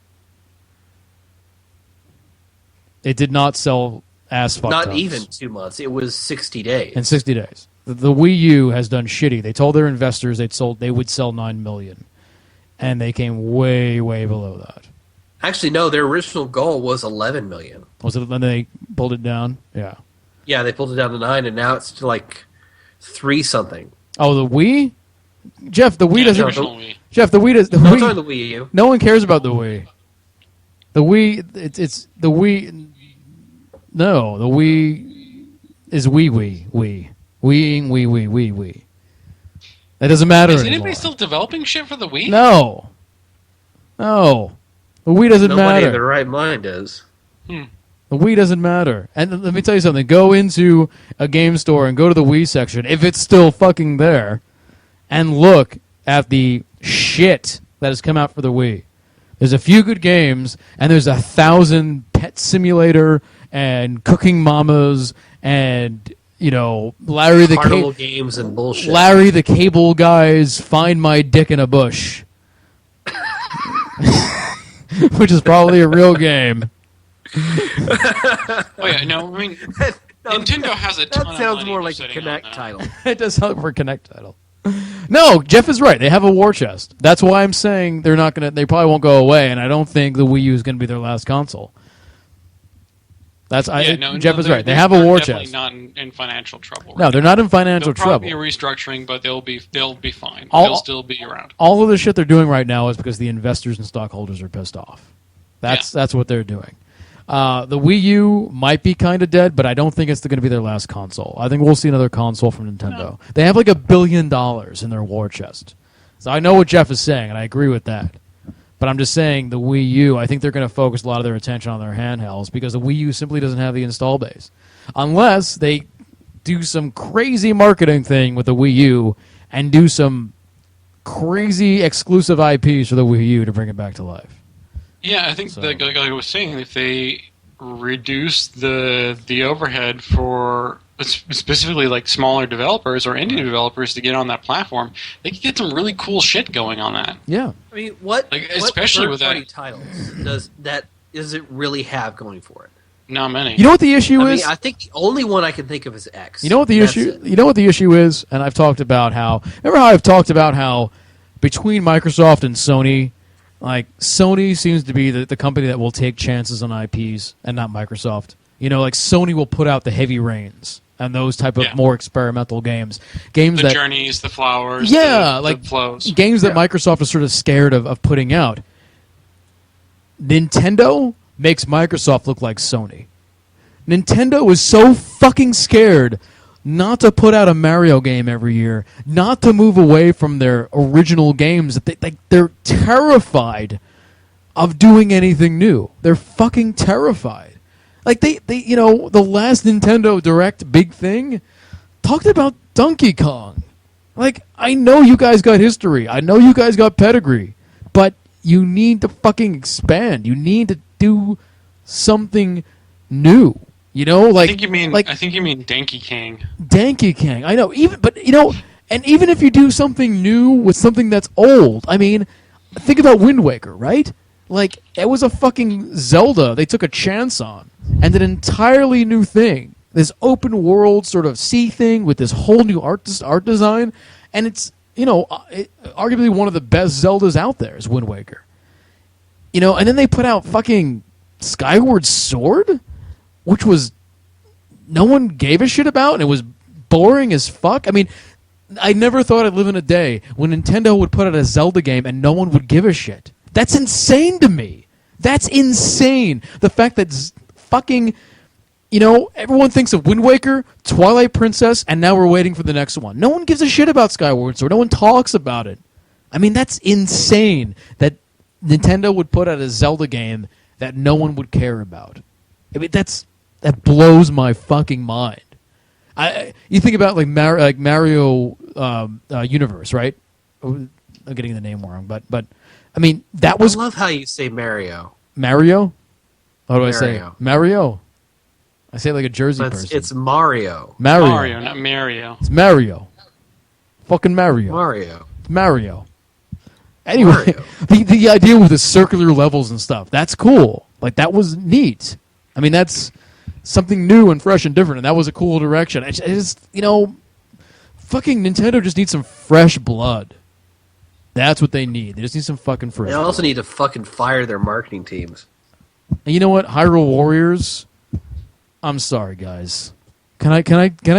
It did not sell as fuck tons. Not even 2 months. It was 60 days. In 60 days. The Wii U has done shitty. They told their investors they would sell 9 million. And they came way, way below that. Actually, no. Their original goal was 11 million. Was it when they pulled it down? Yeah. Yeah, they pulled it down to 9, and now it's to like 3-something. Oh, the Wii? Jeff, the Wii doesn't... Jeff, the Wii does... I'm talking the Wii U. No one cares about the Wii. The Wii... It's the Wii... No, the Wii is Wii. Wii. That doesn't matter anymore. Is anybody still developing shit for the Wii? No. The Wii doesn't matter. Nobody in their right mind is. The Wii doesn't matter. And let me tell you something. Go into a game store and go to the Wii section, if it's still fucking there, and look at the shit that has come out for the Wii. There's a few good games, and there's 1,000 Pet Simulator and Cooking Mamas and, Larry the Carnival games and bullshit. Larry the Cable Guy's Find My Dick in a Bush. Which is probably a real game. Oh yeah, no, I mean, Nintendo has a ton That of sounds money more for like a sitting on Connect that. title. It does sound for a Connect title. No, Jeff is right. They have a war chest. That's why I'm saying they're not gonna. They probably won't go away, and I don't think the Wii U is going to be their last console. Jeff is right. They have a war definitely chest. Not in financial trouble. No, they're not in financial There'll probably trouble. be a restructuring, but they'll be fine. All- They'll still be around. All of the shit they're doing right now is because the investors and stockholders are pissed off. That's what they're doing. The Wii U might be kind of dead, but I don't think it's going to be their last console. I think we'll see another console from Nintendo. No. They have like $1 billion in their war chest. So I know what Jeff is saying, and I agree with that. But I'm just saying the Wii U, I think they're going to focus a lot of their attention on their handhelds because the Wii U simply doesn't have the install base. Unless they do some crazy marketing thing with the Wii U and do some crazy exclusive IPs for the Wii U to bring it back to life. Yeah, I think, like I was saying, if they reduce the overhead for specifically like smaller developers or indie developers to get on that platform, they can get some really cool shit going on that. Yeah. I mean, what especially with third-party that titles does it really have going for it? Not many. You know what the issue is? I think the only one I can think of is X. You know what the issue? You know what the issue is? And I've talked about how. Remember how I've talked about how between Microsoft and Sony, like Sony seems to be the company that will take chances on IPs and not Microsoft. You know, like Sony will put out the heavy rains and those type of more experimental games. Games the that journeys, the flowers, like the flows. Games that Microsoft is sort of scared of putting out. Nintendo makes Microsoft look like Sony. Nintendo is so fucking scared not to put out a Mario game every year, not to move away from their original games, that they're terrified of doing anything new. They're fucking terrified. Like they the last Nintendo Direct big thing talked about Donkey Kong. Like, I know you guys got history. I know you guys got pedigree. But you need to fucking expand. You need to do something new. You know, like I think you mean Donkey Kong. Donkey Kong. I know. And even if you do something new with something that's old, I mean, think about Wind Waker, right? Like, it was a fucking Zelda they took a chance on, and an entirely new thing. This open world sort of sea thing with this whole new art design, and it's, arguably one of the best Zeldas out there is Wind Waker. And then they put out fucking Skyward Sword, which was no one gave a shit about, and it was boring as fuck. I mean, I never thought I'd live in a day when Nintendo would put out a Zelda game and no one would give a shit. That's insane to me. That's insane. The fact that fucking, everyone thinks of Wind Waker, Twilight Princess, and now we're waiting for the next one. No one gives a shit about Skyward Sword. No one talks about it. I mean, that's insane that Nintendo would put out a Zelda game that no one would care about. I mean, that blows my fucking mind. You think about like Mario Universe, right? I'm getting the name wrong, but I mean that was. I love how you say Mario. Mario? How do I say Mario. Mario? I say it like a Jersey person. It's Mario. Mario, not Mario. It's Mario. Fucking Mario. Mario. It's Mario. Anyway, the idea with the circular levels and stuff, that's cool. Like, that was neat. I mean, that's something new and fresh and different, and that was a cool direction. I just, fucking Nintendo just needs some fresh blood. That's what they need. They just need some fucking fresh They also need to fucking fire their marketing teams. And you know what? Hyrule Warriors, I'm sorry, guys. Can I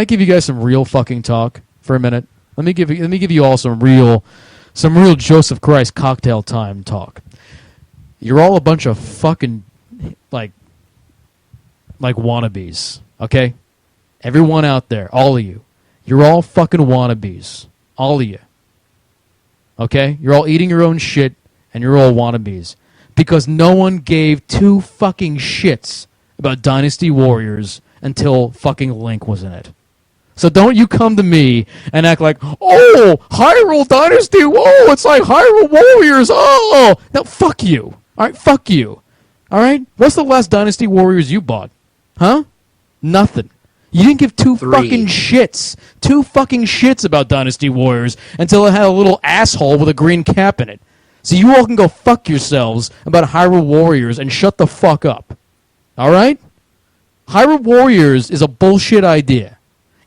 give you guys some real fucking talk for a minute? Let me give you all some real Joseph Christ cocktail time talk. You're all a bunch of fucking like wannabes, okay? Everyone out there, all of you. You're all fucking wannabes. All of you. Okay? You're all eating your own shit, and you're all wannabes. Because no one gave two fucking shits about Dynasty Warriors until fucking Link was in it. So don't you come to me and act like, oh, Hyrule Dynasty, whoa, it's like Hyrule Warriors, oh. No, fuck you. All right, fuck you. All right? What's the last Dynasty Warriors you bought? Huh? Nothing. You didn't give two fucking shits about Dynasty Warriors until it had a little asshole with a green cap in it. So you all can go fuck yourselves about Hyrule Warriors and shut the fuck up. All right? Hyrule Warriors is a bullshit idea.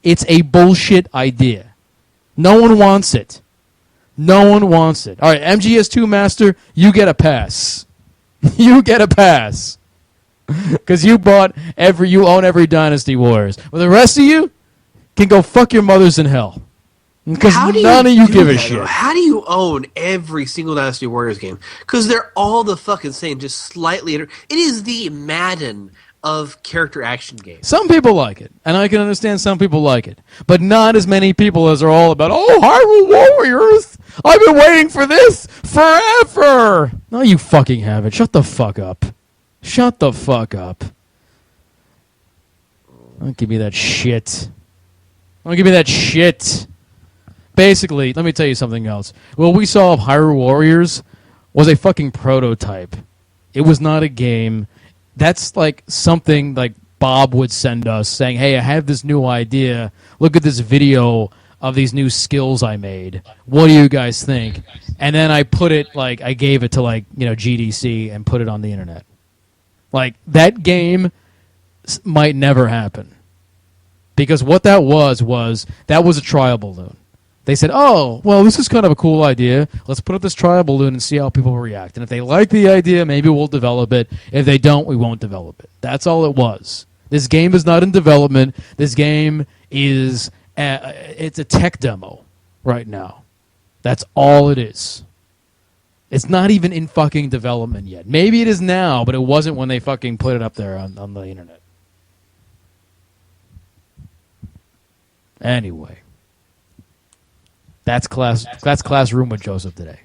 It's a bullshit idea. No one wants it. No one wants it. All right, MGS2 Master, you get a pass. You get a pass. Because you own every Dynasty Warriors. Well, the rest of you can go fuck your mothers in hell. Because none of you give a shit. How do you own every single Dynasty Warriors game? Because they're all the fucking same, just slightly. It is the Madden of character action games. Some people like it, and I can understand some people like it. But not as many people as are all about, Hyrule Warriors! I've been waiting for this forever! No, you fucking haven't. Shut the fuck up. Shut the fuck up. Don't give me that shit. Don't give me that shit. Basically, let me tell you something else. What we saw of Hyrule Warriors was a fucking prototype. It was not a game. That's like something like Bob would send us saying, hey, I have this new idea. Look at this video of these new skills I made. What do you guys think? And then I put it, I gave it to, GDC and put it on the internet. Like, that game might never happen. Because what that was a trial balloon. They said, this is kind of a cool idea. Let's put up this trial balloon and see how people react. And if they like the idea, maybe we'll develop it. If they don't, we won't develop it. That's all it was. This game is not in development. This game is it's a tech demo right now. That's all it is. It's not even in fucking development yet. Maybe it is now, but it wasn't when they fucking put it up there on the internet. Anyway. That's classroom with Joseph today.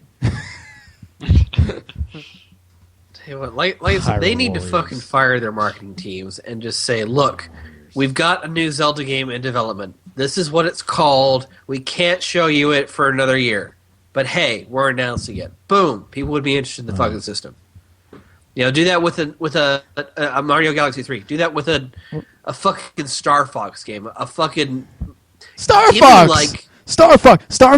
Hey, like I said, they need to fucking fire their marketing teams and just say, look, we've got a new Zelda game in development. This is what it's called. We can't show you it for another year. But hey, we're announcing it. Boom. People would be interested in the fucking system. Do that with a Mario Galaxy 3. Do that with a fucking Star Fox game. A fucking Star Fox! Star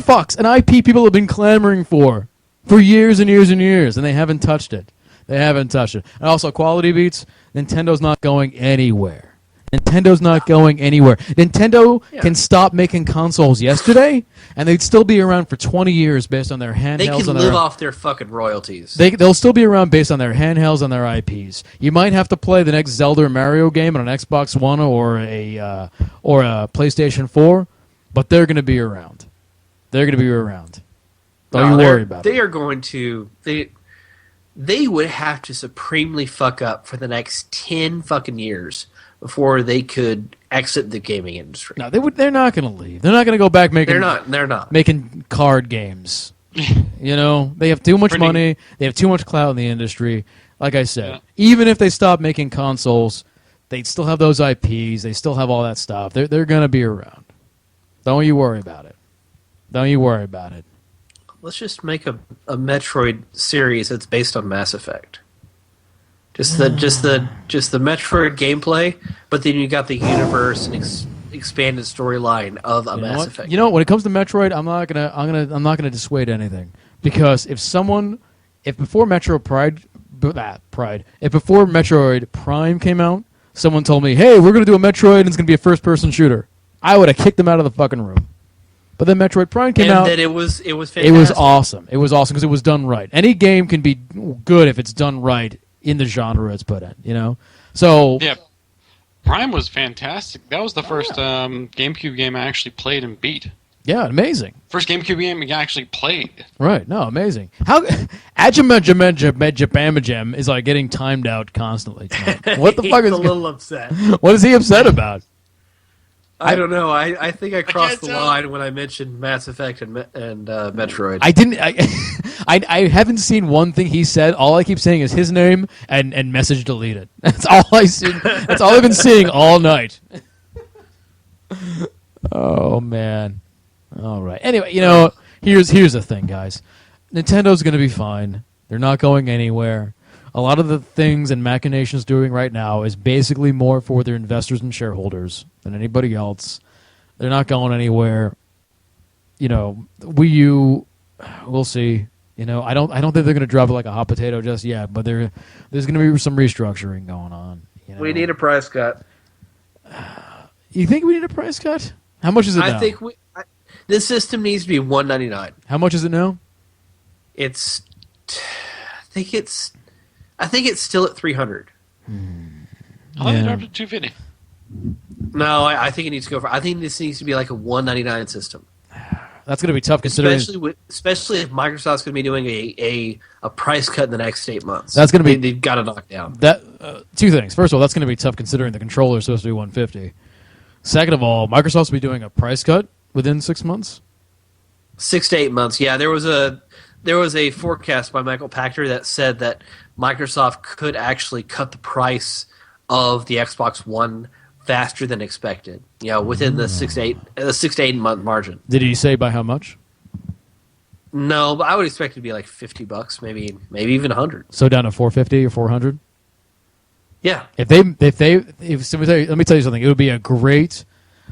Fox, an IP people have been clamoring for years and years and years, and they haven't touched it. And also, quality beats, Nintendo's not going anywhere. Nintendo can stop making consoles yesterday, and they'd still be around for 20 years based on their handhelds. They can live off their fucking royalties. They'll still be around based on their handhelds and their IPs. You might have to play the next Zelda or Mario game on an Xbox One or a PlayStation 4, but they're going to be around. Don't you worry about it. They are going to... They would have to supremely fuck up for the next 10 fucking years before they could exit the gaming industry. No, they're not going to leave. They're not going to go back making... They're not. Making card games. They have too much money. They have too much clout in the industry. Like I said, even if they stop making consoles, they'd still have those IPs. They still have all that stuff. They're going to be around. Don't you worry about it. Let's just make a Metroid series that's based on Mass Effect. Just the Metroid gameplay, but then you got the universe and expanded storyline of a Mass Effect. When it comes to Metroid, I'm not gonna dissuade anything, because if before Metroid Prime came out, someone told me, "Hey, we're gonna do a Metroid and it's gonna be a first-person shooter," I would have kicked them out of the fucking room. But then Metroid Prime came out. And it was fantastic. It was awesome. It was awesome because it was done right. Any game can be good if it's done right in the genre it's put in, So yeah, Prime was fantastic. That was the first GameCube game I actually played and beat. Yeah, amazing. First GameCube game I actually played. Right, no, amazing. How Ajamajamajamajam is like getting timed out constantly. What the fuck is a little upset? What is he upset about? I don't know. I think I crossed the line when I mentioned Mass Effect and Metroid. I didn't. I haven't seen one thing he said. All I keep saying is his name and message deleted. That's all I see. That's all I've been seeing all night. Oh man. All right. Anyway, here's the thing, guys. Nintendo's going to be fine. They're not going anywhere. A lot of the things and machinations doing right now is basically more for their investors and shareholders than anybody else. They're not going anywhere. Wii U, we'll see. I don't think they're going to drop it like a hot potato just yet, but there's going to be some restructuring going on. You know? We need a price cut. You think we need a price cut? How much is it now? I think this system needs to be $199. How much is it now? I think it's still at 300. I thought it dropped to 250. No, I think it needs to go for. I think this needs to be like a $199 system. That's going to be tough considering, especially if Microsoft's going to be doing a price cut in the next 8 months. That's going to be they've got to knock down that. Two things. First of all, that's going to be tough considering the controller is supposed to be $150. Second of all, Microsoft's will be doing a price cut within 6 months. 6 to 8 months. Yeah, there was a forecast by Michael Pachter that said that Microsoft could actually cut the price of the Xbox One faster than expected. Within the 6 to 8 month margin. Did he say by how much? No, but I would expect it to be like $50, maybe even 100. So down to 450 or 400. Yeah. Let me tell you something. It would be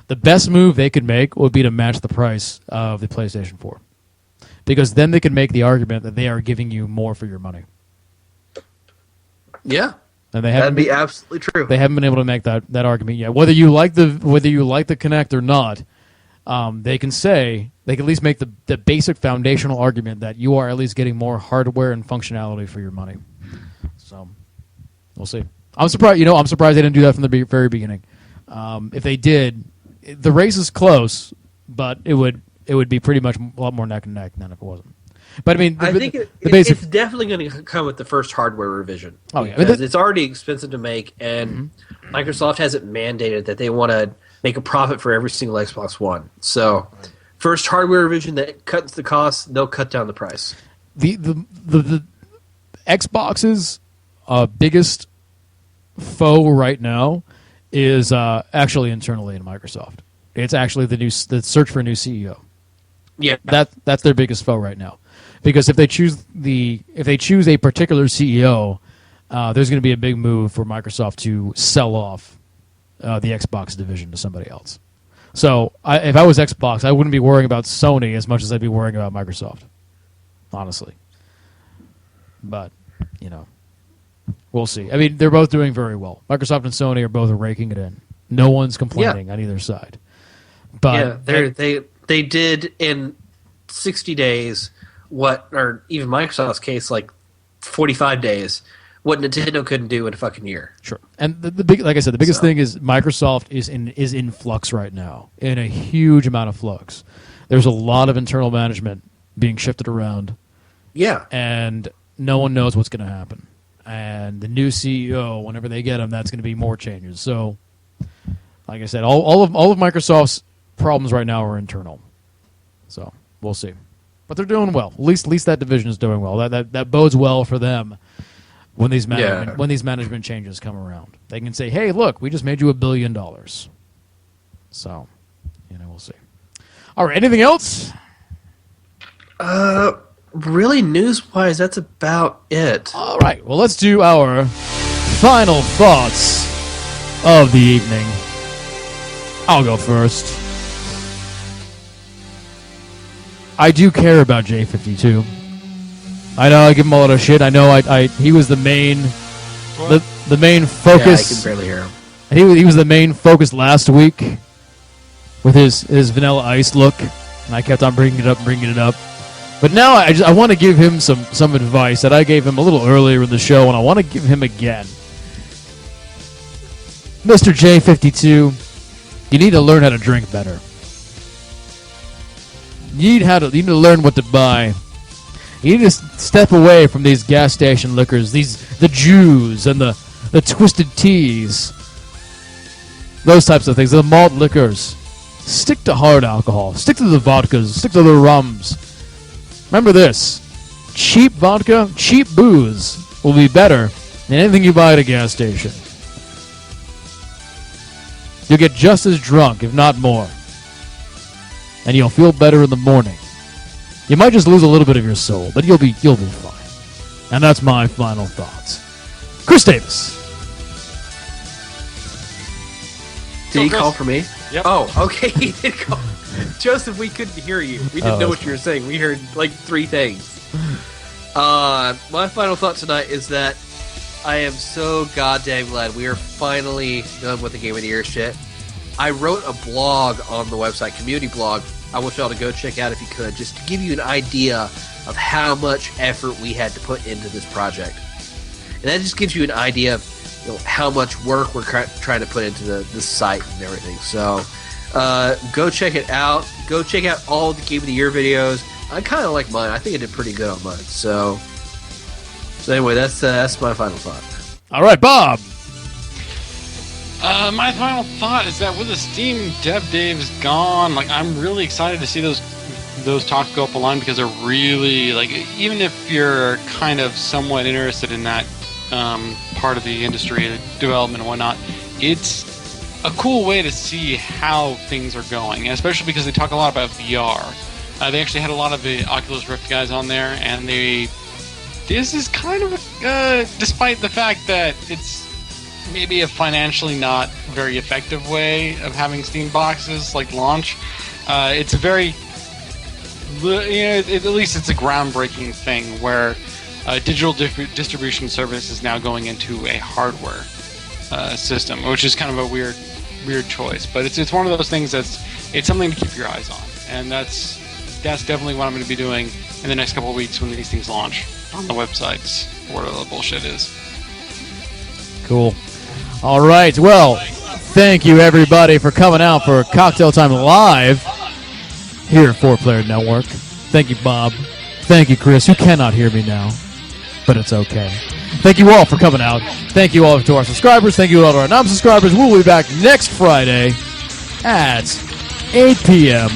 the best move they could make would be to match the price of the PlayStation 4, because then they could make the argument that they are giving you more for your money. Yeah. And that'd be absolutely true. They haven't been able to make that argument yet. Whether you like the Kinect or not, they can at least make the basic foundational argument that you are at least getting more hardware and functionality for your money. So we'll see. I'm surprised. I'm surprised they didn't do that from the very beginning. If they did, the race is close, but it would be pretty much a lot more neck and neck than if it wasn't. But I mean, I think it's definitely going to come with the first hardware revision. Oh yeah, because it's already expensive to make, and Microsoft hasn't mandated that they want to make a profit for every single Xbox One. So, first hardware revision that cuts the cost, they'll cut down the price. The Xbox's biggest foe right now is actually internally in Microsoft. It's actually the search for a new CEO. Yeah, that's their biggest foe right now. Because if they choose a particular CEO, there's going to be a big move for Microsoft to sell off the Xbox division to somebody else. So if I was Xbox, I wouldn't be worrying about Sony as much as I'd be worrying about Microsoft, honestly. But we'll see. I mean, they're both doing very well. Microsoft and Sony are both raking it in. No one's complaining on either side. But they did in 60 days. Or even Microsoft's case, like 45 days, what Nintendo couldn't do in a fucking year. Sure. And the big, like I said, the biggest thing is Microsoft is in flux right now, in a huge amount of flux. There's a lot of internal management being shifted around. Yeah. And no one knows what's going to happen. And the new CEO, whenever they get him, that's going to be more changes. So, like I said, all of Microsoft's problems right now are internal. So we'll see. But they're doing well. At least that division is doing well. That bodes well for them when these management changes come around. They can say, "Hey, look, we just made you $1 billion." So, we'll see. All right, anything else? Really, news-wise, that's about it. All right, well, let's do our final thoughts of the evening. I'll go first. I do care about J52. I know I give him a lot of shit. I know he was the main the main focus. Yeah, I can barely hear him. And he was the main focus last week with his Vanilla Ice look, and I kept on bringing it up. But now I want to give him some advice that I gave him a little earlier in the show, and I want to give him again. Mr. J52, you need to learn how to drink better. You need to learn what to buy. You need to step away from these gas station liquors, the Jews and the twisted teas, those types of things, the malt liquors. Stick to hard alcohol. Stick to the vodkas. Stick to the rums. Remember this: cheap vodka, cheap booze will be better than anything you buy at a gas station. You'll get just as drunk, if not more. And you'll feel better in the morning. You might just lose a little bit of your soul, but you'll be fine. And that's my final thoughts. Chris Davis. Did he call for me? Yep. Oh, okay, he did call. Joseph, we couldn't hear you. We didn't know what you were saying. We heard like 3 things. My final thought tonight is that I am so goddamn glad we are finally done with the Game of the Year shit. I wrote a blog on the website, community blog. I want y'all to go check out if you could, just to give you an idea of how much effort we had to put into this project. And that just gives you an idea of how much work we're trying to put into the site and everything. So go check it out. Go check out all the Game of the Year videos. I kind of like mine. I think I did pretty good on mine. So anyway, that's my final thought. All right, Bob. My final thought is that with the Steam Dev Days gone, like I'm really excited to see those talks go up the line, because they're really, like, even if you're kind of somewhat interested in that part of the industry, development and whatnot, it's a cool way to see how things are going, especially because they talk a lot about VR. They actually had a lot of the Oculus Rift guys on there, and this is kind of despite the fact that it's maybe a financially not very effective way of having Steam boxes like launch, it's a very, at least it's a groundbreaking thing where digital distribution service is now going into a hardware system, which is kind of a weird choice. But it's one of those things it's something to keep your eyes on, and that's definitely what I'm going to be doing in the next couple of weeks when these things launch on the websites, whatever the bullshit is. Cool. All right. Well, thank you everybody for coming out for Cocktail Time Live here at 4Player Network. Thank you, Bob. Thank you, Chris. You cannot hear me now, but it's okay. Thank you all for coming out. Thank you all to our subscribers. Thank you all to our non-subscribers. We'll be back next Friday at 8 p.m.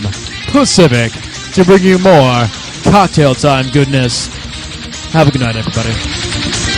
Pacific to bring you more Cocktail Time goodness. Have a good night, everybody.